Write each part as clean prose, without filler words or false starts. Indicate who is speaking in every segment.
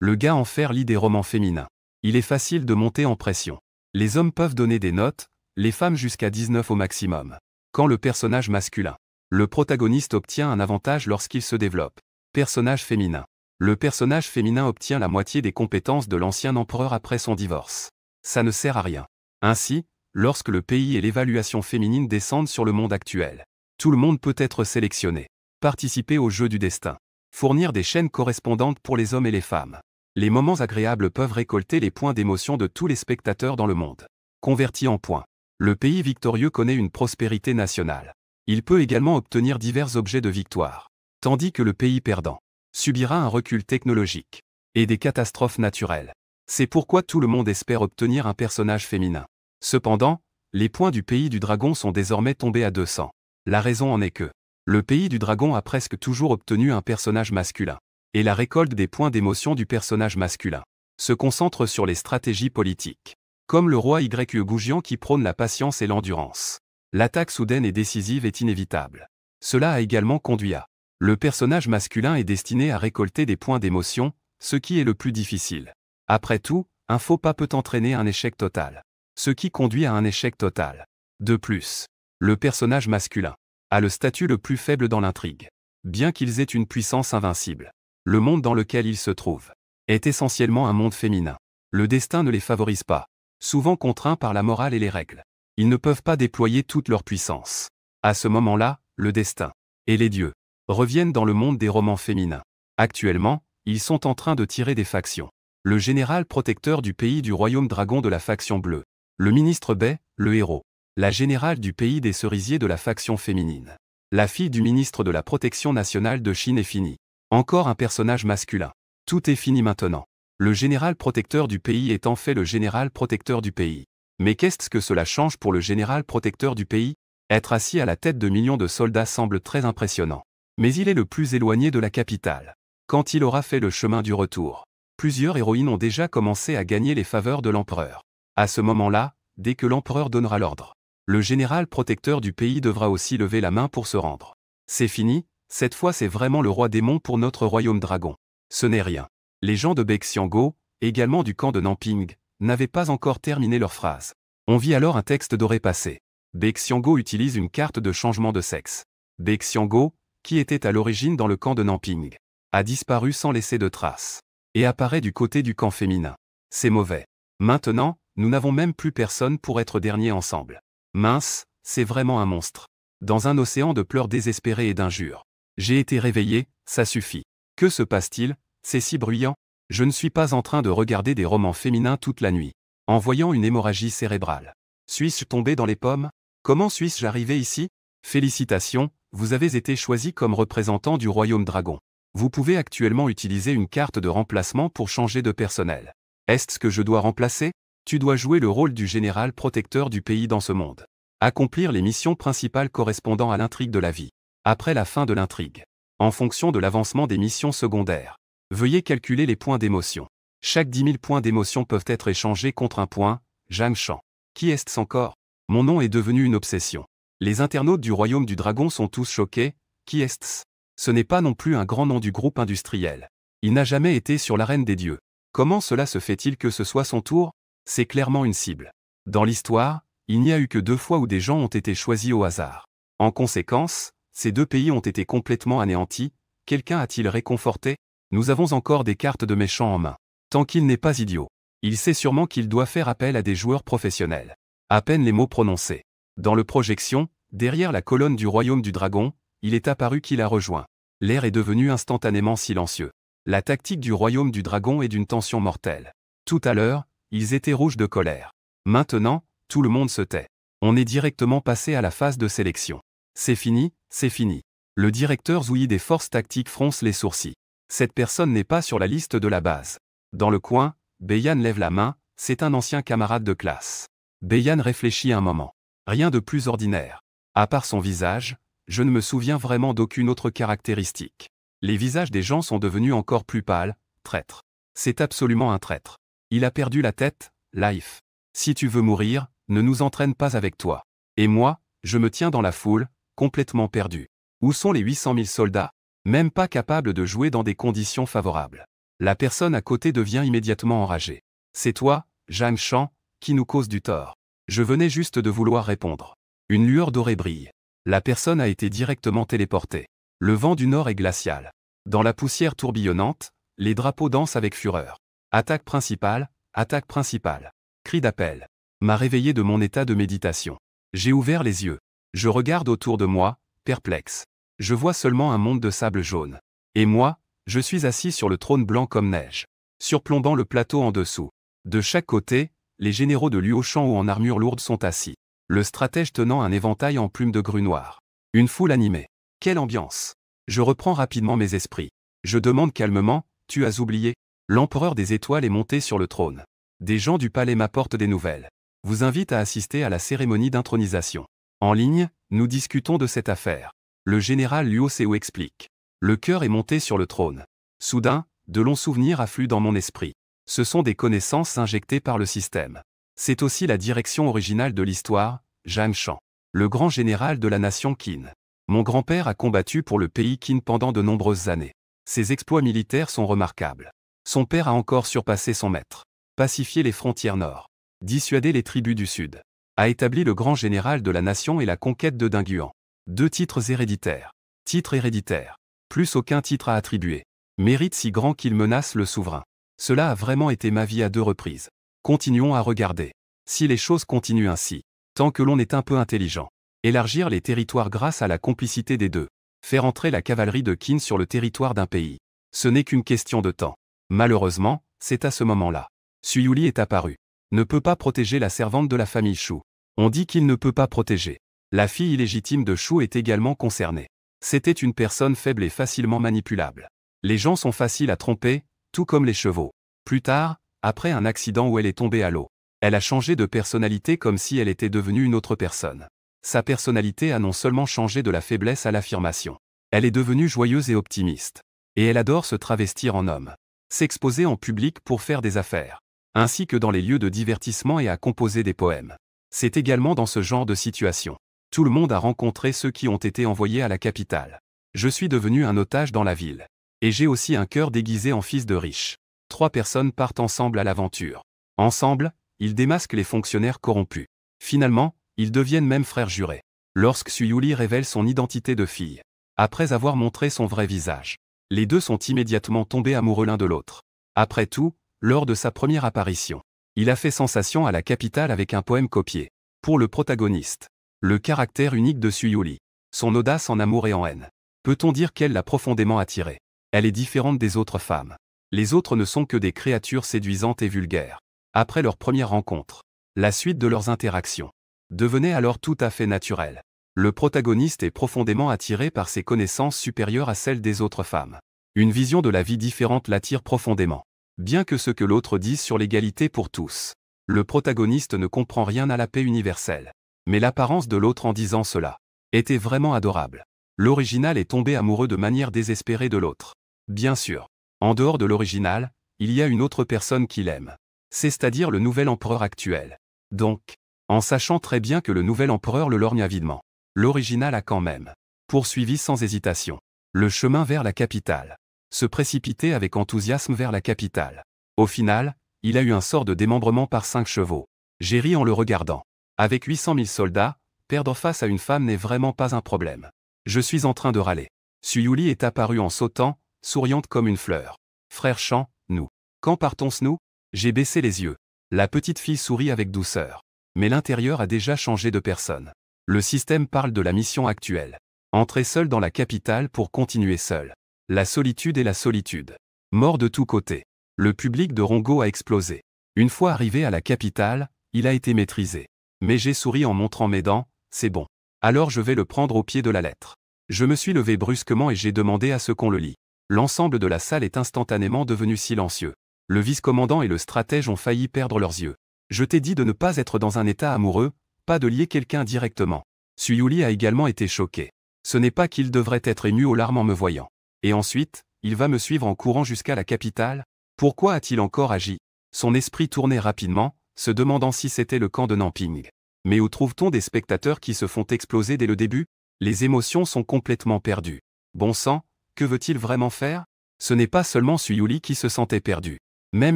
Speaker 1: Le gars en fer lit des romans féminins. Il est facile de monter en pression. Les hommes peuvent donner des notes, les femmes jusqu'à 19 au maximum. Quand le personnage masculin. Le protagoniste obtient un avantage lorsqu'il se développe. Personnage féminin. Le personnage féminin obtient la moitié des compétences de l'ancien empereur après son divorce. Ça ne sert à rien. Ainsi, lorsque le pays et l'évaluation féminine descendent sur le monde actuel, tout le monde peut être sélectionné. Participer au jeu du destin. Fournir des chaînes correspondantes pour les hommes et les femmes. Les moments agréables peuvent récolter les points d'émotion de tous les spectateurs dans le monde. Convertis en points. Le pays victorieux connaît une prospérité nationale. Il peut également obtenir divers objets de victoire. Tandis que le pays perdant subira un recul technologique et des catastrophes naturelles. C'est pourquoi tout le monde espère obtenir un personnage féminin. Cependant, les points du pays du dragon sont désormais tombés à 200. La raison en est que le pays du dragon a presque toujours obtenu un personnage masculin. Et la récolte des points d'émotion du personnage masculin se concentre sur les stratégies politiques. Comme le roi Y Goujian qui prône la patience et l'endurance. L'attaque soudaine et décisive est inévitable. Cela a également conduit à le personnage masculin est destiné à récolter des points d'émotion, ce qui est le plus difficile. Après tout, un faux pas peut entraîner un échec total. Ce qui conduit à un échec total. De plus, le personnage masculin a le statut le plus faible dans l'intrigue. Bien qu'ils aient une puissance invincible. Le monde dans lequel ils se trouvent est essentiellement un monde féminin. Le destin ne les favorise pas. Souvent contraints par la morale et les règles. Ils ne peuvent pas déployer toute leur puissance. À ce moment-là, le destin et les dieux reviennent dans le monde des romans féminins. Actuellement, ils sont en train de tirer des factions. Le général protecteur du pays du royaume dragon de la faction bleue. Le ministre Bai, le héros. La générale du pays des cerisiers de la faction féminine. La fille du ministre de la protection nationale de Chine est finie. Encore un personnage masculin. Tout est fini maintenant. Le général protecteur du pays est en fait le général protecteur du pays. Mais qu'est-ce que cela change pour le général protecteur du pays? Être assis à la tête de millions de soldats semble très impressionnant. Mais il est le plus éloigné de la capitale. Quand il aura fait le chemin du retour, plusieurs héroïnes ont déjà commencé à gagner les faveurs de l'empereur. À ce moment-là, dès que l'empereur donnera l'ordre, le général protecteur du pays devra aussi lever la main pour se rendre. C'est fini, cette fois c'est vraiment le roi démon pour notre royaume dragon. Ce n'est rien. Les gens de Beixiangou, également du camp de Nanping, n'avaient pas encore terminé leur phrase. On vit alors un texte doré passer. Beixiangou utilise une carte de changement de sexe. Beixiangou, qui était à l'origine dans le camp de Nanping, a disparu sans laisser de traces. Et apparaît du côté du camp féminin. C'est mauvais. Maintenant, nous n'avons même plus personne pour être derniers ensemble. Mince, c'est vraiment un monstre. Dans un océan de pleurs désespérés et d'injures. J'ai été réveillé, ça suffit. Que se passe-t-il? C'est si bruyant. Je ne suis pas en train de regarder des romans féminins toute la nuit. En voyant une hémorragie cérébrale. Suis-je tombé dans les pommes? Comment suis-je arrivé ici? Félicitations, vous avez été choisi comme représentant du royaume dragon. Vous pouvez actuellement utiliser une carte de remplacement pour changer de personnel. Est-ce que je dois remplacer? Tu dois jouer le rôle du général protecteur du pays dans ce monde. Accomplir les missions principales correspondant à l'intrigue de la vie. Après la fin de l'intrigue. En fonction de l'avancement des missions secondaires. Veuillez calculer les points d'émotion. Chaque 10 000 points d'émotion peuvent être échangés contre un point. Zhang Shan. Qui est-ce encore? Mon nom est devenu une obsession. Les internautes du royaume du dragon sont tous choqués. Qui est-ce? Ce n'est pas non plus un grand nom du groupe industriel. Il n'a jamais été sur l'arène des dieux. Comment cela se fait-il que ce soit son tour? C'est clairement une cible. Dans l'histoire, il n'y a eu que 2 fois où des gens ont été choisis au hasard. En conséquence, ces 2 pays ont été complètement anéantis. Quelqu'un a-t-il réconforté? Nous avons encore des cartes de méchants en main. Tant qu'il n'est pas idiot. Il sait sûrement qu'il doit faire appel à des joueurs professionnels. À peine les mots prononcés. Dans le projection, derrière la colonne du royaume du dragon, il est apparu qu'il a rejoint. L'air est devenu instantanément silencieux. La tactique du royaume du dragon est d'une tension mortelle. Tout à l'heure, ils étaient rouges de colère. Maintenant, tout le monde se tait. On est directement passé à la phase de sélection. C'est fini, c'est fini. Le directeur Zouyi des forces tactiques fronce les sourcils. Cette personne n'est pas sur la liste de la base. Dans le coin, Beiyan lève la main, c'est un ancien camarade de classe. Beiyan réfléchit un moment. Rien de plus ordinaire. À part son visage, je ne me souviens vraiment d'aucune autre caractéristique. Les visages des gens sont devenus encore plus pâles. Traître. C'est absolument un traître. Il a perdu la tête, Life. Si tu veux mourir, ne nous entraîne pas avec toi. Et moi, je me tiens dans la foule, complètement perdu. Où sont les 800 000 soldats? Même pas capables de jouer dans des conditions favorables. La personne à côté devient immédiatement enragée. C'est toi, Zhang Shan, qui nous cause du tort. Je venais juste de vouloir répondre. Une lueur dorée brille. La personne a été directement téléportée. Le vent du nord est glacial. Dans la poussière tourbillonnante, les drapeaux dansent avec fureur. Attaque principale, attaque principale. Cri d'appel. M'a réveillé de mon état de méditation. J'ai ouvert les yeux. Je regarde autour de moi, perplexe. Je vois seulement un monde de sable jaune. Et moi, je suis assis sur le trône blanc comme neige, surplombant le plateau en dessous. De chaque côté, les généraux de Luo Shan ou en armure lourde sont assis. Le stratège tenant un éventail en plumes de grue noire. Une foule animée. Quelle ambiance! Je reprends rapidement mes esprits. Je demande calmement, tu as oublié? L'empereur des étoiles est monté sur le trône. Des gens du palais m'apportent des nouvelles. Vous invitent à assister à la cérémonie d'intronisation. En ligne, nous discutons de cette affaire. Le général Luo Seo explique. Le cœur est monté sur le trône. Soudain, de longs souvenirs affluent dans mon esprit. Ce sont des connaissances injectées par le système. C'est aussi la direction originale de l'histoire, Zhang Shan, le grand général de la nation Qin. Mon grand-père a combattu pour le pays Qin pendant de nombreuses années. Ses exploits militaires sont remarquables. Son père a encore surpassé son maître. Pacifié les frontières nord. Dissuadé les tribus du sud. A établi le grand général de la nation et la conquête de Dinguan. 2 titres héréditaires. Titre héréditaire. Plus aucun titre à attribuer. Mérite si grand qu'il menace le souverain. Cela a vraiment été ma vie à 2 reprises. Continuons à regarder. Si les choses continuent ainsi, tant que l'on est un peu intelligent. Élargir les territoires grâce à la complicité des deux. Faire entrer la cavalerie de Qin sur le territoire d'un pays. Ce n'est qu'une question de temps. Malheureusement, c'est à ce moment-là. Xu Yuli est apparu. Ne peut pas protéger la servante de la famille Shu. On dit qu'il ne peut pas protéger. La fille illégitime de Shu est également concernée. C'était une personne faible et facilement manipulable. Les gens sont faciles à tromper, tout comme les chevaux. Plus tard, après un accident où elle est tombée à l'eau, elle a changé de personnalité comme si elle était devenue une autre personne. Sa personnalité a non seulement changé de la faiblesse à l'affirmation. Elle est devenue joyeuse et optimiste. Et elle adore se travestir en homme. S'exposer en public pour faire des affaires. Ainsi que dans les lieux de divertissement et à composer des poèmes. C'est également dans ce genre de situation. Tout le monde a rencontré ceux qui ont été envoyés à la capitale. Je suis devenu un otage dans la ville. Et j'ai aussi un cœur déguisé en fils de riche. 3 personnes partent ensemble à l'aventure. Ensemble, ils démasquent les fonctionnaires corrompus. Finalement, ils deviennent même frères jurés. Lorsque Xu Yuli révèle son identité de fille, après avoir montré son vrai visage, les deux sont immédiatement tombés amoureux l'un de l'autre. Après tout, lors de sa première apparition, il a fait sensation à la capitale avec un poème copié. Pour le protagoniste, le caractère unique de Xu Yuli, son audace en amour et en haine. Peut-on dire qu'elle l'a profondément attirée? Elle est différente des autres femmes. Les autres ne sont que des créatures séduisantes et vulgaires. Après leur première rencontre, la suite de leurs interactions devenait alors tout à fait naturelle. Le protagoniste est profondément attiré par ses connaissances supérieures à celles des autres femmes. Une vision de la vie différente l'attire profondément. Bien que ce que l'autre dise sur l'égalité pour tous, le protagoniste ne comprend rien à la paix universelle. Mais l'apparence de l'autre en disant cela était vraiment adorable. L'original est tombé amoureux de manière désespérée de l'autre. Bien sûr, en dehors de l'original, il y a une autre personne qu'il aime. C'est-à-dire le nouvel empereur actuel. Donc, en sachant très bien que le nouvel empereur le lorgne avidement, l'original a quand même poursuivi sans hésitation le chemin vers la capitale. Se précipiter avec enthousiasme vers la capitale. Au final, il a eu un sort de démembrement par 5 chevaux. J'ai ri en le regardant. Avec 800 000 soldats, perdre face à une femme n'est vraiment pas un problème. Je suis en train de râler. Xu Yuli est apparue en sautant, souriante comme une fleur. Frère Shan, nous. Quand partons-nous? J'ai baissé les yeux. La petite fille sourit avec douceur. Mais l'intérieur a déjà changé de personne. Le système parle de la mission actuelle. Entrer seul dans la capitale pour continuer seul. La solitude et la solitude. Mort de tous côtés. Le public de Rongo a explosé. Une fois arrivé à la capitale, il a été maîtrisé. Mais j'ai souri en montrant mes dents, c'est bon. Alors je vais le prendre au pied de la lettre. Je me suis levé brusquement et j'ai demandé à ce qu'on le lit. L'ensemble de la salle est instantanément devenu silencieux. Le vice-commandant et le stratège ont failli perdre leurs yeux. Je t'ai dit de ne pas être dans un état amoureux, pas de lier quelqu'un directement. Xu Yuli a également été choqué. Ce n'est pas qu'il devrait être ému aux larmes en me voyant. Et ensuite, il va me suivre en courant jusqu'à la capitale? Pourquoi a-t-il encore agi? Son esprit tournait rapidement, se demandant si c'était le camp de Nanping. Mais où trouve-t-on des spectateurs qui se font exploser dès le début? Les émotions sont complètement perdues. Bon sang, que veut-il vraiment faire? Ce n'est pas seulement Suyuli qui se sentait perdu. Même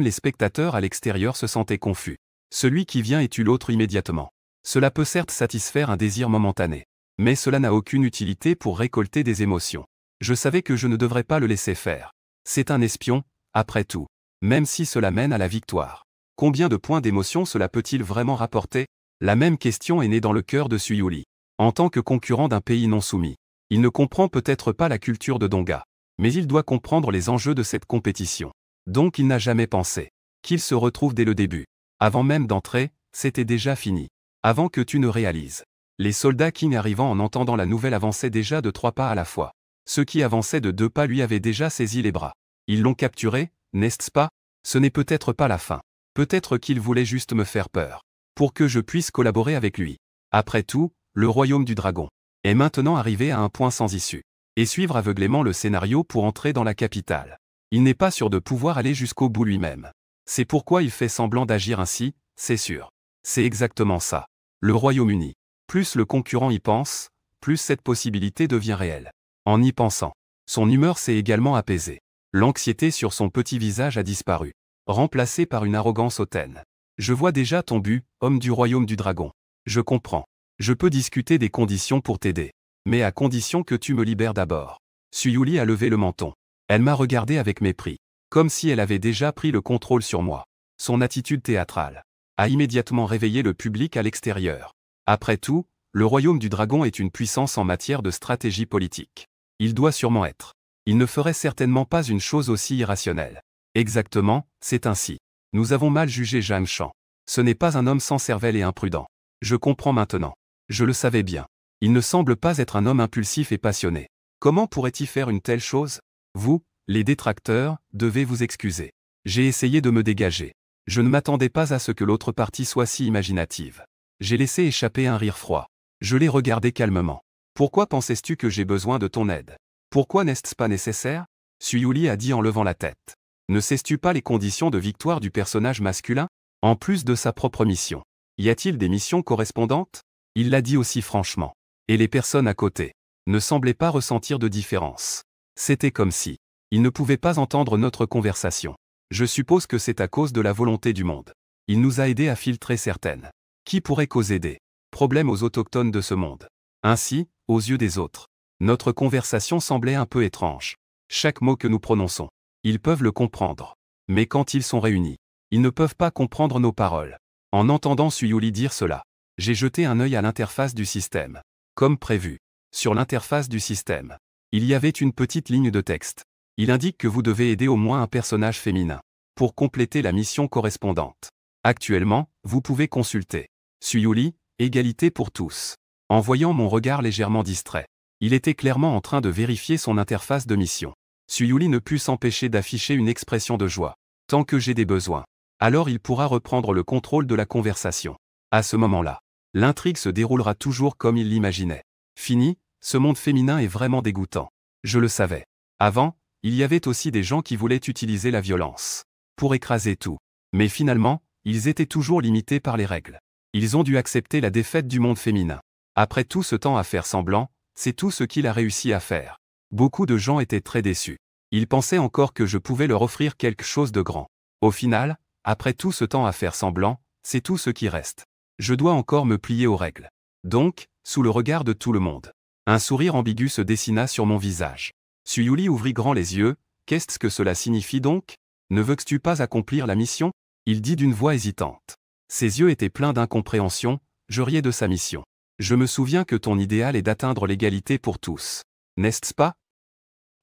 Speaker 1: les spectateurs à l'extérieur se sentaient confus. Celui qui vient et tue l'autre immédiatement. Cela peut certes satisfaire un désir momentané. Mais cela n'a aucune utilité pour récolter des émotions. Je savais que je ne devrais pas le laisser faire. C'est un espion, après tout. Même si cela mène à la victoire. Combien de points d'émotion cela peut-il vraiment rapporter? La même question est née dans le cœur de Suyuli. En tant que concurrent d'un pays non soumis, il ne comprend peut-être pas la culture de Donga. Mais il doit comprendre les enjeux de cette compétition. Donc il n'a jamais pensé qu'il se retrouve dès le début. Avant même d'entrer, c'était déjà fini. Avant que tu ne réalises. Les soldats King arrivant en entendant la nouvelle avançaient déjà de 3 pas à la fois. Ceux qui avançaient de 2 pas lui avaient déjà saisi les bras. Ils l'ont capturé, n'est-ce pas? Ce n'est peut-être pas la fin. Peut-être qu'il voulait juste me faire peur. Pour que je puisse collaborer avec lui. Après tout, le royaume du dragon est maintenant arrivé à un point sans issue. Et suivre aveuglément le scénario pour entrer dans la capitale. Il n'est pas sûr de pouvoir aller jusqu'au bout lui-même. C'est pourquoi il fait semblant d'agir ainsi, c'est sûr. C'est exactement ça. Le Royaume-Uni. Plus le concurrent y pense, plus cette possibilité devient réelle. En y pensant, son humeur s'est également apaisée. L'anxiété sur son petit visage a disparu, remplacée par une arrogance hautaine. Je vois déjà ton but, homme du royaume du dragon. Je comprends. Je peux discuter des conditions pour t'aider. Mais à condition que tu me libères d'abord. Suyuli a levé le menton. Elle m'a regardé avec mépris. Comme si elle avait déjà pris le contrôle sur moi. Son attitude théâtrale a immédiatement réveillé le public à l'extérieur. Après tout, le royaume du dragon est une puissance en matière de stratégie politique. Il doit sûrement être. Il ne ferait certainement pas une chose aussi irrationnelle. Exactement, c'est ainsi. Nous avons mal jugé Zhang Shan. Ce n'est pas un homme sans cervelle et imprudent. Je comprends maintenant. Je le savais bien. Il ne semble pas être un homme impulsif et passionné. Comment pourrait-il faire une telle chose? Vous, les détracteurs, devez vous excuser. J'ai essayé de me dégager. Je ne m'attendais pas à ce que l'autre partie soit si imaginative. J'ai laissé échapper un rire froid. Je l'ai regardé calmement. Pourquoi pensais-tu que j'ai besoin de ton aide? Pourquoi n'est-ce pas nécessaire? Suyuli a dit en levant la tête. Ne sais-tu pas les conditions de victoire du personnage masculin? En plus de sa propre mission. Y a-t-il des missions correspondantes? Il l'a dit aussi franchement. Et les personnes à côté ne semblaient pas ressentir de différence. C'était comme si ils ne pouvaient pas entendre notre conversation. Je suppose que c'est à cause de la volonté du monde. Il nous a aidés à filtrer certaines. Qui pourrait causer des problèmes aux autochtones de ce monde? Ainsi, aux yeux des autres, notre conversation semblait un peu étrange. Chaque mot que nous prononçons, ils peuvent le comprendre. Mais quand ils sont réunis, ils ne peuvent pas comprendre nos paroles. En entendant Suyuli dire cela, j'ai jeté un œil à l'interface du système. Comme prévu. Sur l'interface du système, il y avait une petite ligne de texte. Il indique que vous devez aider au moins un personnage féminin pour compléter la mission correspondante. Actuellement, vous pouvez consulter Suyuli, égalité pour tous. En voyant mon regard légèrement distrait, il était clairement en train de vérifier son interface de mission. Suyuli ne put s'empêcher d'afficher une expression de joie. Tant que j'ai des besoins, alors il pourra reprendre le contrôle de la conversation. À ce moment-là, l'intrigue se déroulera toujours comme il l'imaginait. Fini, ce monde féminin est vraiment dégoûtant. Je le savais. Avant, il y avait aussi des gens qui voulaient utiliser la violence pour écraser tout. Mais finalement, ils étaient toujours limités par les règles. Ils ont dû accepter la défaite du monde féminin. Après tout ce temps à faire semblant, c'est tout ce qu'il a réussi à faire. Beaucoup de gens étaient très déçus. Ils pensaient encore que je pouvais leur offrir quelque chose de grand. Au final, après tout ce temps à faire semblant, c'est tout ce qui reste. Je dois encore me plier aux règles. Donc, sous le regard de tout le monde, un sourire ambigu se dessina sur mon visage. Suyuli ouvrit grand les yeux. Qu'est-ce que cela signifie donc? Ne veux-tu pas accomplir la mission? Il dit d'une voix hésitante. Ses yeux étaient pleins d'incompréhension. Je riais de sa mission. Je me souviens que ton idéal est d'atteindre l'égalité pour tous. N'est-ce pas?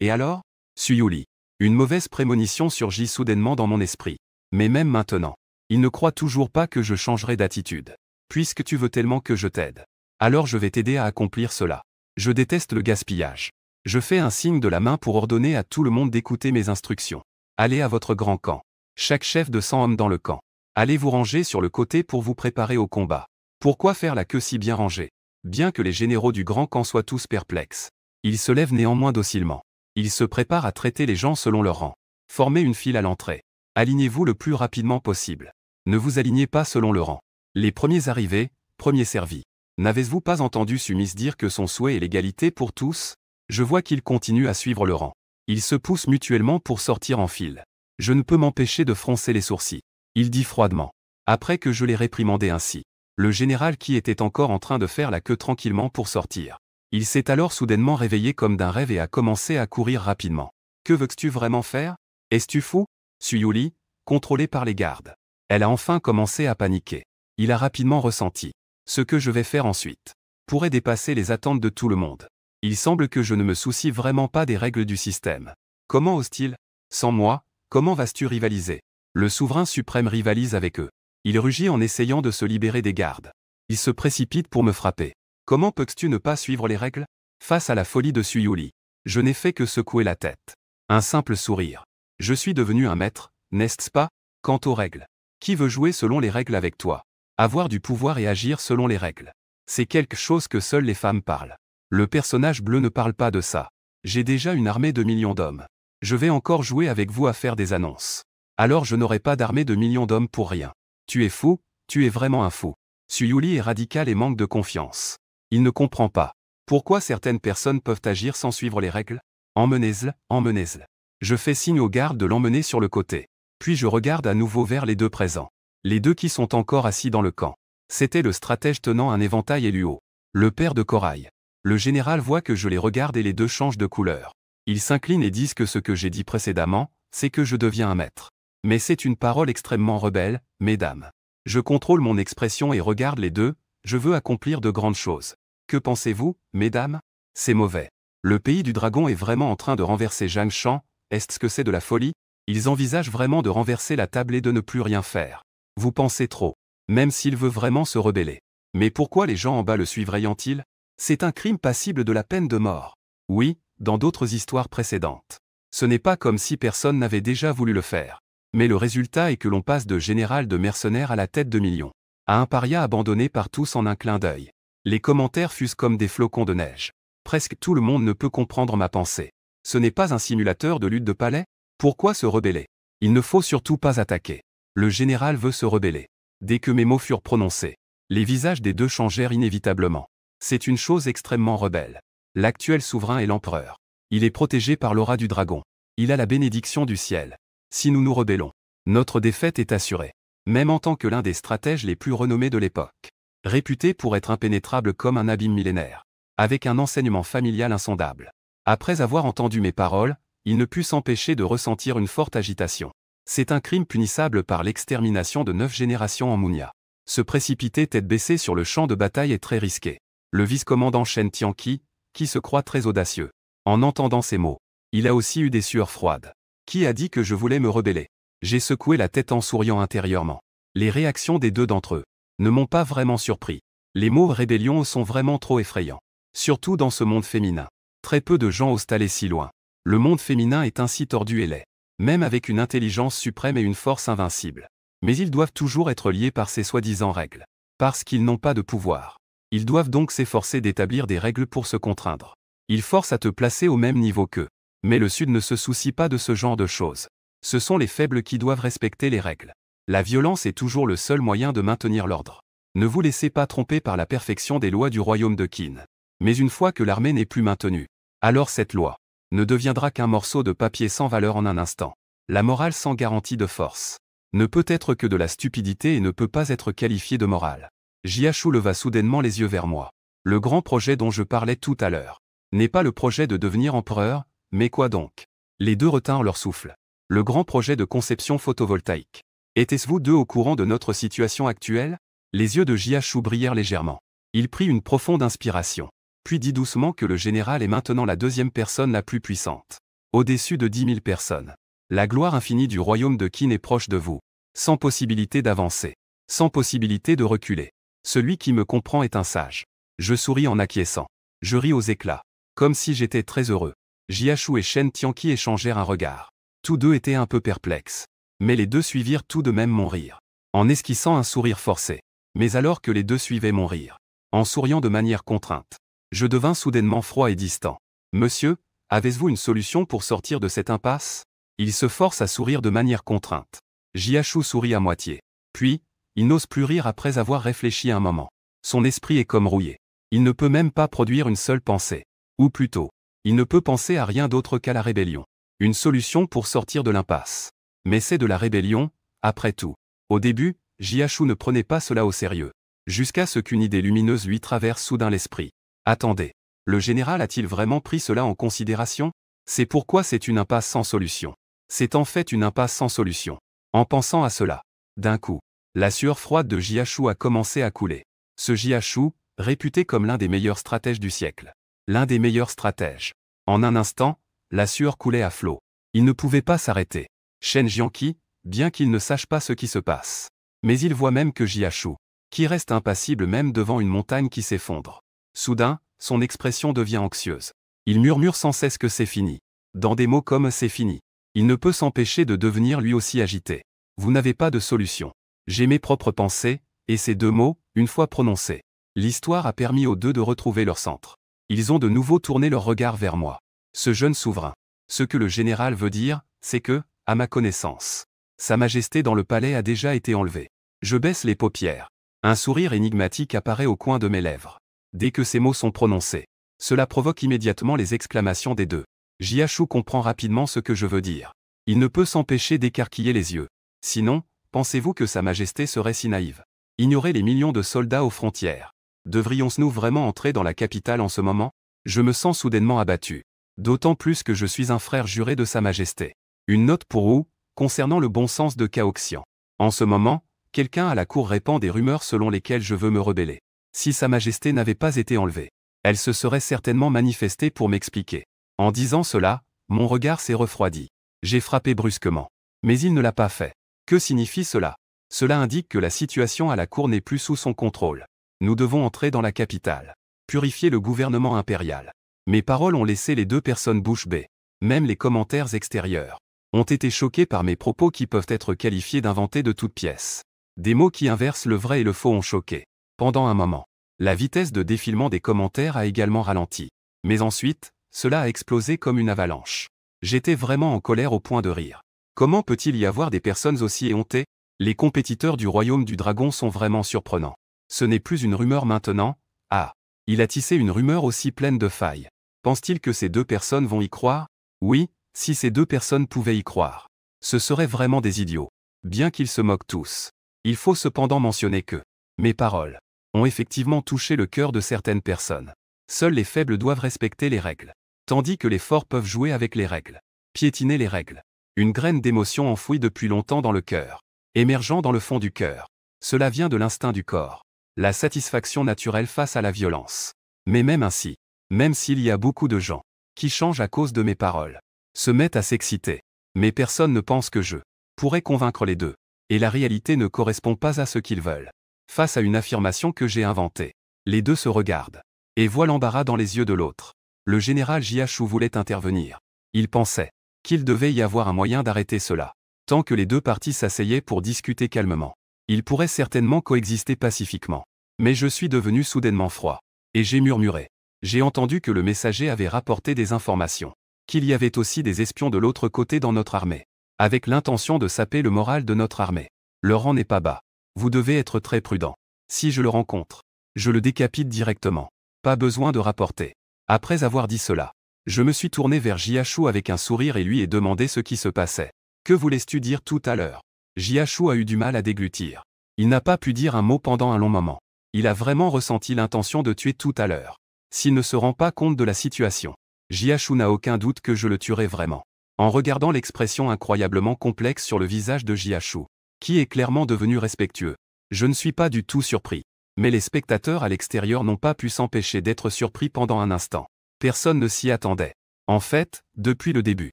Speaker 1: Et alors? Suyuli. Une mauvaise prémonition surgit soudainement dans mon esprit. Mais même maintenant, il ne croit toujours pas que je changerai d'attitude. Puisque tu veux tellement que je t'aide, alors je vais t'aider à accomplir cela. Je déteste le gaspillage. Je fais un signe de la main pour ordonner à tout le monde d'écouter mes instructions. Allez à votre grand camp. Chaque chef de 100 hommes dans le camp. Allez vous ranger sur le côté pour vous préparer au combat. Pourquoi faire la queue si bien rangée? Bien que les généraux du grand camp soient tous perplexes, ils se lèvent néanmoins docilement. Ils se préparent à traiter les gens selon leur rang. Formez une file à l'entrée. Alignez-vous le plus rapidement possible. Ne vous alignez pas selon le rang. Les premiers arrivés, premiers servis. N'avez-vous pas entendu Sumis dire que son souhait est l'égalité pour tous? Je vois qu'il continue à suivre le rang. Ils se poussent mutuellement pour sortir en file. Je ne peux m'empêcher de froncer les sourcils. Il dit froidement. Après que je l'ai réprimandé ainsi. Le général qui était encore en train de faire la queue tranquillement pour sortir. Il s'est alors soudainement réveillé comme d'un rêve et a commencé à courir rapidement. Que veux-tu vraiment faire? Es-tu fou? Suyuli, contrôlée par les gardes. Elle a enfin commencé à paniquer. Il a rapidement ressenti. Ce que je vais faire ensuite pourrait dépasser les attentes de tout le monde. Il semble que je ne me soucie vraiment pas des règles du système. Comment ose-t-il? Sans moi, comment vas-tu rivaliser? Le souverain suprême rivalise avec eux. Il rugit en essayant de se libérer des gardes. Il se précipite pour me frapper. Comment peux-tu ne pas suivre les règles? Face à la folie de Suyuli, je n'ai fait que secouer la tête. Un simple sourire. Je suis devenu un maître, n'est-ce pas? Quant aux règles. Qui veut jouer selon les règles avec toi? Avoir du pouvoir et agir selon les règles. C'est quelque chose que seules les femmes parlent. Le personnage bleu ne parle pas de ça. J'ai déjà une armée de millions d'hommes. Je vais encore jouer avec vous à faire des annonces. Alors je n'aurai pas d'armée de millions d'hommes pour rien. Tu es fou, tu es vraiment un fou. Suyuli est radical et manque de confiance. Il ne comprend pas. Pourquoi certaines personnes peuvent agir sans suivre les règles? Emmenez-le, emmenez-le. Je fais signe aux gardes de l'emmener sur le côté. Puis je regarde à nouveau vers les deux présents. Les deux qui sont encore assis dans le camp. C'était le stratège tenant un éventail et Luo, le père de Corail. Le général voit que je les regarde et les deux changent de couleur. Ils s'inclinent et disent que ce que j'ai dit précédemment, c'est que je deviens un maître. Mais c'est une parole extrêmement rebelle, mesdames. Je contrôle mon expression et regarde les deux, je veux accomplir de grandes choses. Que pensez-vous, mesdames? C'est mauvais. Le pays du dragon est vraiment en train de renverser Zhang Shan, est-ce que c'est de la folie? Ils envisagent vraiment de renverser la table et de ne plus rien faire. Vous pensez trop. Même s'il veut vraiment se rebeller. Mais pourquoi les gens en bas le suivraient-ils? C'est un crime passible de la peine de mort. Oui, dans d'autres histoires précédentes. Ce n'est pas comme si personne n'avait déjà voulu le faire. Mais le résultat est que l'on passe de général de mercenaires à la tête de millions. À un paria abandonné par tous en un clin d'œil. Les commentaires fusent comme des flocons de neige. Presque tout le monde ne peut comprendre ma pensée. Ce n'est pas un simulateur de lutte de palais? Pourquoi se rebeller? Il ne faut surtout pas attaquer. Le général veut se rebeller. Dès que mes mots furent prononcés, les visages des deux changèrent inévitablement. C'est une chose extrêmement rebelle. L'actuel souverain est l'empereur. Il est protégé par l'aura du dragon. Il a la bénédiction du ciel. Si nous nous rebellons, notre défaite est assurée. Même en tant que l'un des stratèges les plus renommés de l'époque. Réputé pour être impénétrable comme un abîme millénaire. Avec un enseignement familial insondable. Après avoir entendu mes paroles, il ne put s'empêcher de ressentir une forte agitation. C'est un crime punissable par l'extermination de 9 générations en Mounia. Se précipiter tête baissée sur le champ de bataille est très risqué. Le vice-commandant Shen Tianqi, qui se croit très audacieux. En entendant ces mots, il a aussi eu des sueurs froides. Qui a dit que je voulais me rebeller? J'ai secoué la tête en souriant intérieurement. Les réactions des deux d'entre eux ne m'ont pas vraiment surpris. Les mots rébellion sont vraiment trop effrayants. Surtout dans ce monde féminin. Très peu de gens osent aller si loin. Le monde féminin est ainsi tordu et laid. Même avec une intelligence suprême et une force invincible. Mais ils doivent toujours être liés par ces soi-disant règles. Parce qu'ils n'ont pas de pouvoir. Ils doivent donc s'efforcer d'établir des règles pour se contraindre. Ils forcent à te placer au même niveau qu'eux. Mais le Sud ne se soucie pas de ce genre de choses. Ce sont les faibles qui doivent respecter les règles. La violence est toujours le seul moyen de maintenir l'ordre. Ne vous laissez pas tromper par la perfection des lois du royaume de Qin. Mais une fois que l'armée n'est plus maintenue, alors cette loi ne deviendra qu'un morceau de papier sans valeur en un instant. La morale sans garantie de force ne peut être que de la stupidité et ne peut pas être qualifiée de morale. Jiachu leva soudainement les yeux vers moi. Le grand projet dont je parlais tout à l'heure n'est pas le projet de devenir empereur, mais quoi donc? Les deux retinrent leur souffle. Le grand projet de conception photovoltaïque. Étiez-vous deux au courant de notre situation actuelle? Les yeux de Jiachu brillèrent légèrement. Il prit une profonde inspiration. Puis dit doucement que le général est maintenant la deuxième personne la plus puissante. Au-dessus de 10 000 personnes. La gloire infinie du royaume de Qin est proche de vous. Sans possibilité d'avancer. Sans possibilité de reculer. Celui qui me comprend est un sage. Je souris en acquiesçant. Je ris aux éclats. Comme si j'étais très heureux. Jiachu et Shen Tianqi échangèrent un regard. Tous deux étaient un peu perplexes. Mais les deux suivirent tout de même mon rire. En esquissant un sourire forcé. Mais alors que les deux suivaient mon rire. En souriant de manière contrainte. Je devins soudainement froid et distant. Monsieur, avez-vous une solution pour sortir de cette impasse? Il se force à sourire de manière contrainte. Jiachu sourit à moitié. Puis, il n'ose plus rire après avoir réfléchi un moment. Son esprit est comme rouillé. Il ne peut même pas produire une seule pensée. Ou plutôt, il ne peut penser à rien d'autre qu'à la rébellion. Une solution pour sortir de l'impasse. Mais c'est de la rébellion, après tout. Au début, Jiachu ne prenait pas cela au sérieux. Jusqu'à ce qu'une idée lumineuse lui traverse soudain l'esprit. Attendez. Le général a-t-il vraiment pris cela en considération? C'est pourquoi c'est une impasse sans solution. C'est en fait une impasse sans solution. En pensant à cela, d'un coup, la sueur froide de Jiachu a commencé à couler. Ce Jiachu, réputé comme l'un des meilleurs stratèges du siècle. L'un des meilleurs stratèges. En un instant, la sueur coulait à flot. Il ne pouvait pas s'arrêter. Shen Jianqi, bien qu'il ne sache pas ce qui se passe. Mais il voit même que Jiachu, qui reste impassible même devant une montagne qui s'effondre. Soudain, son expression devient anxieuse. Il murmure sans cesse que c'est fini. Dans des mots comme c'est fini. Il ne peut s'empêcher de devenir lui aussi agité. Vous n'avez pas de solution. J'ai mes propres pensées, et ces deux mots, une fois prononcés. L'histoire a permis aux deux de retrouver leur centre. Ils ont de nouveau tourné leur regard vers moi. Ce jeune souverain. Ce que le général veut dire, c'est que, à ma connaissance, Sa Majesté dans le palais a déjà été enlevée. Je baisse les paupières. Un sourire énigmatique apparaît au coin de mes lèvres. Dès que ces mots sont prononcés, cela provoque immédiatement les exclamations des deux. Jiachu comprend rapidement ce que je veux dire. Il ne peut s'empêcher d'écarquiller les yeux. Sinon, pensez-vous que Sa Majesté serait si naïve? Ignorer les millions de soldats aux frontières. Devrions-nous vraiment entrer dans la capitale en ce moment? Je me sens soudainement abattu. D'autant plus que je suis un frère juré de Sa Majesté. Une note pour vous, concernant le bon sens de Caoxian. En ce moment, quelqu'un à la cour répand des rumeurs selon lesquelles je veux me rebeller. Si Sa Majesté n'avait pas été enlevée, elle se serait certainement manifestée pour m'expliquer. En disant cela, mon regard s'est refroidi. J'ai frappé brusquement. Mais il ne l'a pas fait. Que signifie cela? Cela indique que la situation à la cour n'est plus sous son contrôle. Nous devons entrer dans la capitale. Purifier le gouvernement impérial. Mes paroles ont laissé les deux personnes bouche bée. Même les commentaires extérieurs ont été choqués par mes propos qui peuvent être qualifiés d'inventés de toutes pièces. Des mots qui inversent le vrai et le faux ont choqué. Pendant un moment, la vitesse de défilement des commentaires a également ralenti. Mais ensuite, cela a explosé comme une avalanche. J'étais vraiment en colère au point de rire. Comment peut-il y avoir des personnes aussi éhontées? Les compétiteurs du royaume du dragon sont vraiment surprenants. Ce n'est plus une rumeur maintenant. Ah, il a tissé une rumeur aussi pleine de failles. Pense-t-il que ces deux personnes vont y croire? Oui, si ces deux personnes pouvaient y croire. Ce seraient vraiment des idiots. Bien qu'ils se moquent tous. Il faut cependant mentionner que mes paroles ont effectivement touché le cœur de certaines personnes. Seuls les faibles doivent respecter les règles. Tandis que les forts peuvent jouer avec les règles. Piétiner les règles. Une graine d'émotion enfouie depuis longtemps dans le cœur. Émergeant dans le fond du cœur. Cela vient de l'instinct du corps. La satisfaction naturelle face à la violence. Mais même ainsi, même s'il y a beaucoup de gens qui changent à cause de mes paroles, se mettent à s'exciter, mais personne ne pense que je pourrais convaincre les deux. Et la réalité ne correspond pas à ce qu'ils veulent. Face à une affirmation que j'ai inventée, les deux se regardent et voient l'embarras dans les yeux de l'autre. Le général Jiachu voulait intervenir. Il pensait qu'il devait y avoir un moyen d'arrêter cela. Tant que les deux parties s'asseyaient pour discuter calmement, ils pourraient certainement coexister pacifiquement. Mais je suis devenu soudainement froid. Et j'ai murmuré. J'ai entendu que le messager avait rapporté des informations. Qu'il y avait aussi des espions de l'autre côté dans notre armée. Avec l'intention de saper le moral de notre armée. Le rang n'est pas bas. Vous devez être très prudent. Si je le rencontre, je le décapite directement. Pas besoin de rapporter. Après avoir dit cela, je me suis tourné vers Jiachu avec un sourire et lui ai demandé ce qui se passait. Que voulais-tu dire tout à l'heure? Jiachu a eu du mal à déglutir. Il n'a pas pu dire un mot pendant un long moment. Il a vraiment ressenti l'intention de tuer tout à l'heure. S'il ne se rend pas compte de la situation, Jiachu n'a aucun doute que je le tuerai vraiment. En regardant l'expression incroyablement complexe sur le visage de Jiachu, qui est clairement devenu respectueux, je ne suis pas du tout surpris. Mais les spectateurs à l'extérieur n'ont pas pu s'empêcher d'être surpris pendant un instant. Personne ne s'y attendait. En fait, depuis le début,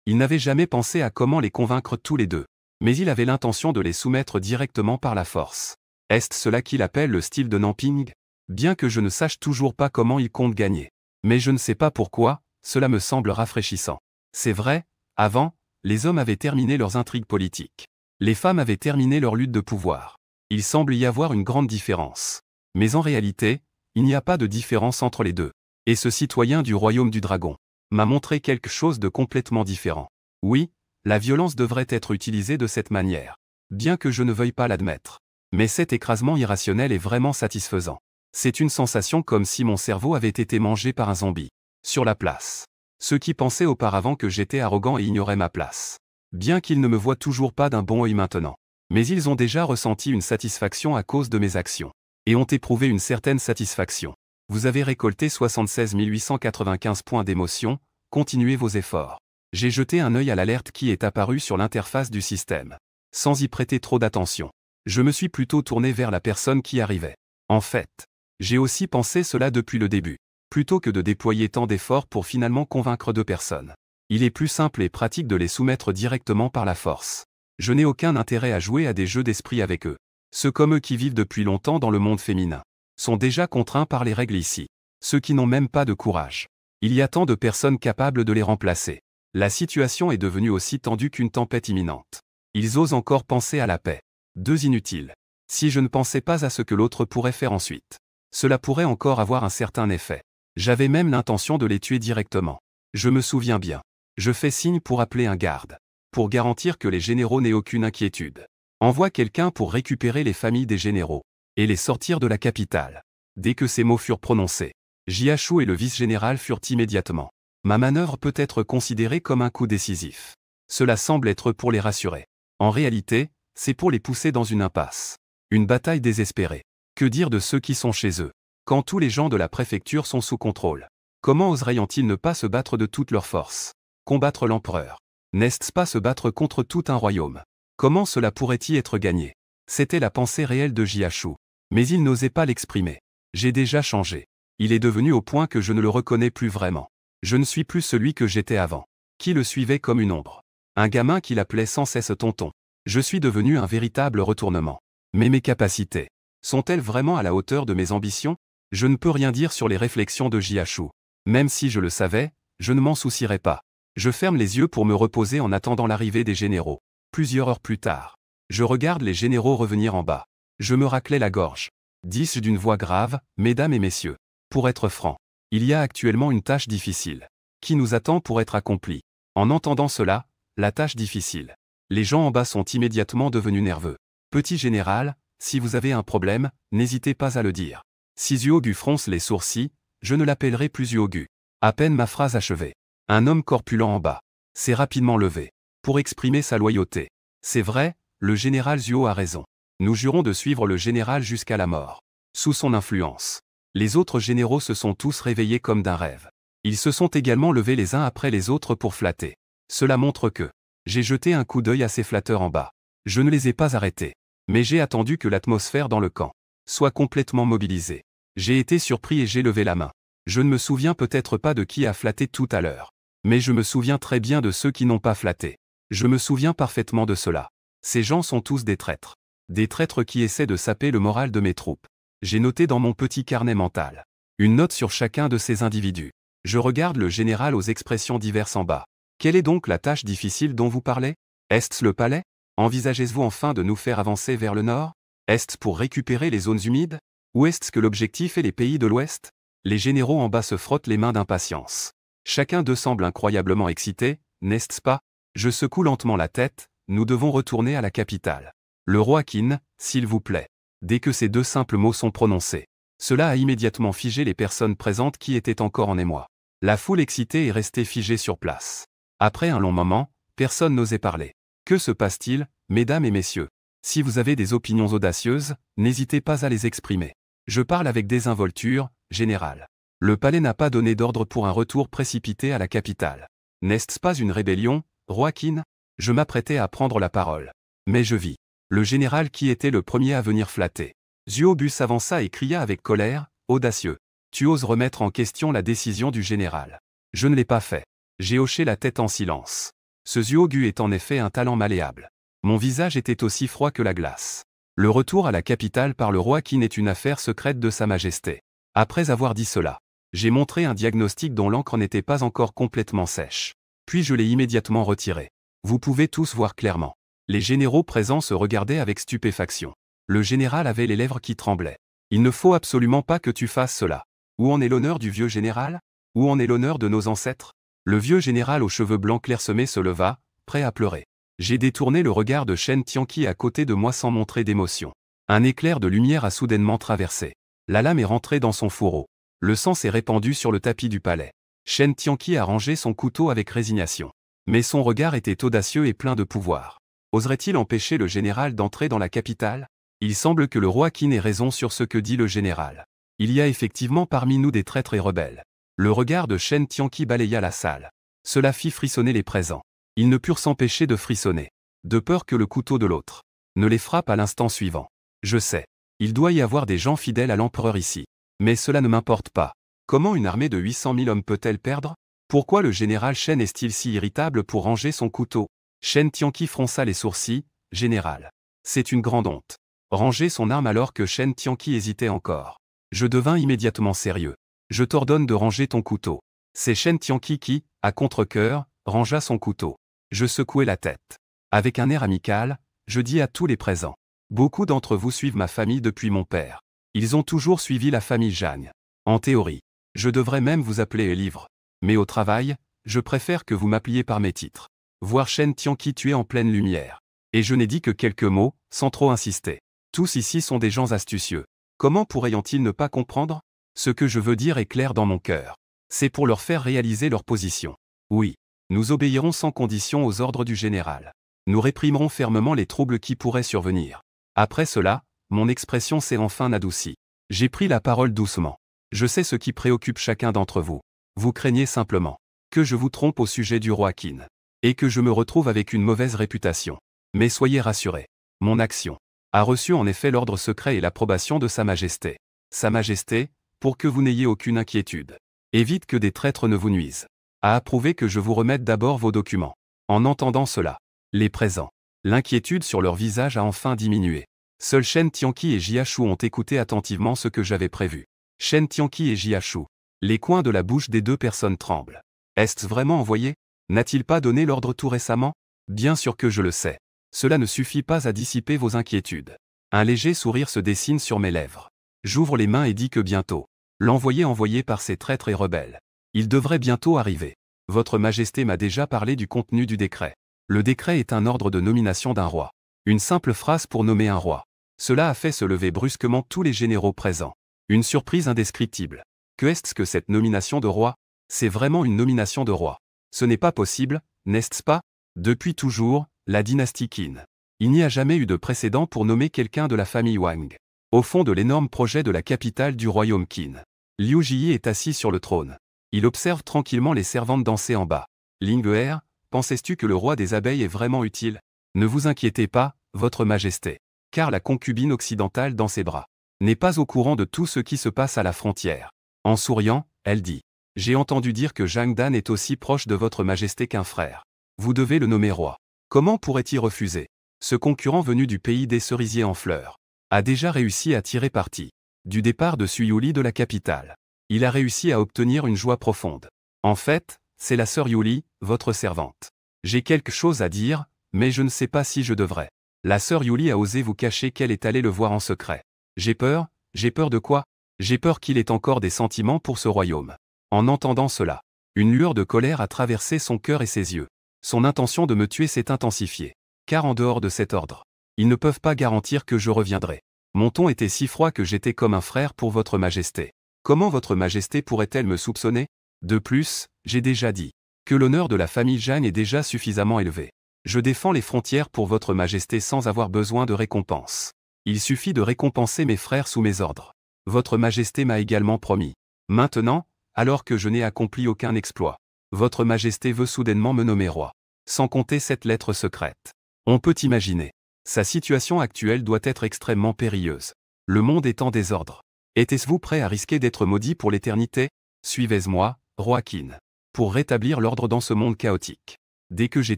Speaker 1: il n'avait jamais pensé à comment les convaincre tous les deux. Mais il avait l'intention de les soumettre directement par la force. Est-ce cela qu'il appelle le style de Namping? Bien que je ne sache toujours pas comment il compte gagner. Mais je ne sais pas pourquoi, cela me semble rafraîchissant. C'est vrai, avant, les hommes avaient terminé leurs intrigues politiques. Les femmes avaient terminé leur lutte de pouvoir. Il semble y avoir une grande différence. Mais en réalité, il n'y a pas de différence entre les deux. Et ce citoyen du royaume du dragon m'a montré quelque chose de complètement différent. Oui, la violence devrait être utilisée de cette manière. Bien que je ne veuille pas l'admettre. Mais cet écrasement irrationnel est vraiment satisfaisant. C'est une sensation comme si mon cerveau avait été mangé par un zombie. Sur la place. Ceux qui pensaient auparavant que j'étais arrogant et ignoraient ma place. Bien qu'ils ne me voient toujours pas d'un bon œil maintenant. Mais ils ont déjà ressenti une satisfaction à cause de mes actions. Et ont éprouvé une certaine satisfaction. Vous avez récolté 76 895 points d'émotion, continuez vos efforts. J'ai jeté un œil à l'alerte qui est apparue sur l'interface du système. Sans y prêter trop d'attention. Je me suis plutôt tourné vers la personne qui arrivait. En fait, j'ai aussi pensé cela depuis le début. Plutôt que de déployer tant d'efforts pour finalement convaincre deux personnes. Il est plus simple et pratique de les soumettre directement par la force. Je n'ai aucun intérêt à jouer à des jeux d'esprit avec eux. Ceux comme eux qui vivent depuis longtemps dans le monde féminin sont déjà contraints par les règles ici. Ceux qui n'ont même pas de courage. Il y a tant de personnes capables de les remplacer. La situation est devenue aussi tendue qu'une tempête imminente. Ils osent encore penser à la paix. Deux inutiles. Si je ne pensais pas à ce que l'autre pourrait faire ensuite. Cela pourrait encore avoir un certain effet. J'avais même l'intention de les tuer directement. Je me souviens bien. Je fais signe pour appeler un garde. Pour garantir que les généraux n'aient aucune inquiétude. Envoie quelqu'un pour récupérer les familles des généraux. Et les sortir de la capitale. Dès que ces mots furent prononcés, Jiachu et le vice-général furent immédiatement. Ma manœuvre peut être considérée comme un coup décisif. Cela semble être pour les rassurer. En réalité, c'est pour les pousser dans une impasse. Une bataille désespérée. Que dire de ceux qui sont chez eux? Quand tous les gens de la préfecture sont sous contrôle. Comment oseraient-ils ne pas se battre de toute leur force? Combattre l'empereur. N'est-ce pas se battre contre tout un royaume? Comment cela pourrait-il être gagné? C'était la pensée réelle de Jiachu. Mais il n'osait pas l'exprimer. J'ai déjà changé. Il est devenu au point que je ne le reconnais plus vraiment. Je ne suis plus celui que j'étais avant. Qui le suivait comme une ombre. Un gamin qui l'appelait sans cesse tonton. Je suis devenu un véritable retournement. Mais mes capacités sont-elles vraiment à la hauteur de mes ambitions? Je ne peux rien dire sur les réflexions de Jiachu. Même si je le savais, je ne m'en soucierais pas. Je ferme les yeux pour me reposer en attendant l'arrivée des généraux. Plusieurs heures plus tard, je regarde les généraux revenir en bas. Je me raclais la gorge. Dis-je d'une voix grave, mesdames et messieurs. Pour être franc, il y a actuellement une tâche difficile qui nous attend pour être accomplie. En entendant cela, la tâche difficile. Les gens en bas sont immédiatement devenus nerveux. Petit général, si vous avez un problème, n'hésitez pas à le dire. Si Zhuogu fronce les sourcils, je ne l'appellerai plus Zhuogu. À peine ma phrase achevée. Un homme corpulent en bas s'est rapidement levé pour exprimer sa loyauté. C'est vrai, le général Zhuo a raison. Nous jurons de suivre le général jusqu'à la mort. Sous son influence, les autres généraux se sont tous réveillés comme d'un rêve. Ils se sont également levés les uns après les autres pour flatter. Cela montre que j'ai jeté un coup d'œil à ces flatteurs en bas. Je ne les ai pas arrêtés. Mais j'ai attendu que l'atmosphère dans le camp soit complètement mobilisée. J'ai été surpris et j'ai levé la main. Je ne me souviens peut-être pas de qui a flatté tout à l'heure. Mais je me souviens très bien de ceux qui n'ont pas flatté. Je me souviens parfaitement de cela. Ces gens sont tous des traîtres. Des traîtres qui essaient de saper le moral de mes troupes. J'ai noté dans mon petit carnet mental une note sur chacun de ces individus. Je regarde le général aux expressions diverses en bas. Quelle est donc la tâche difficile dont vous parlez? Est-ce le palais? Envisagez-vous enfin de nous faire avancer vers le nord? Est-ce pour récupérer les zones humides? Ou est-ce que l'objectif est les pays de l'Ouest? Les généraux en bas se frottent les mains d'impatience. Chacun d'eux semble incroyablement excité, n'est-ce pas? Je secoue lentement la tête, nous devons retourner à la capitale. Le roi Qin, s'il vous plaît. Dès que ces deux simples mots sont prononcés, cela a immédiatement figé les personnes présentes qui étaient encore en émoi. La foule excitée est restée figée sur place. Après un long moment, personne n'osait parler. Que se passe-t-il, mesdames et messieurs? Si vous avez des opinions audacieuses, n'hésitez pas à les exprimer. Je parle avec désinvolture, général. Le palais n'a pas donné d'ordre pour un retour précipité à la capitale. N'est-ce pas une rébellion, roi Qin? Je m'apprêtais à prendre la parole. Mais je vis le général qui était le premier à venir flatter. Zhuobu s'avança et cria avec colère, audacieux. Tu oses remettre en question la décision du général. Je ne l'ai pas fait. J'ai hoché la tête en silence. Ce Zhuogu est en effet un talent malléable. Mon visage était aussi froid que la glace. Le retour à la capitale par le roi Qin est une affaire secrète de Sa Majesté. Après avoir dit cela, j'ai montré un diagnostic dont l'encre n'était pas encore complètement sèche. Puis je l'ai immédiatement retiré. Vous pouvez tous voir clairement. Les généraux présents se regardaient avec stupéfaction. Le général avait les lèvres qui tremblaient. Il ne faut absolument pas que tu fasses cela. Où en est l'honneur du vieux général? Où en est l'honneur de nos ancêtres? Le vieux général aux cheveux blancs clairsemés se leva, prêt à pleurer. J'ai détourné le regard de Shen Tianqi à côté de moi sans montrer d'émotion. Un éclair de lumière a soudainement traversé. La lame est rentrée dans son fourreau. Le sang s'est répandu sur le tapis du palais. Shen Tianqi a rangé son couteau avec résignation. Mais son regard était audacieux et plein de pouvoir. Oserait-il empêcher le général d'entrer dans la capitale? Il semble que le roi Qin ait raison sur ce que dit le général. Il y a effectivement parmi nous des traîtres et rebelles. Le regard de Shen Tianqi balaya la salle. Cela fit frissonner les présents. Ils ne purent s'empêcher de frissonner, de peur que le couteau de l'autre ne les frappe à l'instant suivant. Je sais. Il doit y avoir des gens fidèles à l'empereur ici. Mais cela ne m'importe pas. Comment une armée de 800 000 hommes peut-elle perdre? Pourquoi le général Shen est-il si irritable pour ranger son couteau? Shen Tianqi fronça les sourcils. Général. C'est une grande honte. Ranger son arme alors que Shen Tianqi hésitait encore. Je devins immédiatement sérieux. Je t'ordonne de ranger ton couteau. C'est Shen Tianqi qui, à contre-cœur, rangea son couteau. Je secouai la tête. Avec un air amical, je dis à tous les présents. Beaucoup d'entre vous suivent ma famille depuis mon père. Ils ont toujours suivi la famille Zhang. En théorie, je devrais même vous appeler livre. Mais au travail, je préfère que vous m'appeliez par mes titres. Voir Shen Tianqi tué en pleine lumière. Et je n'ai dit que quelques mots, sans trop insister. Tous ici sont des gens astucieux. Comment pourraient-ils ne pas comprendre? Ce que je veux dire est clair dans mon cœur. C'est pour leur faire réaliser leur position. Oui, nous obéirons sans condition aux ordres du général. Nous réprimerons fermement les troubles qui pourraient survenir. Après cela, mon expression s'est enfin adoucie. J'ai pris la parole doucement. Je sais ce qui préoccupe chacun d'entre vous. Vous craignez simplement que je vous trompe au sujet du roi Qin, et que je me retrouve avec une mauvaise réputation. Mais soyez rassurés. Mon action a reçu en effet l'ordre secret et l'approbation de Sa Majesté. Sa Majesté, pour que vous n'ayez aucune inquiétude. Évite que des traîtres ne vous nuisent. A approuvé que je vous remette d'abord vos documents. En entendant cela, les présents, l'inquiétude sur leur visage a enfin diminué. Seuls Shen Tianqi et Jiashu ont écouté attentivement ce que j'avais prévu. Shen Tianqi et Jiashu. Les coins de la bouche des deux personnes tremblent. Est-ce vraiment envoyé? N'a-t-il pas donné l'ordre tout récemment? Bien sûr que je le sais. Cela ne suffit pas à dissiper vos inquiétudes. Un léger sourire se dessine sur mes lèvres. J'ouvre les mains et dis que bientôt, l'envoyé envoyé par ces traîtres et rebelles. Il devrait bientôt arriver. Votre Majesté m'a déjà parlé du contenu du décret. Le décret est un ordre de nomination d'un roi. Une simple phrase pour nommer un roi. Cela a fait se lever brusquement tous les généraux présents. Une surprise indescriptible. Que est-ce que cette nomination de roi? C'est vraiment une nomination de roi. Ce n'est pas possible, n'est-ce pas? Depuis toujours, la dynastie Qin. Il n'y a jamais eu de précédent pour nommer quelqu'un de la famille Wang. Au fond de l'énorme projet de la capitale du royaume Qin. Liu Jiyi est assis sur le trône. Il observe tranquillement les servantes danser en bas. Ling'er, pensais-tu que le roi des abeilles est vraiment utile? Ne vous inquiétez pas, votre Majesté. Car la concubine occidentale dans ses bras n'est pas au courant de tout ce qui se passe à la frontière. En souriant, elle dit. J'ai entendu dire que Zhang Dan est aussi proche de votre Majesté qu'un frère. Vous devez le nommer roi. Comment pourrait-il refuser? Ce concurrent venu du pays des cerisiers en fleurs a déjà réussi à tirer parti du départ de Suyuli de la capitale. Il a réussi à obtenir une joie profonde. En fait, c'est la sœur Yuli, votre servante. J'ai quelque chose à dire, mais je ne sais pas si je devrais. La sœur Yuli a osé vous cacher qu'elle est allée le voir en secret. J'ai peur de quoi? J'ai peur qu'il ait encore des sentiments pour ce royaume. En entendant cela, une lueur de colère a traversé son cœur et ses yeux. Son intention de me tuer s'est intensifiée. Car en dehors de cet ordre, ils ne peuvent pas garantir que je reviendrai. Mon ton était si froid que j'étais comme un frère pour votre Majesté. Comment votre Majesté pourrait-elle me soupçonner? De plus, j'ai déjà dit que l'honneur de la famille Zhang est déjà suffisamment élevé. Je défends les frontières pour votre Majesté sans avoir besoin de récompense. Il suffit de récompenser mes frères sous mes ordres. Votre Majesté m'a également promis. Maintenant, alors que je n'ai accompli aucun exploit, votre Majesté veut soudainement me nommer roi. Sans compter cette lettre secrète. On peut imaginer. Sa situation actuelle doit être extrêmement périlleuse. Le monde est en désordre. Êtes-vous prêt à risquer d'être maudit pour l'éternité? Suivez-moi, roi Qin. Pour rétablir l'ordre dans ce monde chaotique. Dès que j'ai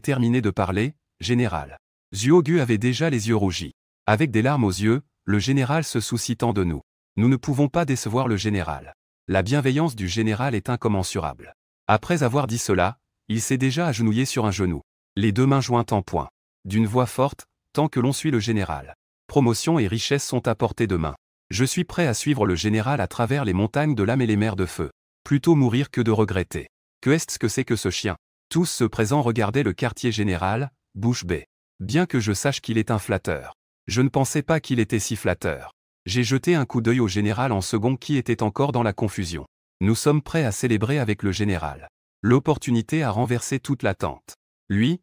Speaker 1: terminé de parler, général. Zhuogu avait déjà les yeux rougis. Avec des larmes aux yeux, le général se soucie tant de nous. Nous ne pouvons pas décevoir le général. La bienveillance du général est incommensurable. Après avoir dit cela, il s'est déjà agenouillé sur un genou. Les deux mains jointes en poing. D'une voix forte, tant que l'on suit le général. Promotion et richesse sont à portée de main. Je suis prêt à suivre le général à travers les montagnes de l'âme et les mers de feu. Plutôt mourir que de regretter. Que est-ce que c'est que ce chien? Tous ceux présents regardaient le quartier général, bouche bée. Bien que je sache qu'il est un flatteur. Je ne pensais pas qu'il était si flatteur. J'ai jeté un coup d'œil au général en second qui était encore dans la confusion. Nous sommes prêts à célébrer avec le général. L'opportunité a renversé toute l'attente. Lui,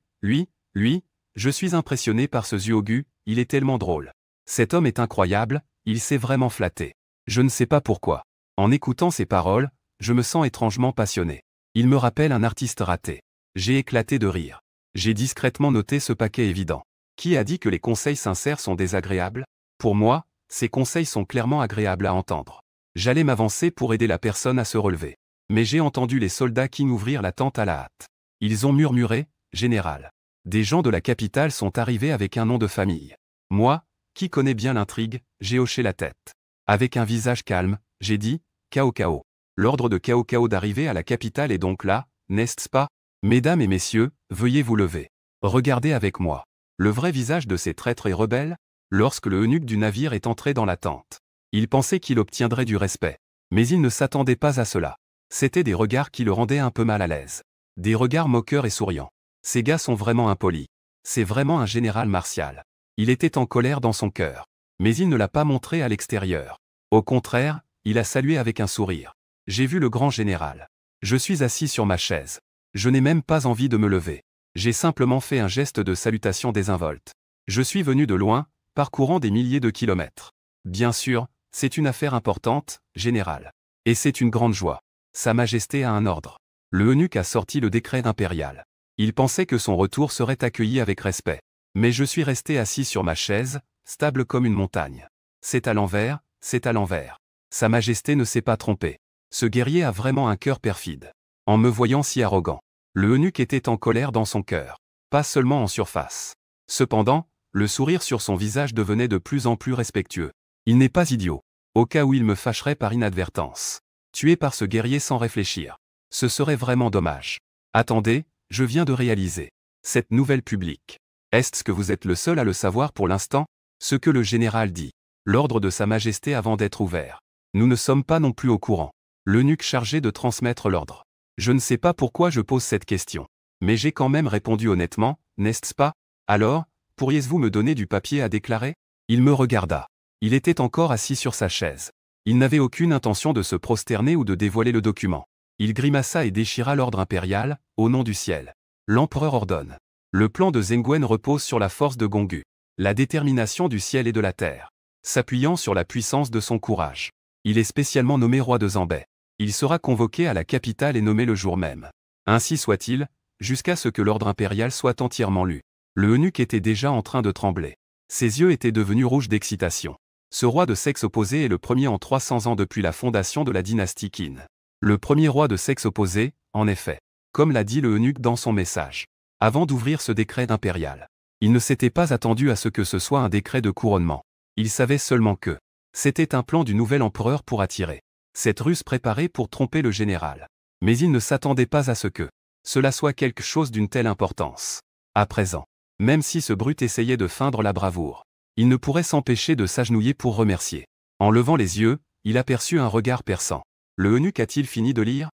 Speaker 1: je suis impressionné par ce Zhuogu, il est tellement drôle. Cet homme est incroyable, il s'est vraiment flatté. Je ne sais pas pourquoi. En écoutant ses paroles, je me sens étrangement passionné. Il me rappelle un artiste raté. J'ai éclaté de rire. J'ai discrètement noté ce paquet évident. Qui a dit que les conseils sincères sont désagréables? Pour moi, ces conseils sont clairement agréables à entendre. J'allais m'avancer pour aider la personne à se relever. Mais j'ai entendu les soldats Qing ouvrir la tente à la hâte. Ils ont murmuré, « Général. » Des gens de la capitale sont arrivés avec un nom de famille. Moi, qui connais bien l'intrigue, j'ai hoché la tête. Avec un visage calme, j'ai dit, « Cao Cao. » L'ordre de Cao Cao d'arriver à la capitale est donc là, n'est-ce pas? Mesdames et messieurs, veuillez vous lever. Regardez avec moi. Le vrai visage de ces traîtres et rebelles? Lorsque le eunuque du navire est entré dans la tente. Il pensait qu'il obtiendrait du respect. Mais il ne s'attendait pas à cela. C'étaient des regards qui le rendaient un peu mal à l'aise. Des regards moqueurs et souriants. Ces gars sont vraiment impolis. C'est vraiment un général martial. Il était en colère dans son cœur. Mais il ne l'a pas montré à l'extérieur. Au contraire, il a salué avec un sourire. J'ai vu le grand général. Je suis assis sur ma chaise. Je n'ai même pas envie de me lever. J'ai simplement fait un geste de salutation désinvolte. Je suis venu de loin, parcourant des milliers de kilomètres. Bien sûr, c'est une affaire importante, général. Et c'est une grande joie. Sa Majesté a un ordre. Le eunuque a sorti le décret impérial. Il pensait que son retour serait accueilli avec respect. Mais je suis resté assis sur ma chaise, stable comme une montagne. C'est à l'envers, c'est à l'envers. Sa Majesté ne s'est pas trompée. Ce guerrier a vraiment un cœur perfide. En me voyant si arrogant, le eunuque était en colère dans son cœur. Pas seulement en surface. Cependant, le sourire sur son visage devenait de plus en plus respectueux. Il n'est pas idiot. Au cas où il me fâcherait par inadvertance. Tué par ce guerrier sans réfléchir. Ce serait vraiment dommage. Attendez, je viens de réaliser. Cette nouvelle publique. Est-ce que vous êtes le seul à le savoir pour l'instant? Ce que le général dit. L'ordre de Sa Majesté avant d'être ouvert. Nous ne sommes pas non plus au courant. L'eunuque chargé de transmettre l'ordre. Je ne sais pas pourquoi je pose cette question. Mais j'ai quand même répondu honnêtement, n'est-ce pas? Alors, pourriez-vous me donner du papier à déclarer? Il me regarda. Il était encore assis sur sa chaise. Il n'avait aucune intention de se prosterner ou de dévoiler le document. Il grimaça et déchira l'ordre impérial, au nom du ciel. L'empereur ordonne. Le plan de Zhengwen repose sur la force de Gongu. La détermination du ciel et de la terre. S'appuyant sur la puissance de son courage. Il est spécialement nommé roi de Zambay. Il sera convoqué à la capitale et nommé le jour même. Ainsi soit-il, jusqu'à ce que l'ordre impérial soit entièrement lu. Le eunuque était déjà en train de trembler. Ses yeux étaient devenus rouges d'excitation. Ce roi de sexe opposé est le premier en 300 ans depuis la fondation de la dynastie Qin. Le premier roi de sexe opposé, en effet. Comme l'a dit le eunuque dans son message. Avant d'ouvrir ce décret impérial. Il ne s'était pas attendu à ce que ce soit un décret de couronnement. Il savait seulement que c'était un plan du nouvel empereur pour attirer cette ruse préparée pour tromper le général. Mais il ne s'attendait pas à ce que cela soit quelque chose d'une telle importance. À présent, même si ce brute essayait de feindre la bravoure, il ne pourrait s'empêcher de s'agenouiller pour remercier. En levant les yeux, il aperçut un regard perçant. Le eunuque a-t-il fini de lire?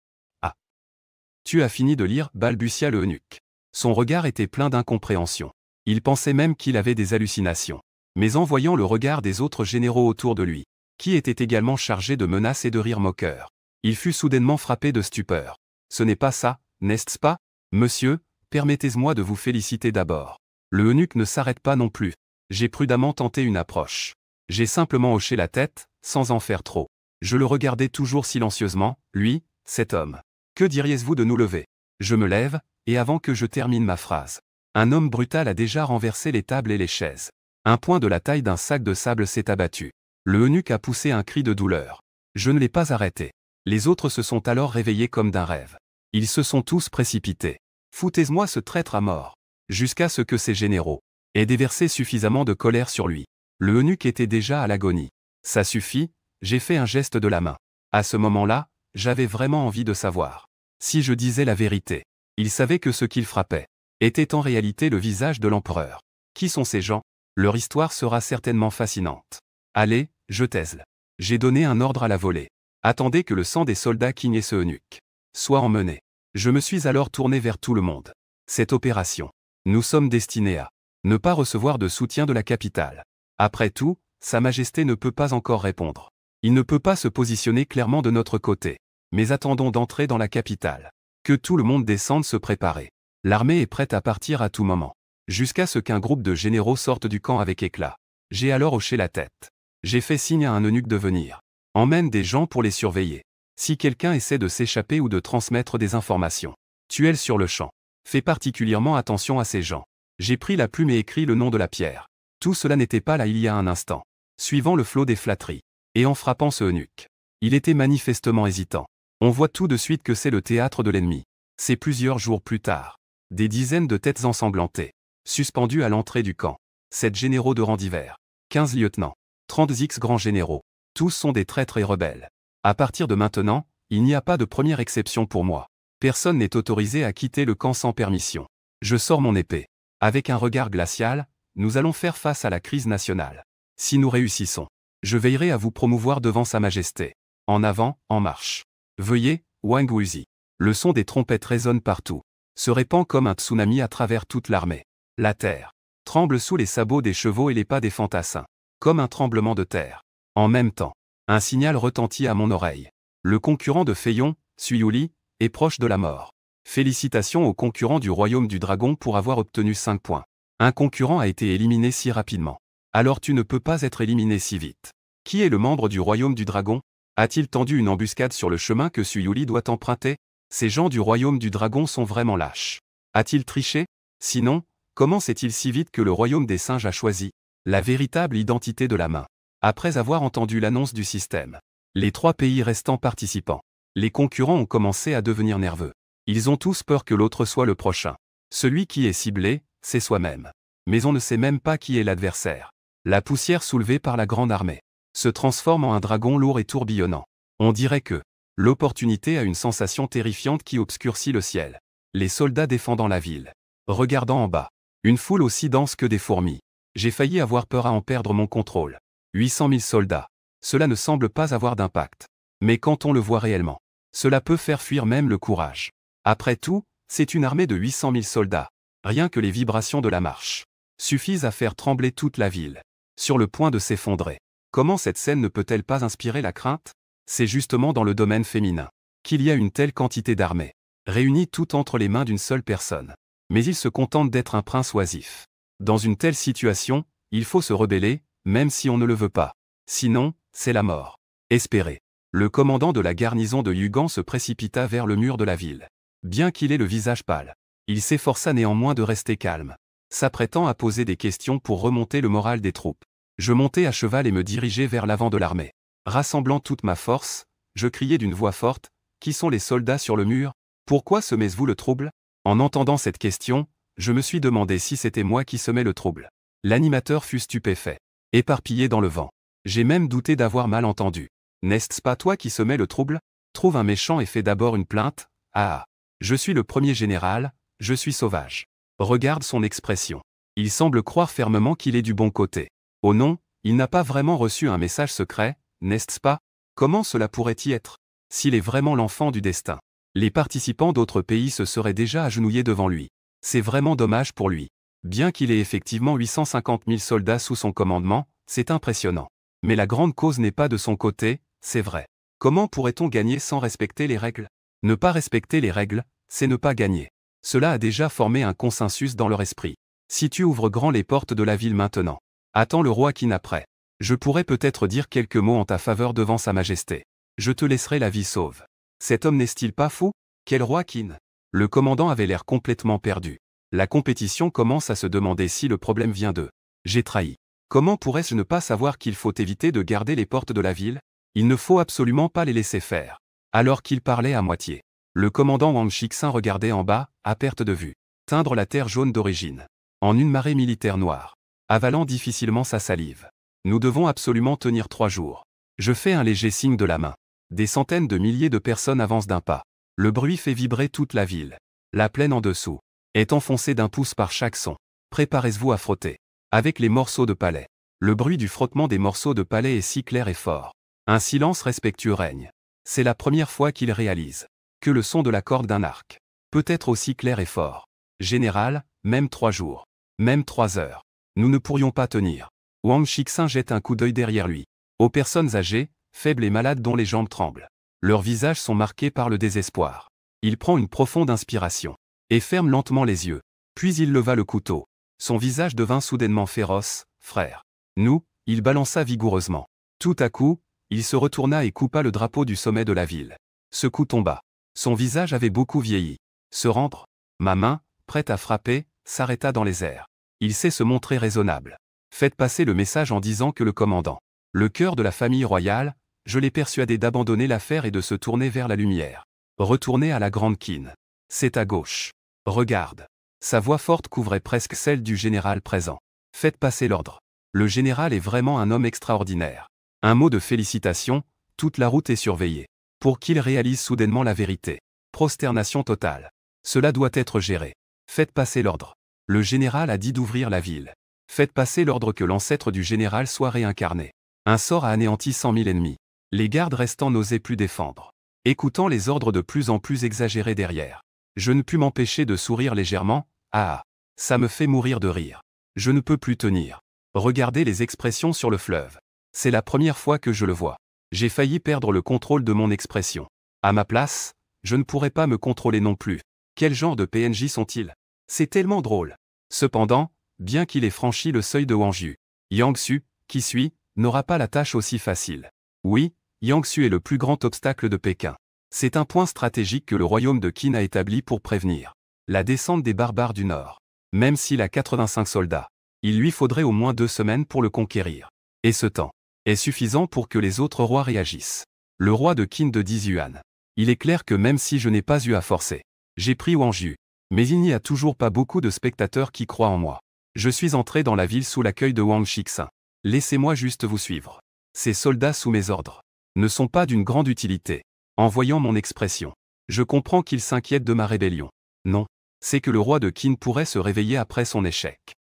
Speaker 1: Ah. Tu as fini de lire, balbutia le eunuque. Son regard était plein d'incompréhension. Il pensait même qu'il avait des hallucinations. Mais en voyant le regard des autres généraux autour de lui, qui étaient également chargés de menaces et de rires moqueurs, il fut soudainement frappé de stupeur. Ce n'est pas ça, n'est-ce pas? Monsieur, permettez-moi de vous féliciter d'abord. Le eunuque ne s'arrête pas non plus. J'ai prudemment tenté une approche. J'ai simplement hoché la tête, sans en faire trop. Je le regardais toujours silencieusement, lui, cet homme. Que diriez-vous de nous lever? Je me lève, et avant que je termine ma phrase, un homme brutal a déjà renversé les tables et les chaises. Un point de la taille d'un sac de sable s'est abattu. Le eunuque a poussé un cri de douleur. Je ne l'ai pas arrêté. Les autres se sont alors réveillés comme d'un rêve. Ils se sont tous précipités. Foutez-moi ce traître à mort. Jusqu'à ce que ces généraux aient déversé suffisamment de colère sur lui. Le eunuque était déjà à l'agonie. Ça suffit, j'ai fait un geste de la main. À ce moment-là, j'avais vraiment envie de savoir si je disais la vérité. Il savait que ce qu'il frappait était en réalité le visage de l'empereur. Qui sont ces gens? Leur histoire sera certainement fascinante. Allez, je taise. J'ai donné un ordre à la volée. Attendez que le sang des soldats Qing et ce eunuque soit emmené. Je me suis alors tourné vers tout le monde. Cette opération, nous sommes destinés à ne pas recevoir de soutien de la capitale. Après tout, Sa Majesté ne peut pas encore répondre. Il ne peut pas se positionner clairement de notre côté. Mais attendons d'entrer dans la capitale. Que tout le monde descende se préparer. L'armée est prête à partir à tout moment. Jusqu'à ce qu'un groupe de généraux sorte du camp avec éclat. J'ai alors hoché la tête. J'ai fait signe à un eunuque de venir. Emmène des gens pour les surveiller. Si quelqu'un essaie de s'échapper ou de transmettre des informations, tue-le sur le champ. Fais particulièrement attention à ces gens. J'ai pris la plume et écrit le nom de la pierre. Tout cela n'était pas là il y a un instant. Suivant le flot des flatteries. Et en frappant ce eunuque. Il était manifestement hésitant. On voit tout de suite que c'est le théâtre de l'ennemi. C'est plusieurs jours plus tard. Des dizaines de têtes ensanglantées. Suspendues à l'entrée du camp. 7 généraux de rang divers. 15 lieutenants. 30 grands généraux. Tous sont des traîtres et rebelles. À partir de maintenant, il n'y a pas de première exception pour moi. Personne n'est autorisé à quitter le camp sans permission. Je sors mon épée. Avec un regard glacial, nous allons faire face à la crise nationale. Si nous réussissons, je veillerai à vous promouvoir devant Sa Majesté. En avant, en marche. Veuillez, Wang Wuzi. Le son des trompettes résonne partout. Se répand comme un tsunami à travers toute l'armée. La terre tremble sous les sabots des chevaux et les pas des fantassins. Comme un tremblement de terre. En même temps, un signal retentit à mon oreille. Le concurrent de Feiyon, Suyuli, est proche de la mort. Félicitations aux concurrents du Royaume du Dragon pour avoir obtenu 5 points. Un concurrent a été éliminé si rapidement. Alors tu ne peux pas être éliminé si vite. Qui est le membre du Royaume du Dragon? A-t-il tendu une embuscade sur le chemin que Suyuli doit emprunter? Ces gens du Royaume du Dragon sont vraiment lâches. A-t-il triché? Sinon, comment sait-il si vite que le Royaume des Singes a choisi la véritable identité de la main? Après avoir entendu l'annonce du système, les 3 pays restants participants, les concurrents ont commencé à devenir nerveux. Ils ont tous peur que l'autre soit le prochain. Celui qui est ciblé, c'est soi-même. Mais on ne sait même pas qui est l'adversaire. La poussière soulevée par la grande armée se transforme en un dragon lourd et tourbillonnant. On dirait que l'opportunité a une sensation terrifiante qui obscurcit le ciel. Les soldats défendant la ville. Regardant en bas. Une foule aussi dense que des fourmis. J'ai failli avoir peur à en perdre mon contrôle. 800 000 soldats. Cela ne semble pas avoir d'impact. Mais quand on le voit réellement, cela peut faire fuir même le courage. Après tout, c'est une armée de 800 000 soldats. Rien que les vibrations de la marche suffisent à faire trembler toute la ville. Sur le point de s'effondrer. Comment cette scène ne peut-elle pas inspirer la crainte? C'est justement dans le domaine féminin qu'il y a une telle quantité d'armées, réunies toutes entre les mains d'une seule personne. Mais il se contente d'être un prince oisif. Dans une telle situation, il faut se rebeller, même si on ne le veut pas. Sinon, c'est la mort. Espérez. Le commandant de la garnison de Yugan se précipita vers le mur de la ville. Bien qu'il ait le visage pâle, il s'efforça néanmoins de rester calme, s'apprêtant à poser des questions pour remonter le moral des troupes. Je montai à cheval et me dirigeai vers l'avant de l'armée. Rassemblant toute ma force, je criai d'une voix forte, « Qui sont les soldats sur le mur? Pourquoi semez-vous le trouble ?» En entendant cette question, je me suis demandé si c'était moi qui semais le trouble. L'animateur fut stupéfait, éparpillé dans le vent. J'ai même douté d'avoir mal entendu. « N'est-ce pas toi qui semais le trouble? Trouve un méchant et fais d'abord une plainte. Ah, je suis le premier général, je suis sauvage. » Regarde son expression. Il semble croire fermement qu'il est du bon côté. Oh non, il n'a pas vraiment reçu un message secret, n'est-ce pas? Comment cela pourrait-y être? S'il est vraiment l'enfant du destin. Les participants d'autres pays se seraient déjà agenouillés devant lui. C'est vraiment dommage pour lui. Bien qu'il ait effectivement 850 000 soldats sous son commandement, c'est impressionnant. Mais la grande cause n'est pas de son côté, c'est vrai. Comment pourrait-on gagner sans respecter les règles? Ne pas respecter les règles, c'est ne pas gagner. Cela a déjà formé un consensus dans leur esprit. Si tu ouvres grand les portes de la ville maintenant, attends le roi Qin après. Je pourrais peut-être dire quelques mots en ta faveur devant Sa Majesté. Je te laisserai la vie sauve. Cet homme n'est-il pas fou? Quel roi Qin? Le commandant avait l'air complètement perdu. La compétition commence à se demander si le problème vient d'eux. J'ai trahi. Comment pourrais-je ne pas savoir qu'il faut éviter de garder les portes de la ville? Il ne faut absolument pas les laisser faire. Alors qu'il parlait à moitié, le commandant Wang Shixin regardait en bas, à perte de vue, teindre la terre jaune d'origine, en une marée militaire noire, avalant difficilement sa salive. Nous devons absolument tenir 3 jours. Je fais un léger signe de la main. Des centaines de milliers de personnes avancent d'un pas. Le bruit fait vibrer toute la ville. La plaine en dessous est enfoncée d'un pouce par chaque son. Préparez-vous à frotter avec les morceaux de palais. Le bruit du frottement des morceaux de palais est si clair et fort. Un silence respectueux règne. C'est la première fois qu'il réalise que le son de la corde d'un arc peut être aussi clair et fort. Général, même 3 jours, même 3 heures. Nous ne pourrions pas tenir. Wang Shixin jette un coup d'œil derrière lui. Aux personnes âgées, faibles et malades dont les jambes tremblent. Leurs visages sont marqués par le désespoir. Il prend une profonde inspiration et ferme lentement les yeux. Puis il leva le couteau. Son visage devint soudainement féroce. « Frère. Nous » il balança vigoureusement. Tout à coup, il se retourna et coupa le drapeau du sommet de la ville. Ce coup tomba. Son visage avait beaucoup vieilli. Se rendre. Ma main, prête à frapper, s'arrêta dans les airs. Il sait se montrer raisonnable. Faites passer le message en disant que le commandant, le cœur de la famille royale, je l'ai persuadé d'abandonner l'affaire et de se tourner vers la lumière. Retourner à la Grande Qin. C'est à gauche. Regarde. Sa voix forte couvrait presque celle du général présent. Faites passer l'ordre. Le général est vraiment un homme extraordinaire. Un mot de félicitation, toute la route est surveillée. Pour qu'il réalise soudainement la vérité. Prosternation totale. Cela doit être géré. Faites passer l'ordre. Le général a dit d'ouvrir la ville. Faites passer l'ordre que l'ancêtre du général soit réincarné. Un sort a anéanti 100 000 ennemis. Les gardes restants n'osaient plus défendre. Écoutant les ordres de plus en plus exagérés derrière. Je ne pus m'empêcher de sourire légèrement. Ah, ça me fait mourir de rire. Je ne peux plus tenir. Regardez les expressions sur le fleuve. C'est la première fois que je le vois. J'ai failli perdre le contrôle de mon expression. À ma place, je ne pourrais pas me contrôler non plus. Quel genre de PNJ sont-ils? C'est tellement drôle. Cependant, bien qu'il ait franchi le seuil de Wangju, Yangsu, qui suit, n'aura pas la tâche aussi facile. Oui, Yangsu est le plus grand obstacle de Pékin. C'est un point stratégique que le royaume de Qin a établi pour prévenir la descente des barbares du Nord. Même s'il a 85 soldats, il lui faudrait au moins 2 semaines pour le conquérir. Et ce temps est suffisant pour que les autres rois réagissent. Le roi de Qin de Dizhuan. Il est clair que même si je n'ai pas eu à forcer, j'ai pris Wangju. Mais il n'y a toujours pas beaucoup de spectateurs qui croient en moi. Je suis entré dans la ville sous l'accueil de Wang Shixin. Laissez-moi juste vous suivre. Ces soldats sous mes ordres ne sont pas d'une grande utilité. En voyant mon expression, je comprends qu'ils s'inquiètent de ma rébellion. Non, c'est que le roi de Qin pourrait se réveiller après son échec.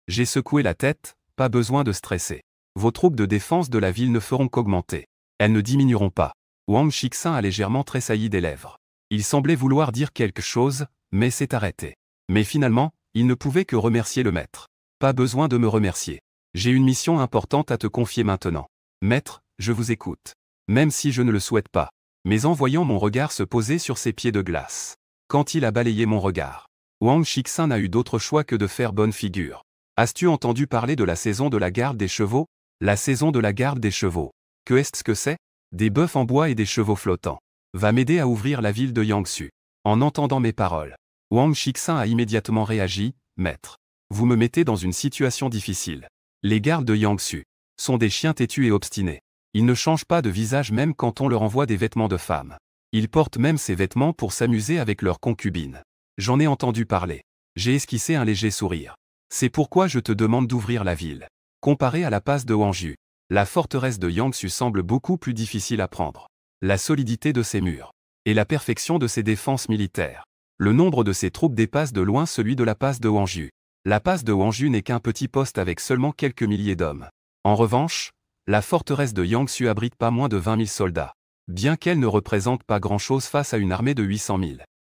Speaker 1: J'ai secoué la tête, pas besoin de stresser. Vos troupes de défense de la ville ne feront qu'augmenter. Elles ne diminueront pas. Wang Shixin a légèrement tressailli des lèvres. Il semblait vouloir dire quelque chose, mais s'est arrêté. Mais finalement, il ne pouvait que remercier le maître. Pas besoin de me remercier. J'ai une mission importante à te confier maintenant. Maître, je vous écoute. Même si je ne le souhaite pas. Mais en voyant mon regard se poser sur ses pieds de glace. Quand il a balayé mon regard, Wang Shixin n'a eu d'autre choix que de faire bonne figure. As-tu entendu parler de la saison de la garde des chevaux? La saison de la garde des chevaux. Que est-ce que c'est? Des bœufs en bois et des chevaux flottants. Va m'aider à ouvrir la ville de Yangsu. En entendant mes paroles, Wang Shixin a immédiatement réagi. Maître, vous me mettez dans une situation difficile. Les gardes de Yangsu sont des chiens têtus et obstinés. Ils ne changent pas de visage même quand on leur envoie des vêtements de femme. Ils portent même ces vêtements pour s'amuser avec leurs concubines. J'en ai entendu parler. J'ai esquissé un léger sourire. C'est pourquoi je te demande d'ouvrir la ville. Comparé à la passe de Wangju, la forteresse de Yangsu semble beaucoup plus difficile à prendre. La solidité de ses murs et la perfection de ses défenses militaires. Le nombre de ses troupes dépasse de loin celui de la passe de Wangju. La passe de Wangju n'est qu'un petit poste avec seulement quelques milliers d'hommes. En revanche, la forteresse de Yangsu abrite pas moins de 20 000 soldats. Bien qu'elle ne représente pas grand-chose face à une armée de 800 000.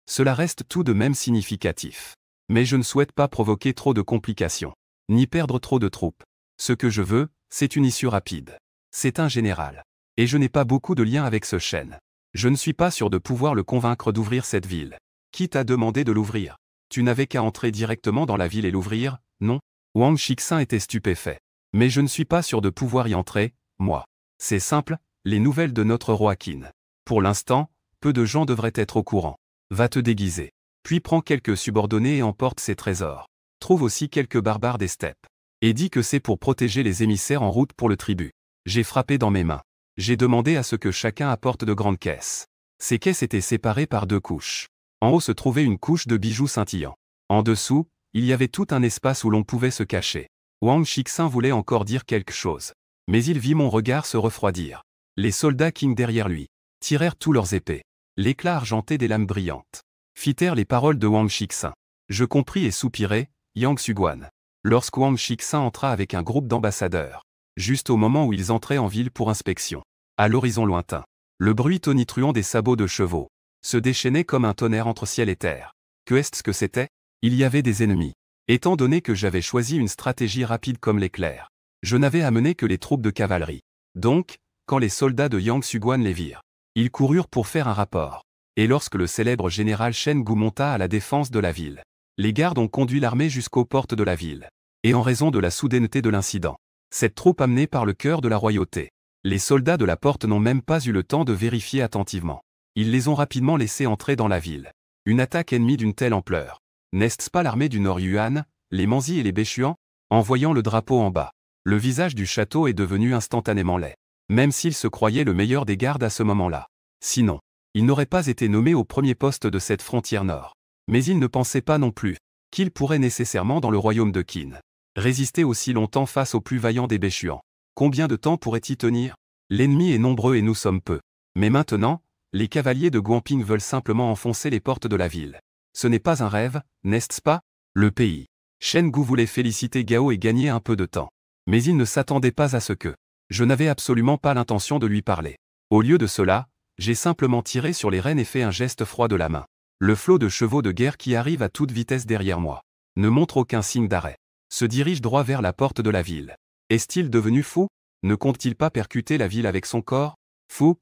Speaker 1: Cela reste tout de même significatif. Mais je ne souhaite pas provoquer trop de complications, ni perdre trop de troupes. Ce que je veux, c'est une issue rapide. C'est un général. Et je n'ai pas beaucoup de liens avec ce chêne. Je ne suis pas sûr de pouvoir le convaincre d'ouvrir cette ville. Qui t'a demandé de l'ouvrir? Tu n'avais qu'à entrer directement dans la ville et l'ouvrir, non? Wang Shixin était stupéfait. Mais je ne suis pas sûr de pouvoir y entrer, moi. C'est simple, les nouvelles de notre roi Qin. Pour l'instant, peu de gens devraient être au courant. Va te déguiser. Puis prends quelques subordonnés et emporte ses trésors. Trouve aussi quelques barbares des steppes. Et dis que c'est pour protéger les émissaires en route pour le tribut. J'ai frappé dans mes mains. J'ai demandé à ce que chacun apporte de grandes caisses. Ces caisses étaient séparées par 2 couches. En haut se trouvait une couche de bijoux scintillants. En dessous, il y avait tout un espace où l'on pouvait se cacher. Wang Shixin voulait encore dire quelque chose. Mais il vit mon regard se refroidir. Les soldats Qin derrière lui tirèrent tous leurs épées. L'éclat argenté des lames brillantes fitèrent les paroles de Wang Shixin. Je compris et soupirai, Yangsu Guan. Lorsque Wang Shixin entra avec un groupe d'ambassadeurs. Juste au moment où ils entraient en ville pour inspection. À l'horizon lointain, le bruit tonitruant des sabots de chevaux se déchaînait comme un tonnerre entre ciel et terre. Que est-ce que c'était? Il y avait des ennemis. Étant donné que j'avais choisi une stratégie rapide comme l'éclair, je n'avais amené que les troupes de cavalerie. Donc, quand les soldats de Yangsu Guan les virent, Ils coururent pour faire un rapport. Et lorsque le célèbre général Shen Gu monta à la défense de la ville, les gardes ont conduit l'armée jusqu'aux portes de la ville. Et en raison de la soudaineté de l'incident, cette troupe amenée par le cœur de la royauté, les soldats de la porte n'ont même pas eu le temps de vérifier attentivement. Ils les ont rapidement laissés entrer dans la ville. Une attaque ennemie d'une telle ampleur. N'est-ce pas l'armée du Nord Yuan, les Manzi et les Béchuans? En voyant le drapeau en bas, le visage du château est devenu instantanément laid. Même s'il se croyait le meilleur des gardes à ce moment-là. Sinon, il n'aurait pas été nommé au premier poste de cette frontière nord. Mais il ne pensait pas non plus qu'il pourrait nécessairement dans le royaume de Qin résister aussi longtemps face au plus vaillant des Béchuans. Combien de temps pourrait-il tenir? L'ennemi est nombreux et nous sommes peu. Mais maintenant, les cavaliers de Guanping veulent simplement enfoncer les portes de la ville. Ce n'est pas un rêve, n'est-ce pas? Le pays. Shen Gu voulait féliciter Gao et gagner un peu de temps. Mais il ne s'attendait pas à ce que. Je n'avais absolument pas l'intention de lui parler. Au lieu de cela, j'ai simplement tiré sur les rênes et fait un geste froid de la main. Le flot de chevaux de guerre qui arrive à toute vitesse derrière moi ne montre aucun signe d'arrêt. Se dirige droit vers la porte de la ville. Est-il devenu fou? Ne compte-t-il pas percuter la ville avec son corps? Fou,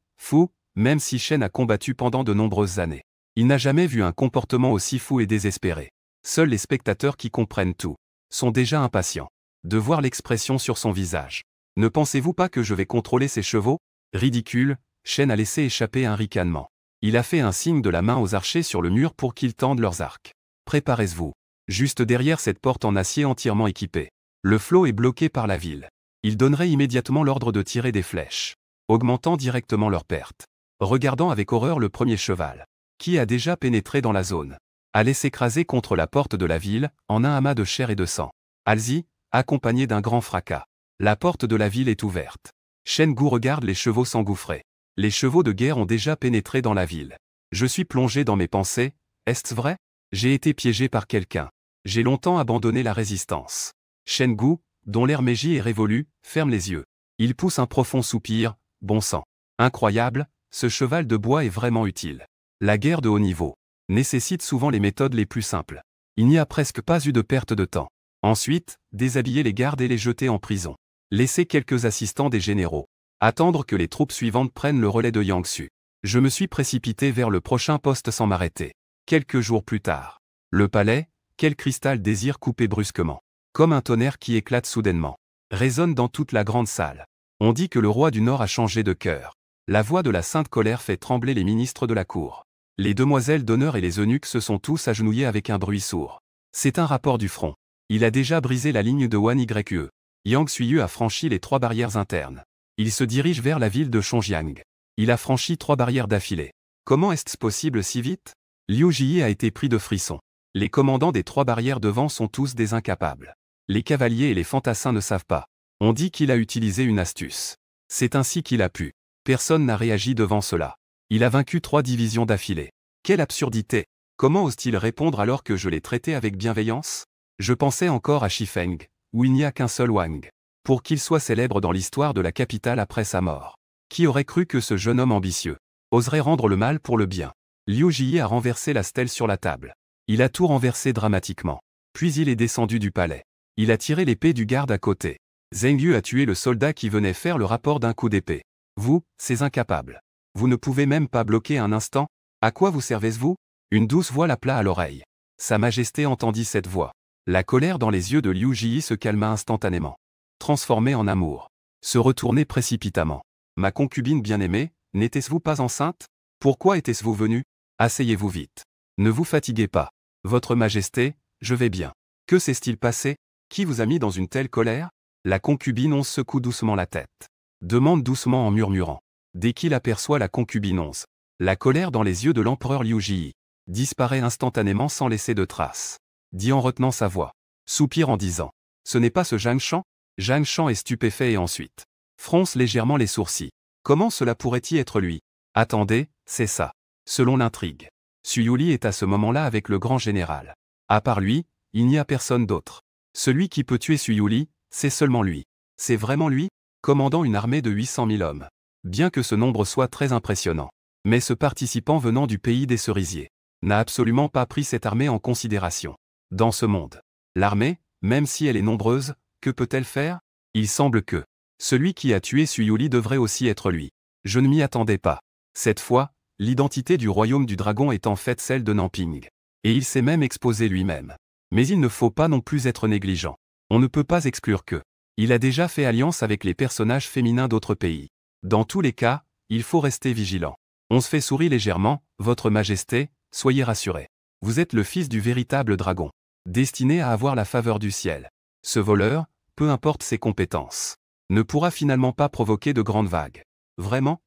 Speaker 1: même si Shen a combattu pendant de nombreuses années. Il n'a jamais vu un comportement aussi fou et désespéré. Seuls les spectateurs qui comprennent tout sont déjà impatients de voir l'expression sur son visage. Ne pensez-vous pas que je vais contrôler ces chevaux? Ridicule, Shen a laissé échapper un ricanement. Il a fait un signe de la main aux archers sur le mur pour qu'ils tendent leurs arcs. Préparez-vous. Juste derrière cette porte en acier entièrement équipée. Le flot est bloqué par la ville. Il donnerait immédiatement l'ordre de tirer des flèches, augmentant directement leurs pertes. Regardant avec horreur le premier cheval, qui a déjà pénétré dans la zone, allait s'écraser contre la porte de la ville, en un amas de chair et de sang. Alzi, accompagné d'un grand fracas. La porte de la ville est ouverte. Shen Gu regarde les chevaux s'engouffrer. Les chevaux de guerre ont déjà pénétré dans la ville. Je suis plongé dans mes pensées, est-ce vrai? J'ai été piégé par quelqu'un. J'ai longtemps abandonné la résistance. Shen Gu, dont l'air Meiji est révolu, ferme les yeux. Il pousse un profond soupir, bon sang. Incroyable, ce cheval de bois est vraiment utile. La guerre de haut niveau nécessite souvent les méthodes les plus simples. Il n'y a presque pas eu de perte de temps. Ensuite, déshabiller les gardes et les jeter en prison. Laisser quelques assistants des généraux. Attendre que les troupes suivantes prennent le relais de Yangsu. Je me suis précipité vers le prochain poste sans m'arrêter. Quelques jours plus tard. Le palais, quel cristal désir couper brusquement. Comme un tonnerre qui éclate soudainement. Résonne dans toute la grande salle. On dit que le roi du Nord a changé de cœur. La voix de la sainte colère fait trembler les ministres de la cour. Les demoiselles d'honneur et les eunuques se sont tous agenouillés avec un bruit sourd. C'est un rapport du front. Il a déjà brisé la ligne de Wan Yue. Yang Suiyu a franchi les 3 barrières internes. Il se dirige vers la ville de Chongjiang. Il a franchi 3 barrières d'affilée. Comment est-ce possible si vite? Liu Jie a été pris de frisson. Les commandants des 3 barrières devant sont tous des incapables. Les cavaliers et les fantassins ne savent pas. On dit qu'il a utilisé une astuce. C'est ainsi qu'il a pu. Personne n'a réagi devant cela. Il a vaincu 3 divisions d'affilée. Quelle absurdité! Comment ose-t-il répondre alors que je l'ai traité avec bienveillance? Je pensais encore à Shifeng, où il n'y a qu'un seul Wang. Pour qu'il soit célèbre dans l'histoire de la capitale après sa mort. Qui aurait cru que ce jeune homme ambitieux oserait rendre le mal pour le bien? Liu Jie a renversé la stèle sur la table. Il a tout renversé dramatiquement. Puis il est descendu du palais. Il a tiré l'épée du garde à côté. Zheng Yu a tué le soldat qui venait faire le rapport d'un coup d'épée. Vous, ces incapables. Vous ne pouvez même pas bloquer un instant? À quoi vous servez-vous? Une douce voix l'appela à l'oreille. Sa Majesté entendit cette voix. La colère dans les yeux de Liu Jie se calma instantanément. Transformé en amour. Se retourner précipitamment. Ma concubine bien-aimée, n'étiez-vous pas enceinte? Pourquoi étiez-vous venu? Asseyez-vous vite. Ne vous fatiguez pas. Votre Majesté, je vais bien. Que s'est-il passé? Qui vous a mis dans une telle colère? La concubine 11 secoue doucement la tête. Demande doucement en murmurant. Dès qu'il aperçoit la concubine 11, la colère dans les yeux de l'empereur Liu Jie disparaît instantanément sans laisser de traces. Dit en retenant sa voix. Soupire en disant. Ce n'est pas ce Zhang Shan? Zhang Shan est stupéfait et ensuite fronce légèrement les sourcils. Comment cela pourrait-il être lui? Attendez, c'est ça. Selon l'intrigue. Su Yuli est à ce moment-là avec le grand général. À part lui, il n'y a personne d'autre. Celui qui peut tuer Su Yuli, c'est seulement lui. C'est vraiment lui? Commandant une armée de 800 000 hommes. Bien que ce nombre soit très impressionnant. Mais ce participant venant du pays des cerisiers n'a absolument pas pris cette armée en considération. Dans ce monde, l'armée, même si elle est nombreuse, que peut-elle faire? Il semble que celui qui a tué Su Yuli devrait aussi être lui. Je ne m'y attendais pas. Cette fois, l'identité du royaume du dragon est en fait celle de Namping. Et il s'est même exposé lui-même. Mais il ne faut pas non plus être négligent. On ne peut pas exclure que il a déjà fait alliance avec les personnages féminins d'autres pays. Dans tous les cas, il faut rester vigilant. On se fait sourire légèrement, Votre Majesté, soyez rassurés. Vous êtes le fils du véritable dragon, destiné à avoir la faveur du ciel. Ce voleur, peu importe ses compétences, ne pourra finalement pas provoquer de grandes vagues. Vraiment?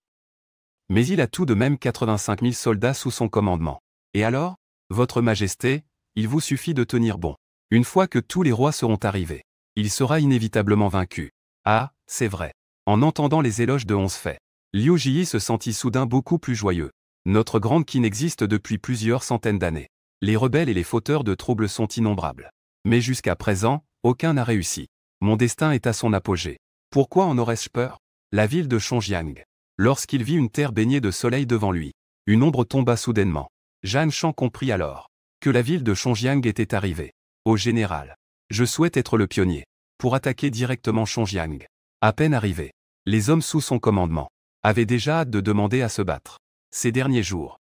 Speaker 1: Mais il a tout de même 85 000 soldats sous son commandement. Et alors? Votre Majesté, il vous suffit de tenir bon. Une fois que tous les rois seront arrivés, il sera inévitablement vaincu. Ah, c'est vrai. En entendant les éloges de 11 faits, Liu Jie se sentit soudain beaucoup plus joyeux. Notre grande Qin existe depuis plusieurs centaines d'années. Les rebelles et les fauteurs de troubles sont innombrables. Mais jusqu'à présent, aucun n'a réussi. Mon destin est à son apogée. Pourquoi en aurais-je peur? La ville de Chongjiang. Lorsqu'il vit une terre baignée de soleil devant lui, une ombre tomba soudainement. Zhang Shan comprit alors que la ville de Chongjiang était arrivée. Au général, je souhaite être le pionnier pour attaquer directement Chongjiang. À peine arrivé, les hommes sous son commandement avaient déjà hâte de demander à se battre. Ces derniers jours,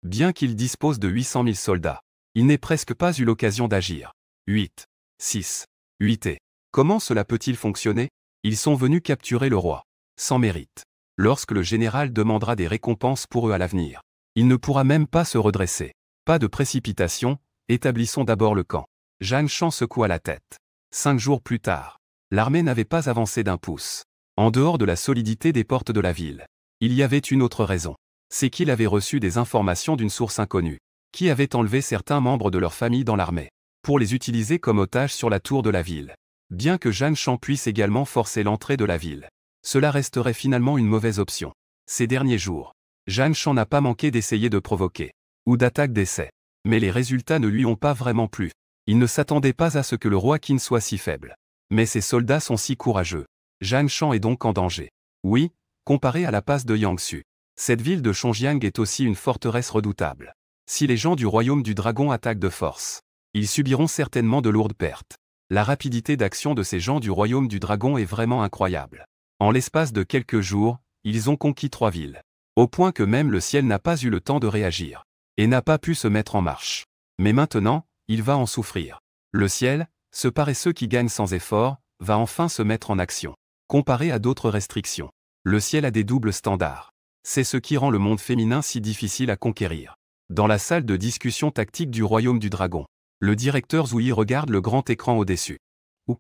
Speaker 1: bien qu'il dispose de 800 000 soldats, il n'est presque pas eu l'occasion d'agir. 8. 6. 8 et. Comment cela peut-il fonctionner? Ils sont venus capturer le roi. Sans mérite. Lorsque le général demandera des récompenses pour eux à l'avenir, il ne pourra même pas se redresser. Pas de précipitation, établissons d'abord le camp. Zhang Shan secoua la tête. 5 jours plus tard, l'armée n'avait pas avancé d'un pouce. En dehors de la solidité des portes de la ville, il y avait une autre raison. C'est qu'il avait reçu des informations d'une source inconnue, qui avait enlevé certains membres de leur famille dans l'armée, pour les utiliser comme otages sur la tour de la ville. Bien que Zhang Shan puisse également forcer l'entrée de la ville, cela resterait finalement une mauvaise option. Ces derniers jours, Zhang Shan n'a pas manqué d'essayer de provoquer, ou d'attaque d'essai. Mais les résultats ne lui ont pas vraiment plu. Il ne s'attendait pas à ce que le roi Qin soit si faible. Mais ses soldats sont si courageux. Zhang Shan est donc en danger. Oui, comparé à la passe de Yangsu, cette ville de Chongjiang est aussi une forteresse redoutable. Si les gens du royaume du dragon attaquent de force, ils subiront certainement de lourdes pertes. La rapidité d'action de ces gens du royaume du dragon est vraiment incroyable. En l'espace de quelques jours, ils ont conquis 3 villes. Au point que même le ciel n'a pas eu le temps de réagir. Et n'a pas pu se mettre en marche. Mais maintenant, il va en souffrir. Le ciel, ce paresseux qui gagne sans effort, va enfin se mettre en action. Comparé à d'autres restrictions, le ciel a des doubles standards. C'est ce qui rend le monde féminin si difficile à conquérir. Dans la salle de discussion tactique du royaume du dragon, le directeur Zouyi regarde le grand écran au-dessus. Où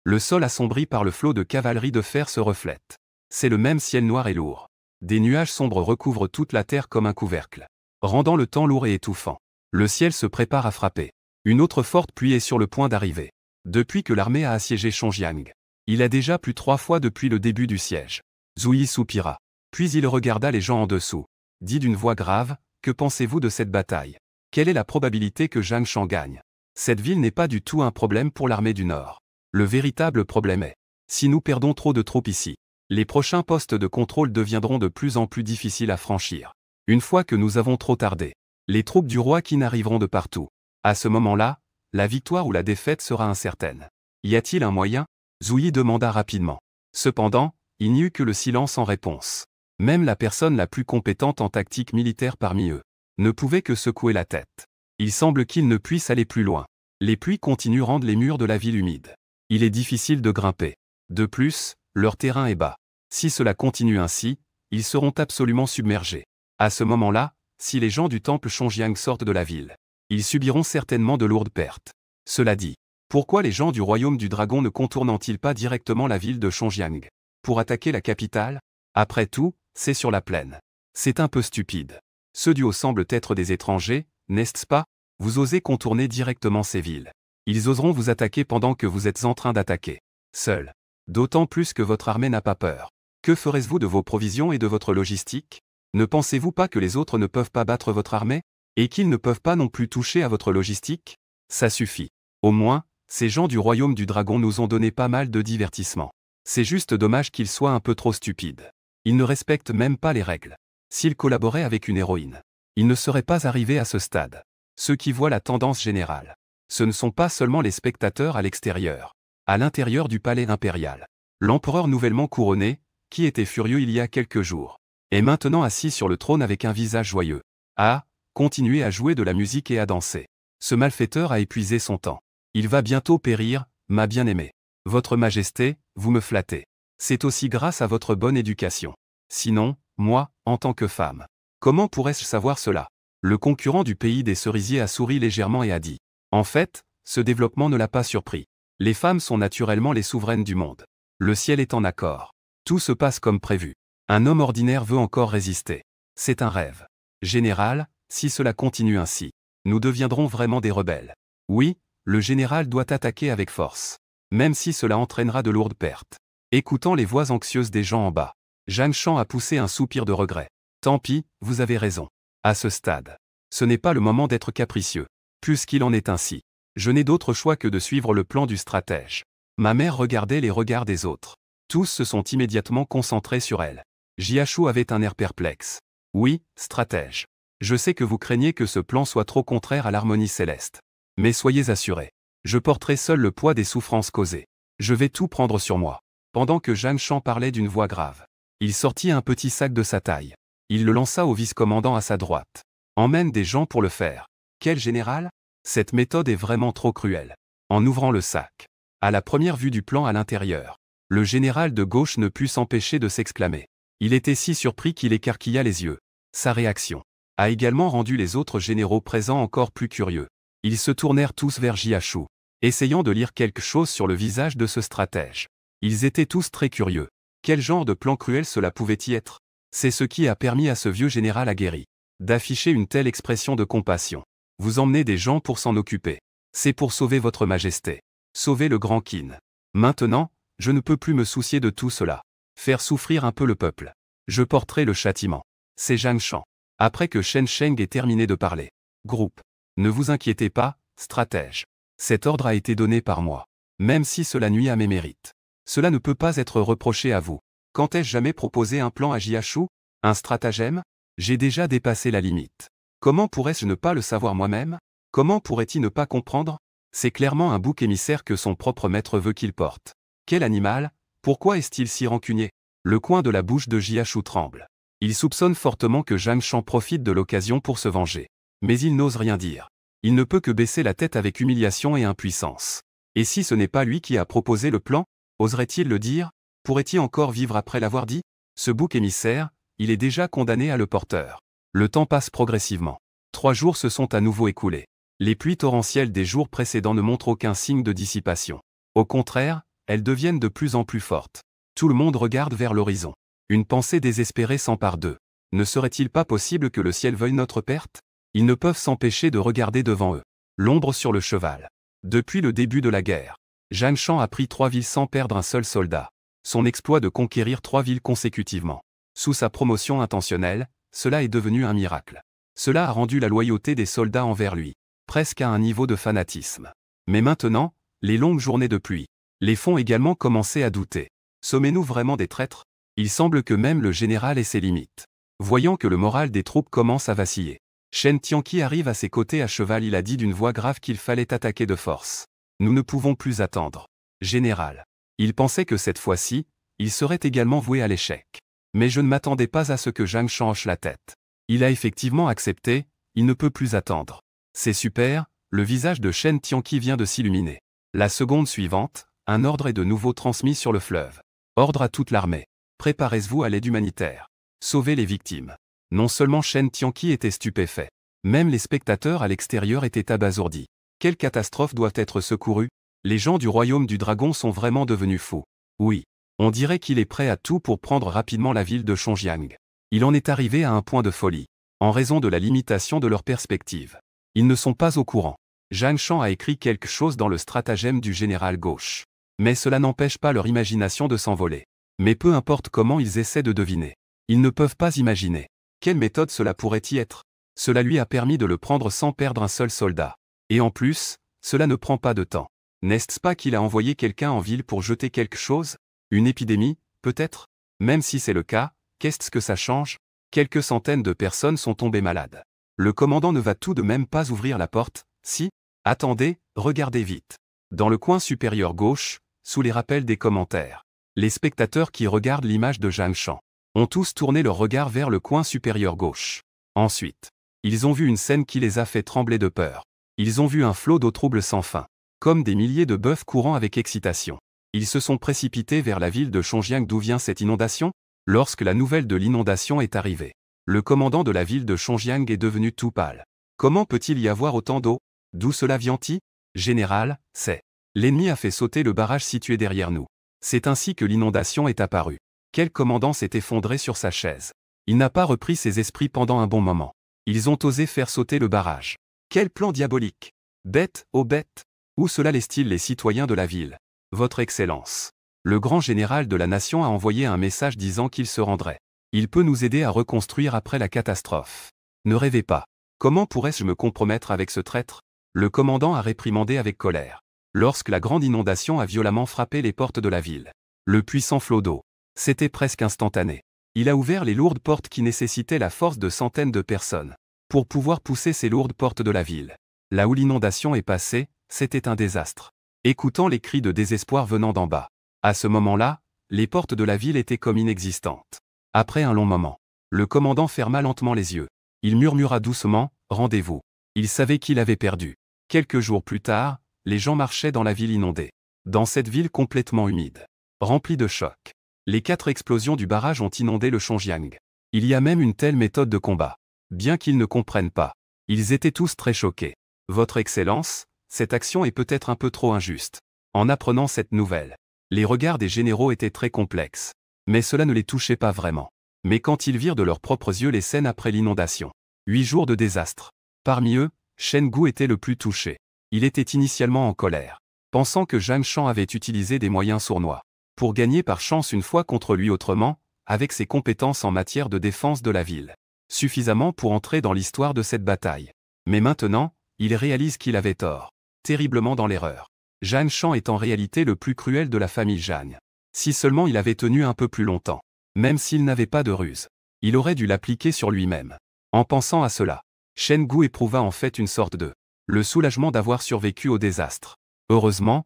Speaker 1: le sol assombri par le flot de cavalerie de fer se reflète. C'est le même ciel noir et lourd. Des nuages sombres recouvrent toute la terre comme un couvercle, rendant le temps lourd et étouffant. Le ciel se prépare à frapper. Une autre forte pluie est sur le point d'arriver. Depuis que l'armée a assiégé Chongjiang, il a déjà plu 3 fois depuis le début du siège. Zouyi soupira. Puis il regarda les gens en dessous. Dit d'une voix grave, que pensez-vous de cette bataille? Quelle est la probabilité que Zhang Shan gagne? Cette ville n'est pas du tout un problème pour l'armée du Nord. Le véritable problème est, si nous perdons trop de troupes ici, les prochains postes de contrôle deviendront de plus en plus difficiles à franchir. Une fois que nous avons trop tardé, les troupes du roi Qin arriveront de partout. À ce moment-là, la victoire ou la défaite sera incertaine. Y a-t-il un moyen? Zouyi demanda rapidement. Cependant, il n'y eut que le silence en réponse. Même la personne la plus compétente en tactique militaire parmi eux ne pouvait que secouer la tête. Il semble qu'il ne puisse aller plus loin. Les pluies continuent rendent les murs de la ville humides. Il est difficile de grimper. De plus, leur terrain est bas. Si cela continue ainsi, ils seront absolument submergés. À ce moment-là, si les gens du temple Chongjiang sortent de la ville, ils subiront certainement de lourdes pertes. Cela dit, pourquoi les gens du royaume du dragon ne contournent-ils pas directement la ville de Chongjiang pour attaquer la capitale? Après tout, c'est sur la plaine. C'est un peu stupide. Ceux du haut semblent être des étrangers, n'est-ce pas? Vous osez contourner directement ces villes. Ils oseront vous attaquer pendant que vous êtes en train d'attaquer. Seul. D'autant plus que votre armée n'a pas peur. Que ferez-vous de vos provisions et de votre logistique? Ne pensez-vous pas que les autres ne peuvent pas battre votre armée? Et qu'ils ne peuvent pas non plus toucher à votre logistique? Ça suffit. Au moins, ces gens du royaume du dragon nous ont donné pas mal de divertissement. C'est juste dommage qu'ils soient un peu trop stupides. Ils ne respectent même pas les règles. S'ils collaboraient avec une héroïne, ils ne seraient pas arrivés à ce stade. Ceux qui voient la tendance générale, ce ne sont pas seulement les spectateurs à l'extérieur. À l'intérieur du palais impérial, l'empereur nouvellement couronné, qui était furieux il y a quelques jours, est maintenant assis sur le trône avec un visage joyeux. Ah, continuez à jouer de la musique et à danser. Ce malfaiteur a épuisé son temps. Il va bientôt périr, ma bien-aimée. Votre Majesté, vous me flattez. C'est aussi grâce à votre bonne éducation. Sinon, moi, en tant que femme, comment pourrais-je savoir cela? Le concurrent du pays des cerisiers a souri légèrement et a dit. En fait, ce développement ne l'a pas surpris. Les femmes sont naturellement les souveraines du monde. Le ciel est en accord. Tout se passe comme prévu. Un homme ordinaire veut encore résister. C'est un rêve. Général, si cela continue ainsi, nous deviendrons vraiment des rebelles. Oui, le général doit attaquer avec force. Même si cela entraînera de lourdes pertes. Écoutant les voix anxieuses des gens en bas, Zhang Shan a poussé un soupir de regret. Tant pis, vous avez raison. À ce stade, ce n'est pas le moment d'être capricieux. Puisqu'il en est ainsi, je n'ai d'autre choix que de suivre le plan du stratège. Ma mère regardait les regards des autres. Tous se sont immédiatement concentrés sur elle. Jiashu avait un air perplexe. Oui, stratège. Je sais que vous craignez que ce plan soit trop contraire à l'harmonie céleste. Mais soyez assurés. Je porterai seul le poids des souffrances causées. Je vais tout prendre sur moi. Pendant que Zhang Shan parlait d'une voix grave, il sortit un petit sac de sa taille. Il le lança au vice-commandant à sa droite. Emmène des gens pour le faire. Quel général? Cette méthode est vraiment trop cruelle. En ouvrant le sac, à la première vue du plan à l'intérieur, le général de gauche ne put s'empêcher de s'exclamer. Il était si surpris qu'il écarquilla les yeux. Sa réaction a également rendu les autres généraux présents encore plus curieux. Ils se tournèrent tous vers Jiashu, essayant de lire quelque chose sur le visage de ce stratège. Ils étaient tous très curieux. Quel genre de plan cruel cela pouvait-y être? C'est ce qui a permis à ce vieux général aguerri d'afficher une telle expression de compassion. Vous emmenez des gens pour s'en occuper. C'est pour sauver votre majesté. Sauver le grand Qin. Maintenant, je ne peux plus me soucier de tout cela. Faire souffrir un peu le peuple. Je porterai le châtiment. C'est Zhang Shan. Après que Shen Sheng ait terminé de parler. Groupe. Ne vous inquiétez pas, stratège. Cet ordre a été donné par moi. Même si cela nuit à mes mérites. Cela ne peut pas être reproché à vous. Quand ai-je jamais proposé un plan à Jiashu? Un stratagème? J'ai déjà dépassé la limite. Comment pourrais-je ne pas le savoir moi-même? Comment pourrait-il ne pas comprendre? C'est clairement un bouc émissaire que son propre maître veut qu'il porte. Quel animal? Pourquoi est-il si rancunier? Le coin de la bouche de Jiashu tremble. Il soupçonne fortement que Zhang Shan profite de l'occasion pour se venger. Mais il n'ose rien dire. Il ne peut que baisser la tête avec humiliation et impuissance. Et si ce n'est pas lui qui a proposé le plan? Oserait-il le dire? Pourrait-il encore vivre après l'avoir dit? Ce bouc émissaire, il est déjà condamné à le porteur. Le temps passe progressivement. 3 jours se sont à nouveau écoulés. Les pluies torrentielles des jours précédents ne montrent aucun signe de dissipation. Au contraire, elles deviennent de plus en plus fortes. Tout le monde regarde vers l'horizon. Une pensée désespérée s'empare d'eux. Ne serait-il pas possible que le ciel veuille notre perte? Ils ne peuvent s'empêcher de regarder devant eux. L'ombre sur le cheval. Depuis le début de la guerre, Zhang Shan a pris 3 villes sans perdre un seul soldat. Son exploit de conquérir 3 villes consécutivement. Sous sa promotion intentionnelle, cela est devenu un miracle. Cela a rendu la loyauté des soldats envers lui, presque à un niveau de fanatisme. Mais maintenant, les longues journées de pluie, les font également commencer à douter. Sommes-nous vraiment des traîtres? Il semble que même le général ait ses limites. Voyant que le moral des troupes commence à vaciller, Shen Tianqi arrive à ses côtés à cheval. Il a dit d'une voix grave qu'il fallait attaquer de force. Nous ne pouvons plus attendre. Général. Il pensait que cette fois-ci, il serait également voué à l'échec. Mais je ne m'attendais pas à ce que Zhang Shan hoche la tête. Il a effectivement accepté, il ne peut plus attendre. C'est super, le visage de Shen Tianqi vient de s'illuminer. La seconde suivante, un ordre est de nouveau transmis sur le fleuve. Ordre à toute l'armée. Préparez-vous à l'aide humanitaire. Sauvez les victimes. Non seulement Shen Tianqi était stupéfait, même les spectateurs à l'extérieur étaient abasourdis. Quelle catastrophe doit être secourue? Les gens du royaume du dragon sont vraiment devenus fous. Oui, on dirait qu'il est prêt à tout pour prendre rapidement la ville de Chongjiang. Il en est arrivé à un point de folie, en raison de la limitation de leur perspective. Ils ne sont pas au courant. Zhang Shan a écrit quelque chose dans le stratagème du général gauche. Mais cela n'empêche pas leur imagination de s'envoler. Mais peu importe comment ils essaient de deviner. Ils ne peuvent pas imaginer. Quelle méthode cela pourrait-y être? Cela lui a permis de le prendre sans perdre un seul soldat. Et en plus, cela ne prend pas de temps. N'est-ce pas qu'il a envoyé quelqu'un en ville pour jeter quelque chose? Une épidémie, peut-être? Même si c'est le cas, qu'est-ce que ça change? Quelques centaines de personnes sont tombées malades. Le commandant ne va tout de même pas ouvrir la porte, si? Attendez, regardez vite. Dans le coin supérieur gauche, sous les rappels des commentaires, les spectateurs qui regardent l'image de Zhang Shan ont tous tourné leur regard vers le coin supérieur gauche. Ensuite, ils ont vu une scène qui les a fait trembler de peur. Ils ont vu un flot d'eau trouble sans fin, comme des milliers de bœufs courant avec excitation. Ils se sont précipités vers la ville de Chongjiang d'où vient cette inondation. Lorsque la nouvelle de l'inondation est arrivée, le commandant de la ville de Chongjiang est devenu tout pâle. Comment peut-il y avoir autant d'eau? D'où cela vient-il? Général, c'est. L'ennemi a fait sauter le barrage situé derrière nous. C'est ainsi que l'inondation est apparue. Quel commandant s'est effondré sur sa chaise? Il n'a pas repris ses esprits pendant un bon moment. Ils ont osé faire sauter le barrage. Quel plan diabolique! Bête, oh bête! Où cela laisse-t-il les citoyens de la ville? Votre Excellence. Le grand général de la nation a envoyé un message disant qu'il se rendrait. Il peut nous aider à reconstruire après la catastrophe. Ne rêvez pas. Comment pourrais-je me compromettre avec ce traître? Le commandant a réprimandé avec colère. Lorsque la grande inondation a violemment frappé les portes de la ville. Le puissant flot d'eau. C'était presque instantané. Il a ouvert les lourdes portes qui nécessitaient la force de centaines de personnes. Pour pouvoir pousser ces lourdes portes de la ville. Là où l'inondation est passée, c'était un désastre. Écoutant les cris de désespoir venant d'en bas. À ce moment-là, les portes de la ville étaient comme inexistantes. Après un long moment, le commandant ferma lentement les yeux. Il murmura doucement, « Rendez-vous ». Il savait qu'il avait perdu. Quelques jours plus tard, les gens marchaient dans la ville inondée. Dans cette ville complètement humide. Remplie de chocs. Les 4 explosions du barrage ont inondé le Chongjiang. Il y a même une telle méthode de combat. Bien qu'ils ne comprennent pas. Ils étaient tous très choqués. Votre Excellence, cette action est peut-être un peu trop injuste. En apprenant cette nouvelle, les regards des généraux étaient très complexes. Mais cela ne les touchait pas vraiment. Mais quand ils virent de leurs propres yeux les scènes après l'inondation. 8 jours de désastre. Parmi eux, Shen Gu était le plus touché. Il était initialement en colère, pensant que Zhang Shan avait utilisé des moyens sournois pour gagner par chance une fois contre lui autrement, avec ses compétences en matière de défense de la ville. Suffisamment pour entrer dans l'histoire de cette bataille. Mais maintenant, il réalise qu'il avait tort. Terriblement dans l'erreur. Zhang Shan est en réalité le plus cruel de la famille Zhang. Si seulement il avait tenu un peu plus longtemps. Même s'il n'avait pas de ruse. Il aurait dû l'appliquer sur lui-même. En pensant à cela, Shen Gu éprouva en fait une sorte de le soulagement d'avoir survécu au désastre. Heureusement,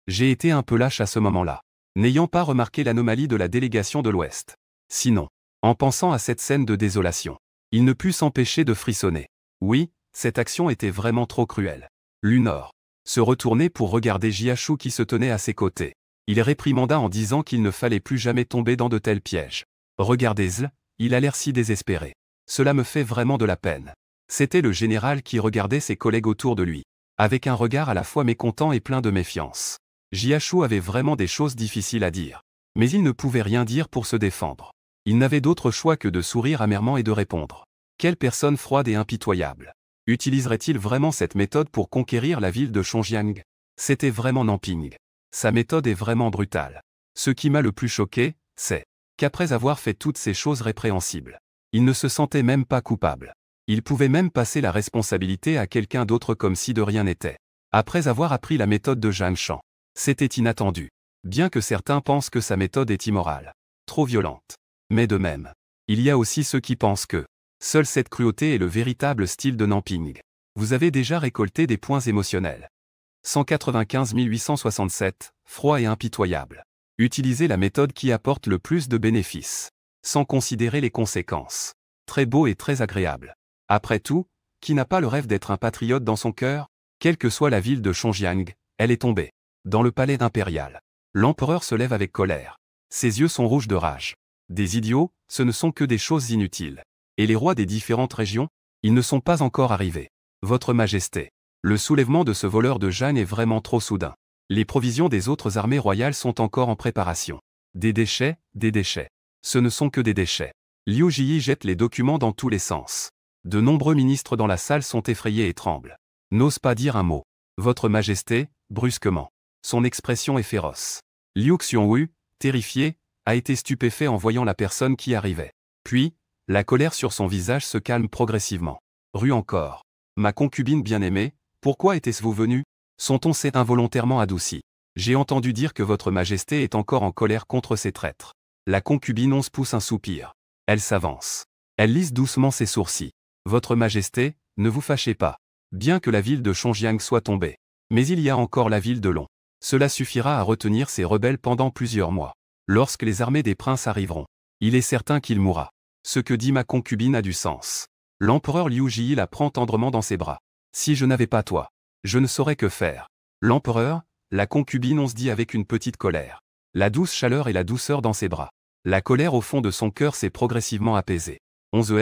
Speaker 1: j'ai été un peu lâche à ce moment-là, n'ayant pas remarqué l'anomalie de la délégation de l'Ouest. Sinon, en pensant à cette scène de désolation, il ne put s'empêcher de frissonner. Oui, cette action était vraiment trop cruelle. Lunor se retournait pour regarder Jiashu qui se tenait à ses côtés. Il réprimanda en disant qu'il ne fallait plus jamais tomber dans de tels pièges. Regardez-le, il a l'air si désespéré. Cela me fait vraiment de la peine. C'était le général qui regardait ses collègues autour de lui, avec un regard à la fois mécontent et plein de méfiance. Jiashu avait vraiment des choses difficiles à dire. Mais il ne pouvait rien dire pour se défendre. Il n'avait d'autre choix que de sourire amèrement et de répondre. Quelle personne froide et impitoyable. Utiliserait-il vraiment cette méthode pour conquérir la ville de Chongjiang? C'était vraiment Nanping. Sa méthode est vraiment brutale. Ce qui m'a le plus choqué, c'est qu'après avoir fait toutes ces choses répréhensibles, il ne se sentait même pas coupable. Il pouvait même passer la responsabilité à quelqu'un d'autre comme si de rien n'était. Après avoir appris la méthode de Zhang Shan, c'était inattendu. Bien que certains pensent que sa méthode est immorale, trop violente. Mais de même, il y a aussi ceux qui pensent que seule cette cruauté est le véritable style de Nanping. Vous avez déjà récolté des points émotionnels. 195 867, froid et impitoyable. Utilisez la méthode qui apporte le plus de bénéfices, sans considérer les conséquences. Très beau et très agréable. Après tout, qui n'a pas le rêve d'être un patriote dans son cœur? Quelle que soit la ville de Chongjiang, elle est tombée. Dans le palais impérial. L'empereur se lève avec colère. Ses yeux sont rouges de rage. Des idiots, ce ne sont que des choses inutiles. Et les rois des différentes régions? Ils ne sont pas encore arrivés. Votre Majesté. Le soulèvement de ce voleur de Jeanne est vraiment trop soudain. Les provisions des autres armées royales sont encore en préparation. Des déchets. Ce ne sont que des déchets. Liu Jie jette les documents dans tous les sens. De nombreux ministres dans la salle sont effrayés et tremblent. N'osent pas dire un mot. Votre Majesté, brusquement. Son expression est féroce. Liu Xiongwu, terrifié, a été stupéfait en voyant la personne qui arrivait. Puis, la colère sur son visage se calme progressivement. Rue encore. Ma concubine bien-aimée, pourquoi était-ce-vous venu? Son ton s'est involontairement adouci. J'ai entendu dire que votre Majesté est encore en colère contre ces traîtres. La concubine once pousse un soupir. Elle s'avance. Elle lisse doucement ses sourcils. Votre Majesté, ne vous fâchez pas. Bien que la ville de Chongjiang soit tombée. Mais il y a encore la ville de Long. Cela suffira à retenir ces rebelles pendant plusieurs mois. Lorsque les armées des princes arriveront, Il est certain qu'il mourra. Ce que dit ma concubine a du sens. L'empereur Liu Jii la prend tendrement dans ses bras. Si je n'avais pas toi, je ne saurais que faire. L'empereur, la concubine on se dit avec une petite colère. La douce chaleur et la douceur dans ses bras. La colère au fond de son cœur s'est progressivement apaisée. 11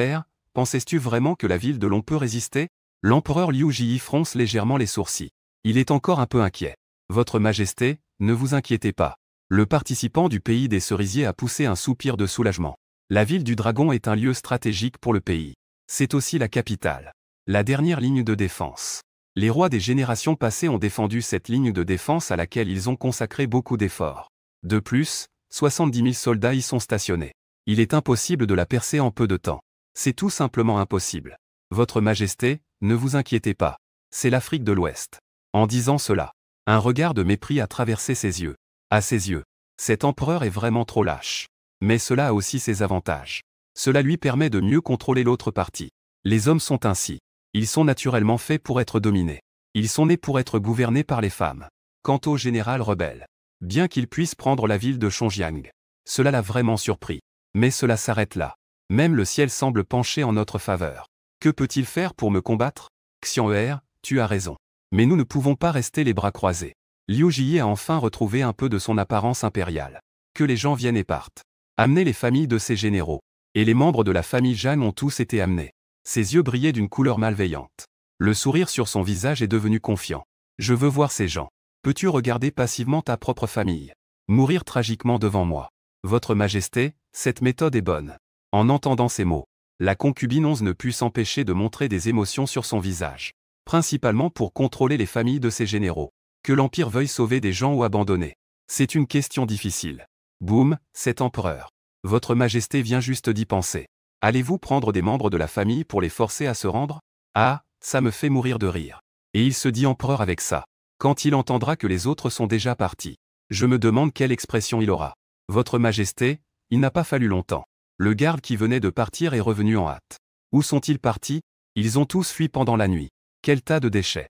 Speaker 1: pensais-tu vraiment que la ville de Long peut résister? L'empereur Liu Jii fronce légèrement les sourcils. Il est encore un peu inquiet. Votre Majesté, ne vous inquiétez pas. Le participant du pays des cerisiers a poussé un soupir de soulagement. La ville du Dragon est un lieu stratégique pour le pays. C'est aussi la capitale. La dernière ligne de défense. Les rois des générations passées ont défendu cette ligne de défense à laquelle ils ont consacré beaucoup d'efforts. De plus, 70 000 soldats y sont stationnés. Il est impossible de la percer en peu de temps. C'est tout simplement impossible. Votre Majesté, ne vous inquiétez pas. C'est l'Afrique de l'Ouest. En disant cela, un regard de mépris a traversé ses yeux. À ses yeux, cet empereur est vraiment trop lâche. Mais cela a aussi ses avantages. Cela lui permet de mieux contrôler l'autre partie. Les hommes sont ainsi. Ils sont naturellement faits pour être dominés. Ils sont nés pour être gouvernés par les femmes. Quant au général rebelle, bien qu'il puisse prendre la ville de Chongjiang, cela l'a vraiment surpris. Mais cela s'arrête là. Même le ciel semble pencher en notre faveur. Que peut-il faire pour me combattre? Xian'er, tu as raison. Mais nous ne pouvons pas rester les bras croisés. Liu Jii a enfin retrouvé un peu de son apparence impériale. Que les gens viennent et partent. Amenez les familles de ses généraux. Et les membres de la famille Jeanne ont tous été amenés. Ses yeux brillaient d'une couleur malveillante. Le sourire sur son visage est devenu confiant. Je veux voir ces gens. Peux-tu regarder passivement ta propre famille mourir tragiquement devant moi? Votre Majesté, cette méthode est bonne. En entendant ces mots, la concubine 11 ne put s'empêcher de montrer des émotions sur son visage. Principalement pour contrôler les familles de ses généraux. Que l'Empire veuille sauver des gens ou abandonner. C'est une question difficile. Boum, cet empereur. Votre Majesté vient juste d'y penser. Allez-vous prendre des membres de la famille pour les forcer à se rendre? Ah, ça me fait mourir de rire. Et il se dit empereur avec ça. Quand il entendra que les autres sont déjà partis. Je me demande quelle expression il aura. Votre Majesté, il n'a pas fallu longtemps. Le garde qui venait de partir est revenu en hâte. Où sont-ils partis? Ils ont tous fui pendant la nuit. Quel tas de déchets.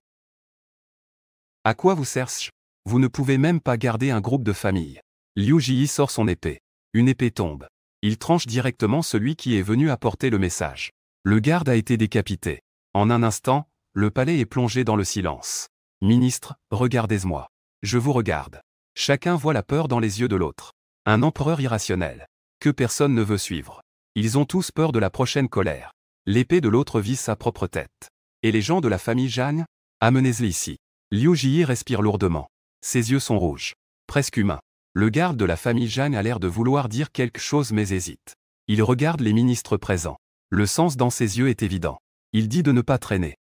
Speaker 1: À quoi vous sert-ce? Vous ne pouvez même pas garder un groupe de famille. Liu Jii sort son épée. Une épée tombe. Il tranche directement celui qui est venu apporter le message. Le garde a été décapité. En un instant, le palais est plongé dans le silence. Ministre, regardez-moi. Je vous regarde. Chacun voit la peur dans les yeux de l'autre. Un empereur irrationnel. Que personne ne veut suivre. Ils ont tous peur de la prochaine colère. L'épée de l'autre vise sa propre tête. Et les gens de la famille Jeanne? Amenez-les ici. Liu Jii respire lourdement. Ses yeux sont rouges. Presque humains. Le garde de la famille Jeanne a l'air de vouloir dire quelque chose mais hésite. Il regarde les ministres présents. Le sens dans ses yeux est évident. Il dit de ne pas traîner.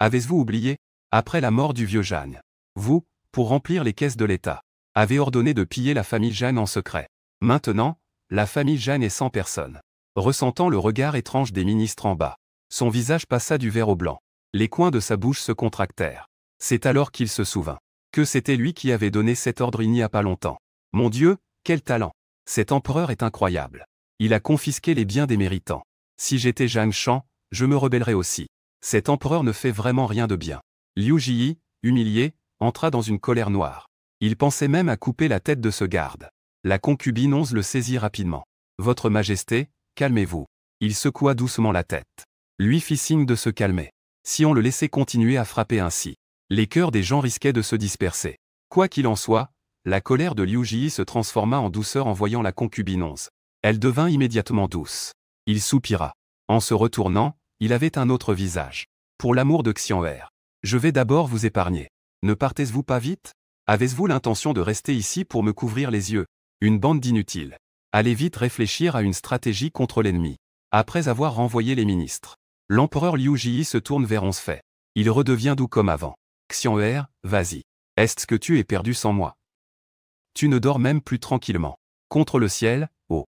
Speaker 1: Avez-vous oublié? Après la mort du vieux Jeanne, vous, pour remplir les caisses de l'État, avez ordonné de piller la famille Jeanne en secret. Maintenant, la famille Jeanne est sans personne. Ressentant le regard étrange des ministres en bas, son visage passa du vert au blanc. Les coins de sa bouche se contractèrent. C'est alors qu'il se souvint que c'était lui qui avait donné cet ordre il n'y a pas longtemps. Mon Dieu, quel talent! Cet empereur est incroyable. Il a confisqué les biens des méritants. Si j'étais Zhang Shan, je me rebellerais aussi. Cet empereur ne fait vraiment rien de bien. Liu Jii, humilié, entra dans une colère noire. Il pensait même à couper la tête de ce garde. La concubine 11 le saisit rapidement. Votre Majesté, calmez-vous. Il secoua doucement la tête. Lui fit signe de se calmer. Si on le laissait continuer à frapper ainsi, les cœurs des gens risquaient de se disperser. Quoi qu'il en soit, la colère de Liu Jii se transforma en douceur en voyant la concubine 11. Elle devint immédiatement douce. Il soupira. En se retournant, il avait un autre visage. Pour l'amour de Xian'er, je vais d'abord vous épargner. Ne partez-vous pas vite? Avez-vous l'intention de rester ici pour me couvrir les yeux? Une bande d'inutiles. Allez vite réfléchir à une stratégie contre l'ennemi. Après avoir renvoyé les ministres, l'empereur Liu Jii se tourne vers Onze. Il redevient doux comme avant. Xian'er, vas-y. Est-ce que tu es perdu sans moi? Tu ne dors même plus tranquillement. Contre le ciel, oh.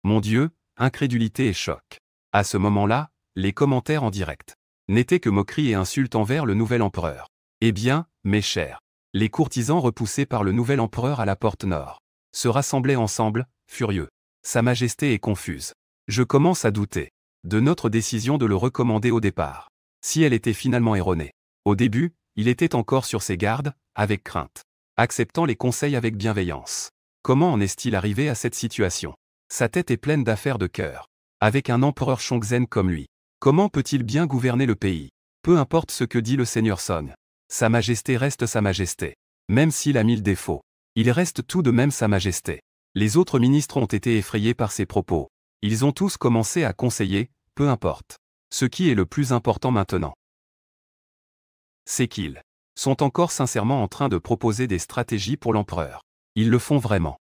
Speaker 1: Mon Dieu, incrédulité et choc. À ce moment-là, les commentaires en direct n'étaient que moqueries et insultes envers le nouvel empereur. Eh bien, mes chers, les courtisans repoussés par le nouvel empereur à la porte nord se rassemblaient ensemble, furieux. Sa Majesté est confuse. Je commence à douter de notre décision de le recommander au départ. Si elle était finalement erronée. Au début, il était encore sur ses gardes, avec crainte, acceptant les conseils avec bienveillance. Comment en est-il arrivé à cette situation? Sa tête est pleine d'affaires de cœur. Avec un empereur Chongzhen comme lui, comment peut-il bien gouverner le pays? Peu importe ce que dit le seigneur Song. Sa majesté reste sa majesté. Même s'il a 1000 défauts, il reste tout de même sa majesté. Les autres ministres ont été effrayés par ses propos. Ils ont tous commencé à conseiller, peu importe. Ce qui est le plus important maintenant, c'est qu'ils sont encore sincèrement en train de proposer des stratégies pour l'empereur. Ils le font vraiment.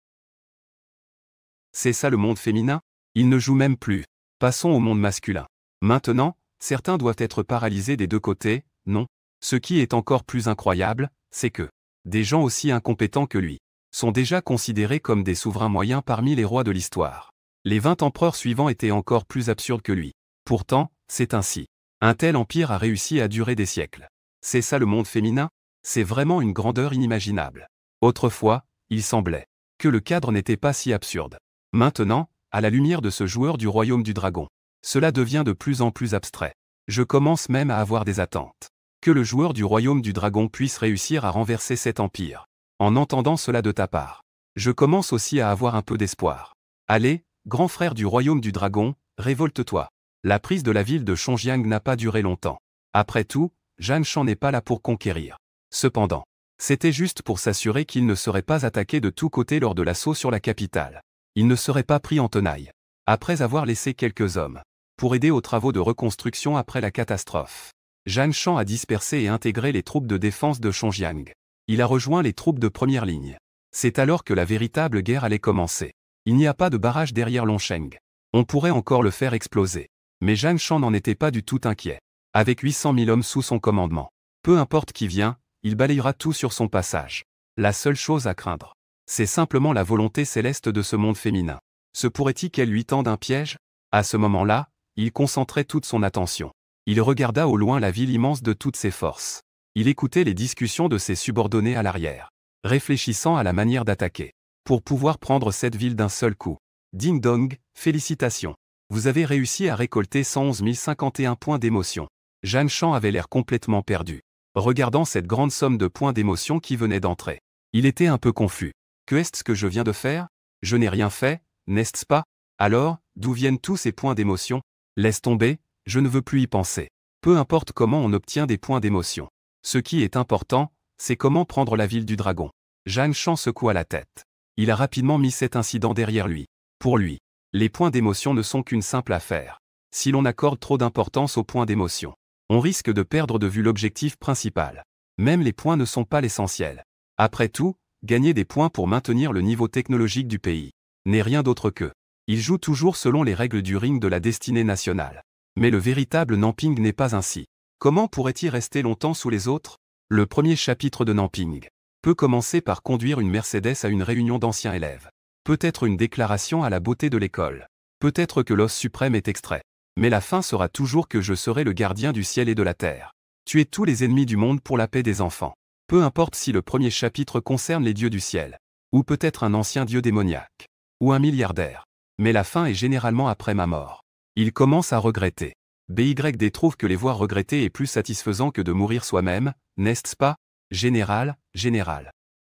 Speaker 1: C'est ça le monde féminin? Ils ne jouent même plus. Passons au monde masculin. Maintenant, certains doivent être paralysés des deux côtés, non. Ce qui est encore plus incroyable, c'est que des gens aussi incompétents que lui sont déjà considérés comme des souverains moyens parmi les rois de l'histoire. Les 20 empereurs suivants étaient encore plus absurdes que lui. Pourtant, c'est ainsi. Un tel empire a réussi à durer des siècles. C'est ça le monde féminin? C'est vraiment une grandeur inimaginable. Autrefois, il semblait que le cadre n'était pas si absurde. Maintenant, à la lumière de ce joueur du royaume du dragon, cela devient de plus en plus abstrait. Je commence même à avoir des attentes. Que le joueur du royaume du dragon puisse réussir à renverser cet empire. En entendant cela de ta part, je commence aussi à avoir un peu d'espoir. Allez, grand frère du royaume du dragon, révolte-toi. La prise de la ville de Chongjiang n'a pas duré longtemps. Après tout, Zhang Shan n'est pas là pour conquérir. Cependant, c'était juste pour s'assurer qu'il ne serait pas attaqué de tous côtés lors de l'assaut sur la capitale. Il ne serait pas pris en tenaille. Après avoir laissé quelques hommes pour aider aux travaux de reconstruction après la catastrophe, Zhang Shan a dispersé et intégré les troupes de défense de Chongjiang. Il a rejoint les troupes de première ligne. C'est alors que la véritable guerre allait commencer. Il n'y a pas de barrage derrière Longsheng. On pourrait encore le faire exploser. Mais Zhang Shan n'en était pas du tout inquiet. Avec 800 000 hommes sous son commandement, peu importe qui vient, il balayera tout sur son passage. La seule chose à craindre, c'est simplement la volonté céleste de ce monde féminin. Se pourrait-il qu'elle lui tende un piège? À ce moment-là, il concentrait toute son attention. Il regarda au loin la ville immense de toutes ses forces. Il écoutait les discussions de ses subordonnés à l'arrière, réfléchissant à la manière d'attaquer, pour pouvoir prendre cette ville d'un seul coup. Ding dong, félicitations. Vous avez réussi à récolter 111 051 points d'émotion. Zhang Shan avait l'air complètement perdu. Regardant cette grande somme de points d'émotion qui venait d'entrer, il était un peu confus. Que est-ce que je viens de faire? Je n'ai rien fait, n'est-ce pas? Alors, d'où viennent tous ces points d'émotion? Laisse tomber, je ne veux plus y penser. Peu importe comment on obtient des points d'émotion. Ce qui est important, c'est comment prendre la ville du dragon. Zhang Shan secoua la tête. Il a rapidement mis cet incident derrière lui. Pour lui, les points d'émotion ne sont qu'une simple affaire. Si l'on accorde trop d'importance aux points d'émotion, on risque de perdre de vue l'objectif principal. Même les points ne sont pas l'essentiel. Après tout, gagner des points pour maintenir le niveau technologique du pays n'est rien d'autre que. Il joue toujours selon les règles du ring de la destinée nationale. Mais le véritable Nanping n'est pas ainsi. Comment pourrait-il rester longtemps sous les autres? Le premier chapitre de Nanping peut commencer par conduire une Mercedes à une réunion d'anciens élèves. Peut-être une déclaration à la beauté de l'école. Peut-être que l'os suprême est extrait. Mais la fin sera toujours que je serai le gardien du ciel et de la terre. Tuer tous les ennemis du monde pour la paix des enfants. Peu importe si le premier chapitre concerne les dieux du ciel. Ou peut-être un ancien dieu démoniaque. Ou un milliardaire. Mais la fin est généralement après ma mort. Il commence à regretter. BYD trouve que les voir regretter est plus satisfaisant que de mourir soi-même, n'est-ce pas? Général.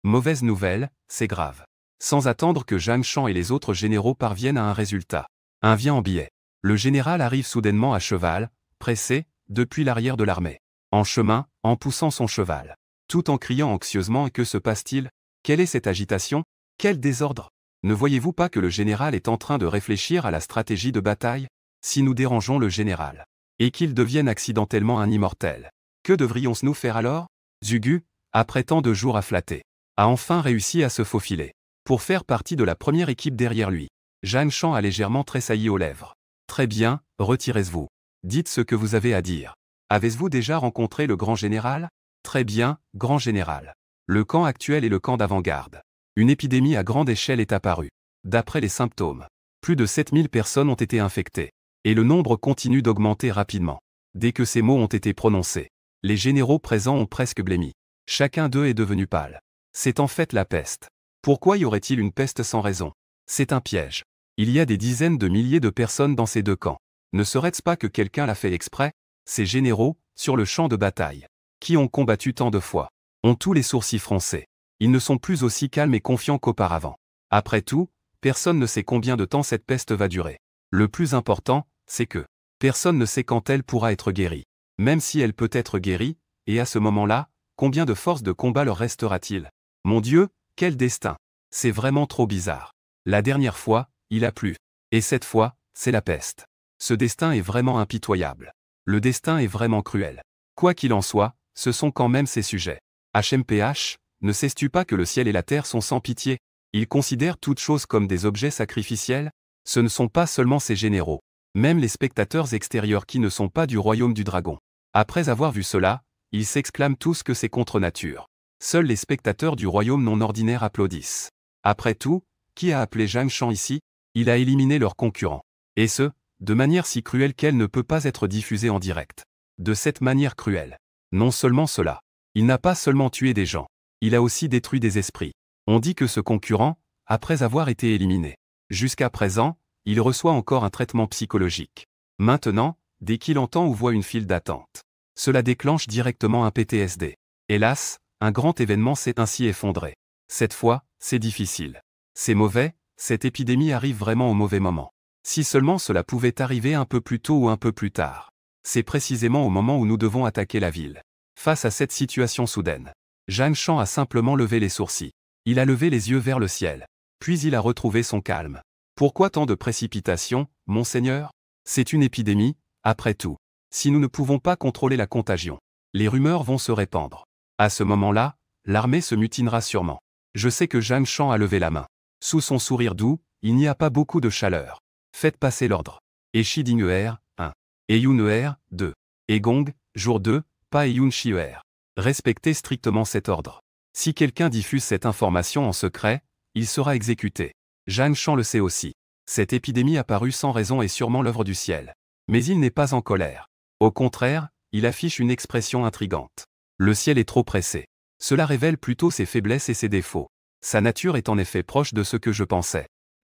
Speaker 1: Mauvaise nouvelle, c'est grave. Sans attendre que Zhang Shan et les autres généraux parviennent à un résultat. Un vient en billet. Le général arrive soudainement à cheval, pressé, depuis l'arrière de l'armée. En chemin, en poussant son cheval. Tout en criant anxieusement. Que se passe-t-il? Quelle est cette agitation? Quel désordre? Ne voyez-vous pas que le général est en train de réfléchir à la stratégie de bataille? Si nous dérangeons le général, et qu'il devienne accidentellement un immortel, que devrions-nous faire alors? Zhugu, après tant de jours à flatter, a enfin réussi à se faufiler. Pour faire partie de la première équipe derrière lui. Zhang Shan a légèrement tressailli aux lèvres. Très bien, retirez-vous. Dites ce que vous avez à dire. Avez-vous déjà rencontré le grand général? Très bien, grand général. Le camp actuel est le camp d'avant-garde. Une épidémie à grande échelle est apparue. D'après les symptômes, plus de 7000 personnes ont été infectées. Et le nombre continue d'augmenter rapidement. Dès que ces mots ont été prononcés, les généraux présents ont presque blêmi. Chacun d'eux est devenu pâle. C'est en fait la peste. Pourquoi y aurait-il une peste sans raison? C'est un piège. Il y a des dizaines de milliers de personnes dans ces deux camps. Ne serait-ce pas que quelqu'un l'a fait exprès? Ces généraux, sur le champ de bataille, qui ont combattu tant de fois, ont tous les sourcils froncés. Ils ne sont plus aussi calmes et confiants qu'auparavant. Après tout, Personne ne sait combien de temps cette peste va durer. Le plus important, c'est que personne ne sait quand elle pourra être guérie. Même si elle peut être guérie, et à ce moment-là, combien de force de combat leur restera-t-il? Mon Dieu, quel destin! C'est vraiment trop bizarre. La dernière fois, il a plu. Et cette fois, c'est la peste. Ce destin est vraiment impitoyable. Le destin est vraiment cruel. Quoi qu'il en soit, ce sont quand même ses sujets. HMPH, ne sais-tu pas que le ciel et la terre sont sans pitié? Ils considèrent toutes choses comme des objets sacrificiels? Ce ne sont pas seulement ces généraux. Même les spectateurs extérieurs qui ne sont pas du royaume du dragon. Après avoir vu cela, ils s'exclament tous que c'est contre nature. Seuls les spectateurs du royaume non ordinaire applaudissent. Après tout, qui a appelé Zhang Shan ici? Il a éliminé leurs concurrents. Et ce, de manière si cruelle qu'elle ne peut pas être diffusée en direct. De cette manière cruelle. Non seulement cela. Il n'a pas seulement tué des gens. Il a aussi détruit des esprits. On dit que ce concurrent, après avoir été éliminé, jusqu'à présent, il reçoit encore un traitement psychologique. Maintenant, dès qu'il entend ou voit une file d'attente, cela déclenche directement un PTSD. Hélas, un grand événement s'est ainsi effondré. Cette fois, c'est difficile. C'est mauvais, cette épidémie arrive vraiment au mauvais moment. Si seulement cela pouvait arriver un peu plus tôt ou un peu plus tard. C'est précisément au moment où nous devons attaquer la ville. Face à cette situation soudaine, Zhang Shan a simplement levé les sourcils. Il a levé les yeux vers le ciel. Puis il a retrouvé son calme. Pourquoi tant de précipitation, monseigneur? C'est une épidémie, après tout. Si nous ne pouvons pas contrôler la contagion, les rumeurs vont se répandre. À ce moment-là, l'armée se mutinera sûrement. Je sais que Zhang Shan a levé la main. Sous son sourire doux, il n'y a pas beaucoup de chaleur. Faites passer l'ordre. Et Shiding ER, 1. Et Yun ER, 2. Et Gong, jour 2, pas et Yun Shi ER. Respectez strictement cet ordre. Si quelqu'un diffuse cette information en secret, il sera exécuté. Zhang Shan le sait aussi. Cette épidémie apparue sans raison est sûrement l'œuvre du ciel. Mais il n'est pas en colère. Au contraire, il affiche une expression intrigante. Le ciel est trop pressé. Cela révèle plutôt ses faiblesses et ses défauts. Sa nature est en effet proche de ce que je pensais.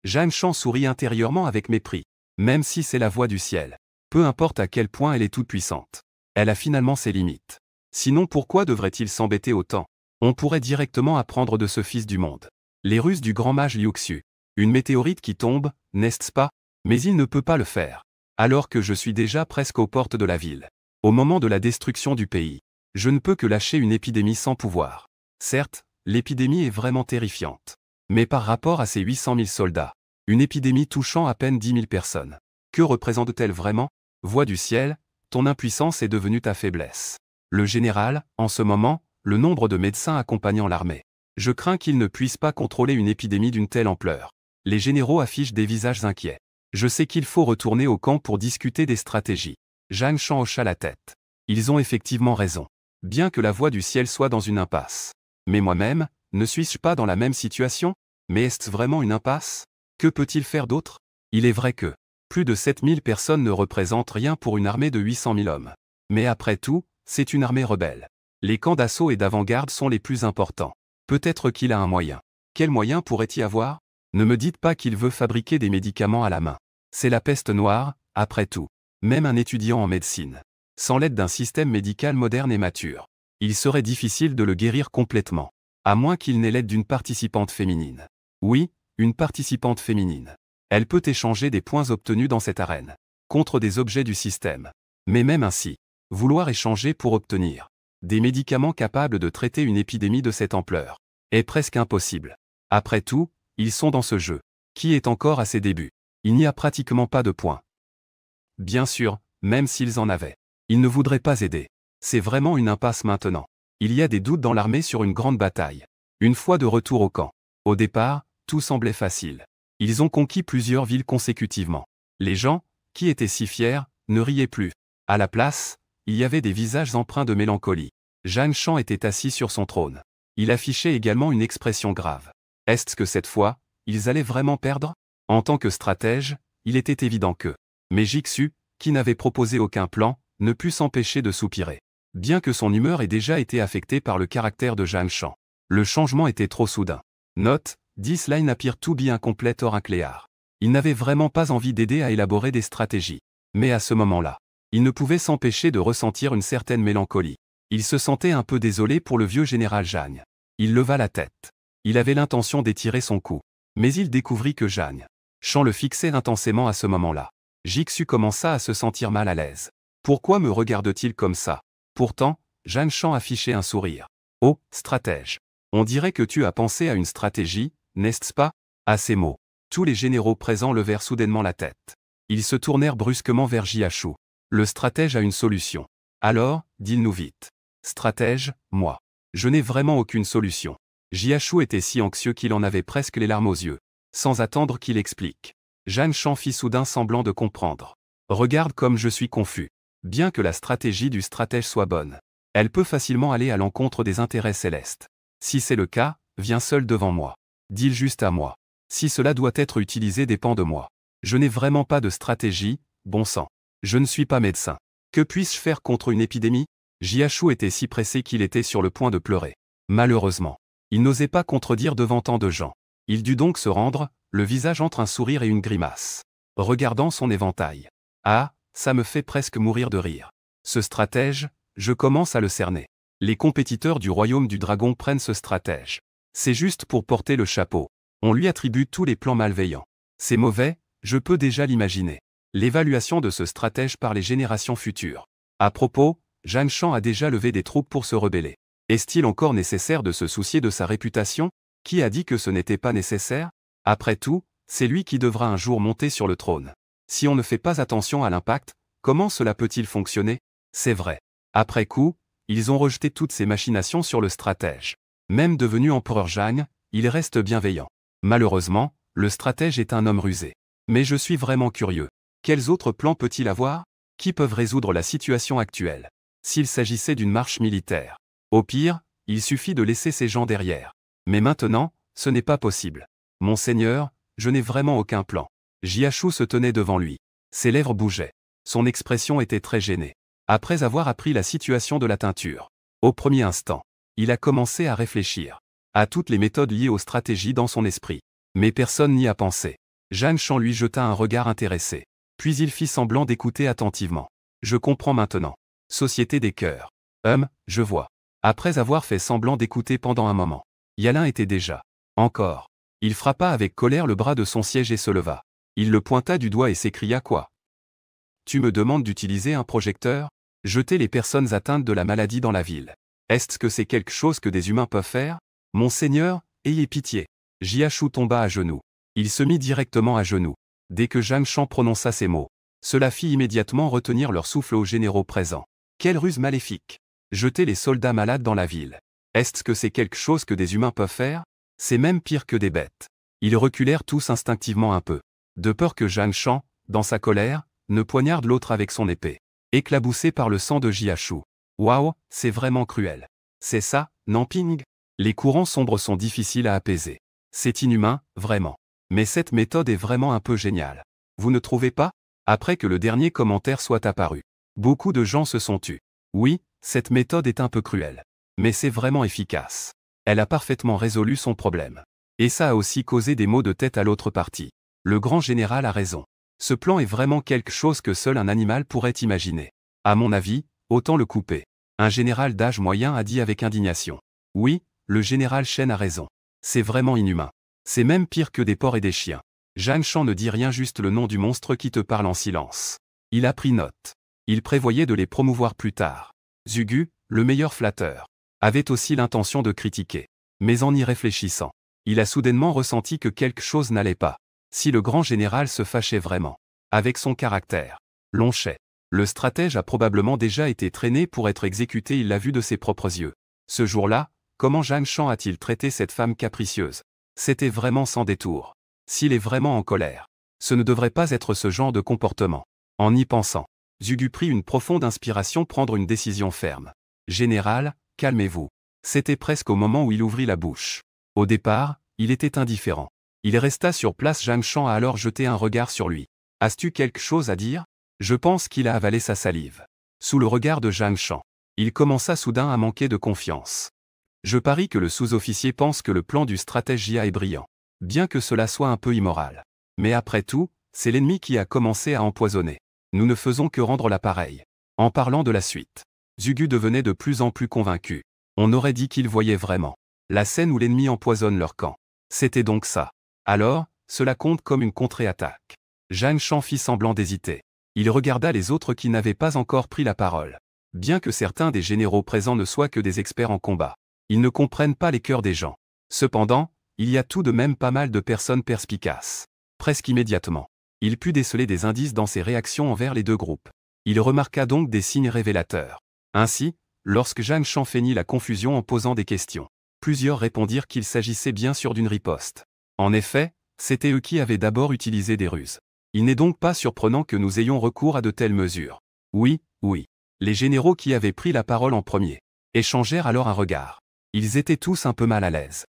Speaker 1: Zhang Shan sourit intérieurement avec mépris. Même si c'est la voix du ciel. Peu importe à quel point elle est toute puissante. Elle a finalement ses limites. Sinon pourquoi devrait-il s'embêter autant? On pourrait directement apprendre de ce fils du monde. Les ruses du grand mage Liu Xu. Une météorite qui tombe, n'est-ce pas? Mais il ne peut pas le faire. Alors que je suis déjà presque aux portes de la ville. Au moment de la destruction du pays. Je ne peux que lâcher une épidémie sans pouvoir. Certes, l'épidémie est vraiment terrifiante. Mais par rapport à ces 800 000 soldats, une épidémie touchant à peine 10 000 personnes. Que représente-t-elle vraiment? Voix du ciel, ton impuissance est devenue ta faiblesse. Le général, en ce moment, le nombre de médecins accompagnant l'armée. Je crains qu'ils ne puissent pas contrôler une épidémie d'une telle ampleur. Les généraux affichent des visages inquiets. Je sais qu'il faut retourner au camp pour discuter des stratégies. Zhang Shan hocha la tête. Ils ont effectivement raison. Bien que la voix du ciel soit dans une impasse. Mais moi-même, ne suis-je pas dans la même situation? Mais est-ce vraiment une impasse? Que peut-il faire d'autre? Il est vrai que plus de 7000 personnes ne représentent rien pour une armée de 800 000 hommes. Mais après tout, c'est une armée rebelle. Les camps d'assaut et d'avant-garde sont les plus importants. Peut-être qu'il a un moyen. Quel moyen pourrait-il avoir? Ne me dites pas qu'il veut fabriquer des médicaments à la main. C'est la peste noire, après tout. Même un étudiant en médecine. Sans l'aide d'un système médical moderne et mature, il serait difficile de le guérir complètement. À moins qu'il n'ait l'aide d'une participante féminine. Oui, une participante féminine. Elle peut échanger des points obtenus dans cette arène. Contre des objets du système. Mais même ainsi, vouloir échanger pour obtenir des médicaments capables de traiter une épidémie de cette ampleur est presque impossible. Après tout, ils sont dans ce jeu, qui est encore à ses débuts. Il n'y a pratiquement pas de points. Bien sûr, même s'ils en avaient, ils ne voudraient pas aider. C'est vraiment une impasse maintenant. Il y a des doutes dans l'armée sur une grande bataille. Une fois de retour au camp. Au départ, tout semblait facile. Ils ont conquis plusieurs villes consécutivement. Les gens, qui étaient si fiers, ne riaient plus. À la place, il y avait des visages empreints de mélancolie. Zhang Shan était assis sur son trône. Il affichait également une expression grave. Est-ce que cette fois, ils allaient vraiment perdre? En tant que stratège, il était évident que. Mais Jixu, qui n'avait proposé aucun plan, ne put s'empêcher de soupirer. Bien que son humeur ait déjà été affectée par le caractère de Zhang Shan. Le changement était trop soudain. Note, this line appear to be incomplete or unclear. Il n'avait vraiment pas envie d'aider à élaborer des stratégies. Mais à ce moment-là, il ne pouvait s'empêcher de ressentir une certaine mélancolie. Il se sentait un peu désolé pour le vieux général Zhang. Il leva la tête. Il avait l'intention d'étirer son cou. Mais il découvrit que Zhang Shan le fixait intensément à ce moment-là. Jixu commença à se sentir mal à l'aise. Pourquoi me regarde-t-il comme ça? Pourtant, Zhang Shan affichait un sourire. Oh, stratège. On dirait que tu as pensé à une stratégie, n'est-ce pas? À ces mots, tous les généraux présents levèrent soudainement la tête. Ils se tournèrent brusquement vers Jiachu. Le stratège a une solution. Alors, dis-nous vite. Stratège, moi. Je n'ai vraiment aucune solution. Jiachu était si anxieux qu'il en avait presque les larmes aux yeux. Sans attendre qu'il explique. Zhang Shan fit soudain semblant de comprendre. Regarde comme je suis confus. Bien que la stratégie du stratège soit bonne, elle peut facilement aller à l'encontre des intérêts célestes. Si c'est le cas, viens seul devant moi. Dis-le juste à moi. Si cela doit être utilisé dépend de moi. Je n'ai vraiment pas de stratégie, bon sang. Je ne suis pas médecin. Que puis-je faire contre une épidémie? Jiachu était si pressé qu'il était sur le point de pleurer. Malheureusement, il n'osait pas contredire devant tant de gens. Il dut donc se rendre, le visage entre un sourire et une grimace. Regardant son éventail. Ah, ça me fait presque mourir de rire. Ce stratège, je commence à le cerner. Les compétiteurs du royaume du dragon prennent ce stratège. C'est juste pour porter le chapeau. On lui attribue tous les plans malveillants. C'est mauvais, je peux déjà l'imaginer. L'évaluation de ce stratège par les générations futures. À propos, Zhang Shan a déjà levé des troupes pour se rebeller. Est-il encore nécessaire de se soucier de sa réputation? Qui a dit que ce n'était pas nécessaire? Après tout, c'est lui qui devra un jour monter sur le trône. Si on ne fait pas attention à l'impact, comment cela peut-il fonctionner? C'est vrai. Après coup, ils ont rejeté toutes ces machinations sur le stratège. Même devenu empereur Zhang, il reste bienveillant. Malheureusement, le stratège est un homme rusé. Mais je suis vraiment curieux. Quels autres plans peut-il avoir? Qui peuvent résoudre la situation actuelle? S'il s'agissait d'une marche militaire. Au pire, il suffit de laisser ces gens derrière. Mais maintenant, ce n'est pas possible. Monseigneur, je n'ai vraiment aucun plan. Jiachu se tenait devant lui. Ses lèvres bougeaient. Son expression était très gênée. Après avoir appris la situation de la teinture, au premier instant, il a commencé à réfléchir à toutes les méthodes liées aux stratégies dans son esprit. Mais personne n'y a pensé. Zhang Shan lui jeta un regard intéressé. Puis il fit semblant d'écouter attentivement. Je comprends maintenant. Société des cœurs. Je vois. Après avoir fait semblant d'écouter pendant un moment, Yalin était déjà. Encore. Il frappa avec colère le bras de son siège et se leva. Il le pointa du doigt et s'écria quoi? Tu me demandes d'utiliser un projecteur? Jeter les personnes atteintes de la maladie dans la ville. Est-ce que c'est quelque chose que des humains peuvent faire? Monseigneur, ayez pitié. Jiachu tomba à genoux. Il se mit directement à genoux. Dès que Zhang Shan prononça ces mots, cela fit immédiatement retenir leur souffle aux généraux présents. Quelle ruse maléfique! Jeter les soldats malades dans la ville. Est-ce que c'est quelque chose que des humains peuvent faire? C'est même pire que des bêtes. Ils reculèrent tous instinctivement un peu. De peur que Zhang Shan, dans sa colère, ne poignarde l'autre avec son épée. Éclaboussé par le sang de Jiachu. Waouh, c'est vraiment cruel. C'est ça, Namping? Les courants sombres sont difficiles à apaiser. C'est inhumain, vraiment. Mais cette méthode est vraiment un peu géniale. Vous ne trouvez pas? Après que le dernier commentaire soit apparu, beaucoup de gens se sont tus. Oui, cette méthode est un peu cruelle. Mais c'est vraiment efficace. Elle a parfaitement résolu son problème. Et ça a aussi causé des maux de tête à l'autre partie. Le grand général a raison. Ce plan est vraiment quelque chose que seul un animal pourrait imaginer. À mon avis, autant le couper. Un général d'âge moyen a dit avec indignation. Oui, le général Shen a raison. C'est vraiment inhumain. C'est même pire que des porcs et des chiens. Zhang Shan ne dit rien, juste le nom du monstre qui te parle en silence. Il a pris note. Il prévoyait de les promouvoir plus tard. Zhugu, le meilleur flatteur, avait aussi l'intention de critiquer. Mais en y réfléchissant, il a soudainement ressenti que quelque chose n'allait pas. Si le grand général se fâchait vraiment, avec son caractère, Longchet, le stratège a probablement déjà été traîné pour être exécuté, il l'a vu de ses propres yeux. Ce jour-là, comment Zhang Shan a-t-il traité cette femme capricieuse? C'était vraiment sans détour. S'il est vraiment en colère, ce ne devrait pas être ce genre de comportement. En y pensant, Zhugu prit une profonde inspiration, prendre une décision ferme. Général, calmez-vous. C'était presque au moment où il ouvrit la bouche. Au départ, il était indifférent. Il resta sur place. Zhang Shan a alors jeté un regard sur lui. As-tu quelque chose à dire? Je pense qu'il a avalé sa salive. Sous le regard de Zhang Shan, il commença soudain à manquer de confiance. Je parie que le sous-officier pense que le plan du stratège Jia est brillant. Bien que cela soit un peu immoral. Mais après tout, c'est l'ennemi qui a commencé à empoisonner. Nous ne faisons que rendre l'appareil. En parlant de la suite, Zhugu devenait de plus en plus convaincu. On aurait dit qu'il voyait vraiment la scène où l'ennemi empoisonne leur camp. C'était donc ça. Alors, cela compte comme une contre-attaque. Zhang Shan fit semblant d'hésiter. Il regarda les autres qui n'avaient pas encore pris la parole. Bien que certains des généraux présents ne soient que des experts en combat, ils ne comprennent pas les cœurs des gens. Cependant, il y a tout de même pas mal de personnes perspicaces. Presque immédiatement, il put déceler des indices dans ses réactions envers les deux groupes. Il remarqua donc des signes révélateurs. Ainsi, lorsque Zhang Shan feignit la confusion en posant des questions, plusieurs répondirent qu'il s'agissait bien sûr d'une riposte. En effet, c'étaient eux qui avaient d'abord utilisé des ruses. Il n'est donc pas surprenant que nous ayons recours à de telles mesures. Oui. Les généraux qui avaient pris la parole en premier échangèrent alors un regard. Ils étaient tous un peu mal à l'aise.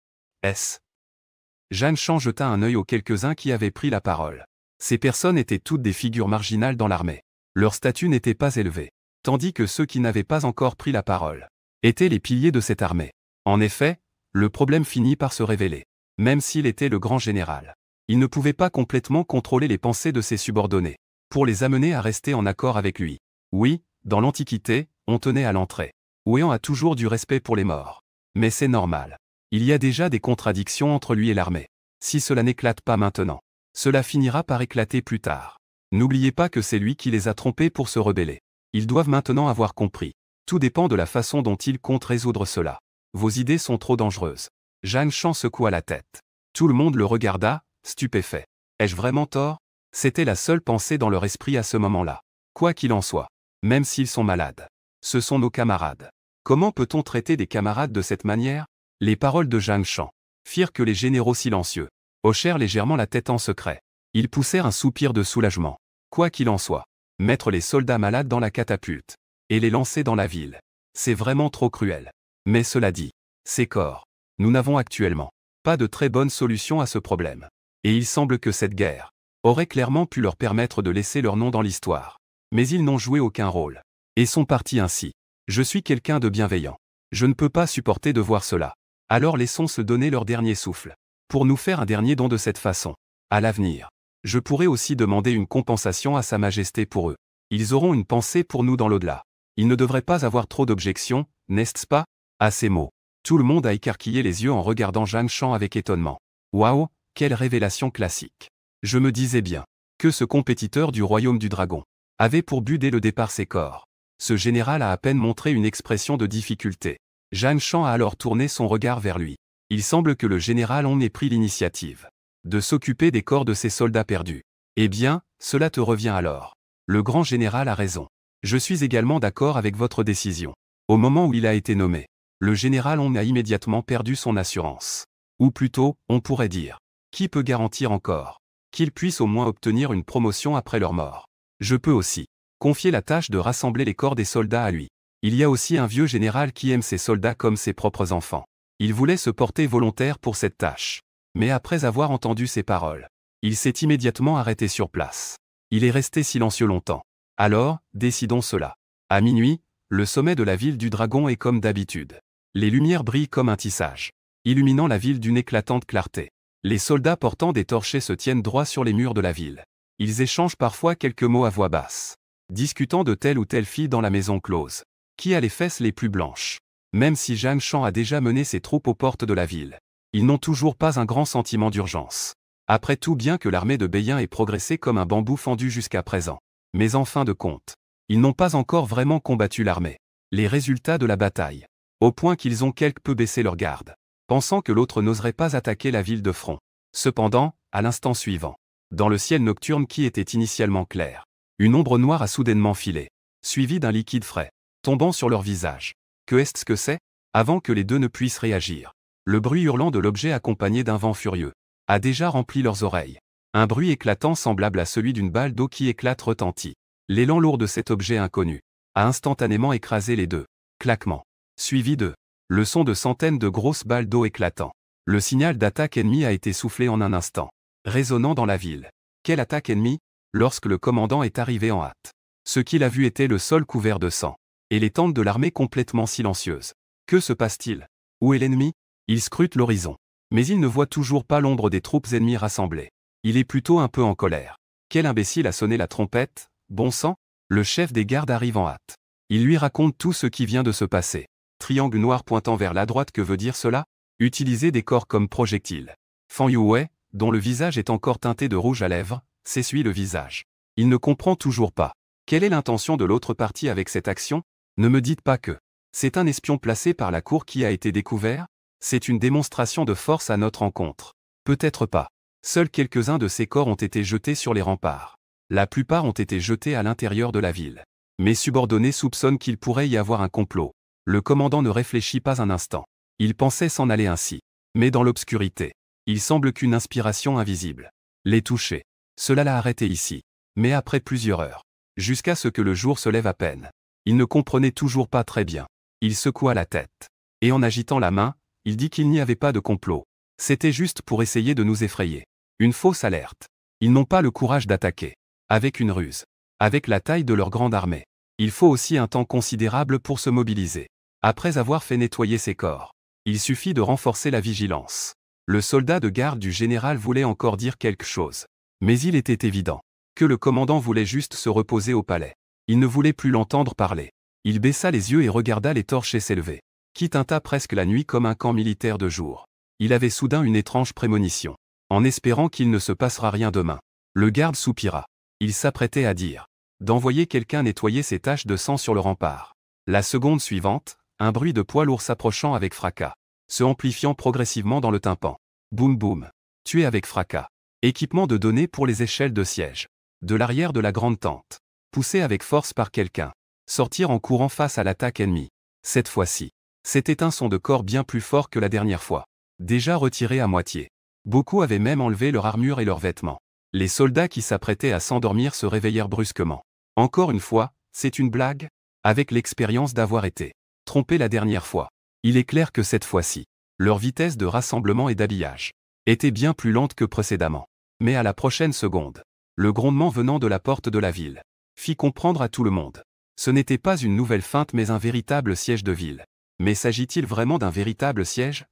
Speaker 1: Zhang Shan jeta un œil aux quelques-uns qui avaient pris la parole. Ces personnes étaient toutes des figures marginales dans l'armée. Leur statut n'était pas élevé, tandis que ceux qui n'avaient pas encore pris la parole étaient les piliers de cette armée. En effet, le problème finit par se révéler. Même s'il était le grand général, il ne pouvait pas complètement contrôler les pensées de ses subordonnés, pour les amener à rester en accord avec lui. Oui, dans l'Antiquité, on tenait à l'entrée. Ouéan a toujours du respect pour les morts. Mais c'est normal. Il y a déjà des contradictions entre lui et l'armée. Si cela n'éclate pas maintenant, cela finira par éclater plus tard. N'oubliez pas que c'est lui qui les a trompés pour se rebeller. Ils doivent maintenant avoir compris. Tout dépend de la façon dont ils comptent résoudre cela. Vos idées sont trop dangereuses. Zhang Shan secoua la tête. Tout le monde le regarda, stupéfait. Ai-je vraiment tort? C'était la seule pensée dans leur esprit à ce moment-là. Quoi qu'il en soit, même s'ils sont malades, ce sont nos camarades. Comment peut-on traiter des camarades de cette manière? Les paroles de Zhang Shan firent que les généraux silencieux hochèrent légèrement la tête en secret. Ils poussèrent un soupir de soulagement. Quoi qu'il en soit, mettre les soldats malades dans la catapulte et les lancer dans la ville, c'est vraiment trop cruel. Mais cela dit, ces corps, nous n'avons actuellement pas de très bonne solution à ce problème. Et il semble que cette guerre aurait clairement pu leur permettre de laisser leur nom dans l'histoire. Mais ils n'ont joué aucun rôle et sont partis ainsi. Je suis quelqu'un de bienveillant. Je ne peux pas supporter de voir cela. Alors laissons se donner leur dernier souffle pour nous faire un dernier don de cette façon. À l'avenir, je pourrais aussi demander une compensation à Sa Majesté pour eux. Ils auront une pensée pour nous dans l'au-delà. Ils ne devraient pas avoir trop d'objections, n'est-ce pas? À ces mots, tout le monde a écarquillé les yeux en regardant Zhang Shan avec étonnement. Waouh, quelle révélation classique! Je me disais bien que ce compétiteur du royaume du dragon avait pour but dès le départ ses corps. Ce général a à peine montré une expression de difficulté. Zhang Shan a alors tourné son regard vers lui. Il semble que le général en ait pris l'initiative de s'occuper des corps de ses soldats perdus. Eh bien, cela te revient alors. Le grand général a raison. Je suis également d'accord avec votre décision. Au moment où il a été nommé, le général en a immédiatement perdu son assurance. Ou plutôt, on pourrait dire, qui peut garantir encore qu'il puisse au moins obtenir une promotion après leur mort? Je peux aussi confier la tâche de rassembler les corps des soldats à lui. Il y a aussi un vieux général qui aime ses soldats comme ses propres enfants. Il voulait se porter volontaire pour cette tâche. Mais après avoir entendu ces paroles, il s'est immédiatement arrêté sur place. Il est resté silencieux longtemps. Alors, décidons cela. À minuit, le sommet de la ville du dragon est comme d'habitude. Les lumières brillent comme un tissage, illuminant la ville d'une éclatante clarté. Les soldats portant des torchets se tiennent droit sur les murs de la ville. Ils échangent parfois quelques mots à voix basse, discutant de telle ou telle fille dans la maison close, qui a les fesses les plus blanches. Même si Zhang Shan a déjà mené ses troupes aux portes de la ville, ils n'ont toujours pas un grand sentiment d'urgence. Après tout, bien que l'armée de Beyin ait progressé comme un bambou fendu jusqu'à présent, mais en fin de compte, ils n'ont pas encore vraiment combattu l'armée. Les résultats de la bataille, au point qu'ils ont quelque peu baissé leur garde, pensant que l'autre n'oserait pas attaquer la ville de front. Cependant, à l'instant suivant, dans le ciel nocturne qui était initialement clair, une ombre noire a soudainement filé, suivie d'un liquide frais, tombant sur leur visage. Que est-ce que c'est? Avant que les deux ne puissent réagir, le bruit hurlant de l'objet accompagné d'un vent furieux a déjà rempli leurs oreilles. Un bruit éclatant semblable à celui d'une balle d'eau qui éclate retentit. L'élan lourd de cet objet inconnu a instantanément écrasé les deux claquements, suivi de le son de centaines de grosses balles d'eau éclatant. Le signal d'attaque ennemie a été soufflé en un instant, résonnant dans la ville. Quelle attaque ennemie? Lorsque le commandant est arrivé en hâte, ce qu'il a vu était le sol couvert de sang et les tentes de l'armée complètement silencieuses. Que se passe-t-il? Où est l'ennemi? Il scrute l'horizon, mais il ne voit toujours pas l'ombre des troupes ennemies rassemblées. Il est plutôt un peu en colère. Quel imbécile a sonné la trompette? Bon sang? Le chef des gardes arrive en hâte. Il lui raconte tout ce qui vient de se passer. Triangle noir pointant vers la droite, que veut dire cela? Utiliser des corps comme projectiles. Fan Yuwei, dont le visage est encore teinté de rouge à lèvres, s'essuie le visage. Il ne comprend toujours pas. Quelle est l'intention de l'autre partie avec cette action? Ne me dites pas que c'est un espion placé par la cour qui a été découvert? C'est une démonstration de force à notre encontre. Peut-être pas. Seuls quelques-uns de ces corps ont été jetés sur les remparts. La plupart ont été jetés à l'intérieur de la ville. Mes subordonnés soupçonnent qu'il pourrait y avoir un complot. Le commandant ne réfléchit pas un instant. Il pensait s'en aller ainsi. Mais dans l'obscurité, il semble qu'une inspiration invisible l'ait touché. Cela l'a arrêté ici. Mais après plusieurs heures, jusqu'à ce que le jour se lève à peine, il ne comprenait toujours pas très bien. Il secoua la tête. Et en agitant la main, il dit qu'il n'y avait pas de complot. C'était juste pour essayer de nous effrayer. Une fausse alerte. Ils n'ont pas le courage d'attaquer. Avec une ruse. Avec la taille de leur grande armée. Il faut aussi un temps considérable pour se mobiliser. Après avoir fait nettoyer ces corps, il suffit de renforcer la vigilance. Le soldat de garde du général voulait encore dire quelque chose. Mais il était évident que le commandant voulait juste se reposer au palais. Il ne voulait plus l'entendre parler. Il baissa les yeux et regarda les torchers s'élever, qui tinta presque la nuit comme un camp militaire de jour. Il avait soudain une étrange prémonition. En espérant qu'il ne se passera rien demain, le garde soupira. Il s'apprêtait à dire d'envoyer quelqu'un nettoyer ses taches de sang sur le rempart. La seconde suivante, un bruit de poids lourd s'approchant avec fracas, se amplifiant progressivement dans le tympan. Boum boum. Tué avec fracas. Équipement de données pour les échelles de siège. De l'arrière de la grande tente. Poussé avec force par quelqu'un. Sortir en courant face à l'attaque ennemie. Cette fois-ci, c'était un son de corps bien plus fort que la dernière fois. Déjà retiré à moitié. Beaucoup avaient même enlevé leur armure et leurs vêtements. Les soldats qui s'apprêtaient à s'endormir se réveillèrent brusquement. Encore une fois, c'est une blague? Avec l'expérience d'avoir été trompés la dernière fois, il est clair que cette fois-ci, leur vitesse de rassemblement et d'habillage était bien plus lente que précédemment. Mais à la prochaine seconde, le grondement venant de la porte de la ville fit comprendre à tout le monde. Ce n'était pas une nouvelle feinte mais un véritable siège de ville. Mais s'agit-il vraiment d'un véritable siège?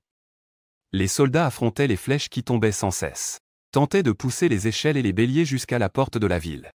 Speaker 1: Les soldats affrontaient les flèches qui tombaient sans cesse, tentaient de pousser les échelles et les béliers jusqu'à la porte de la ville.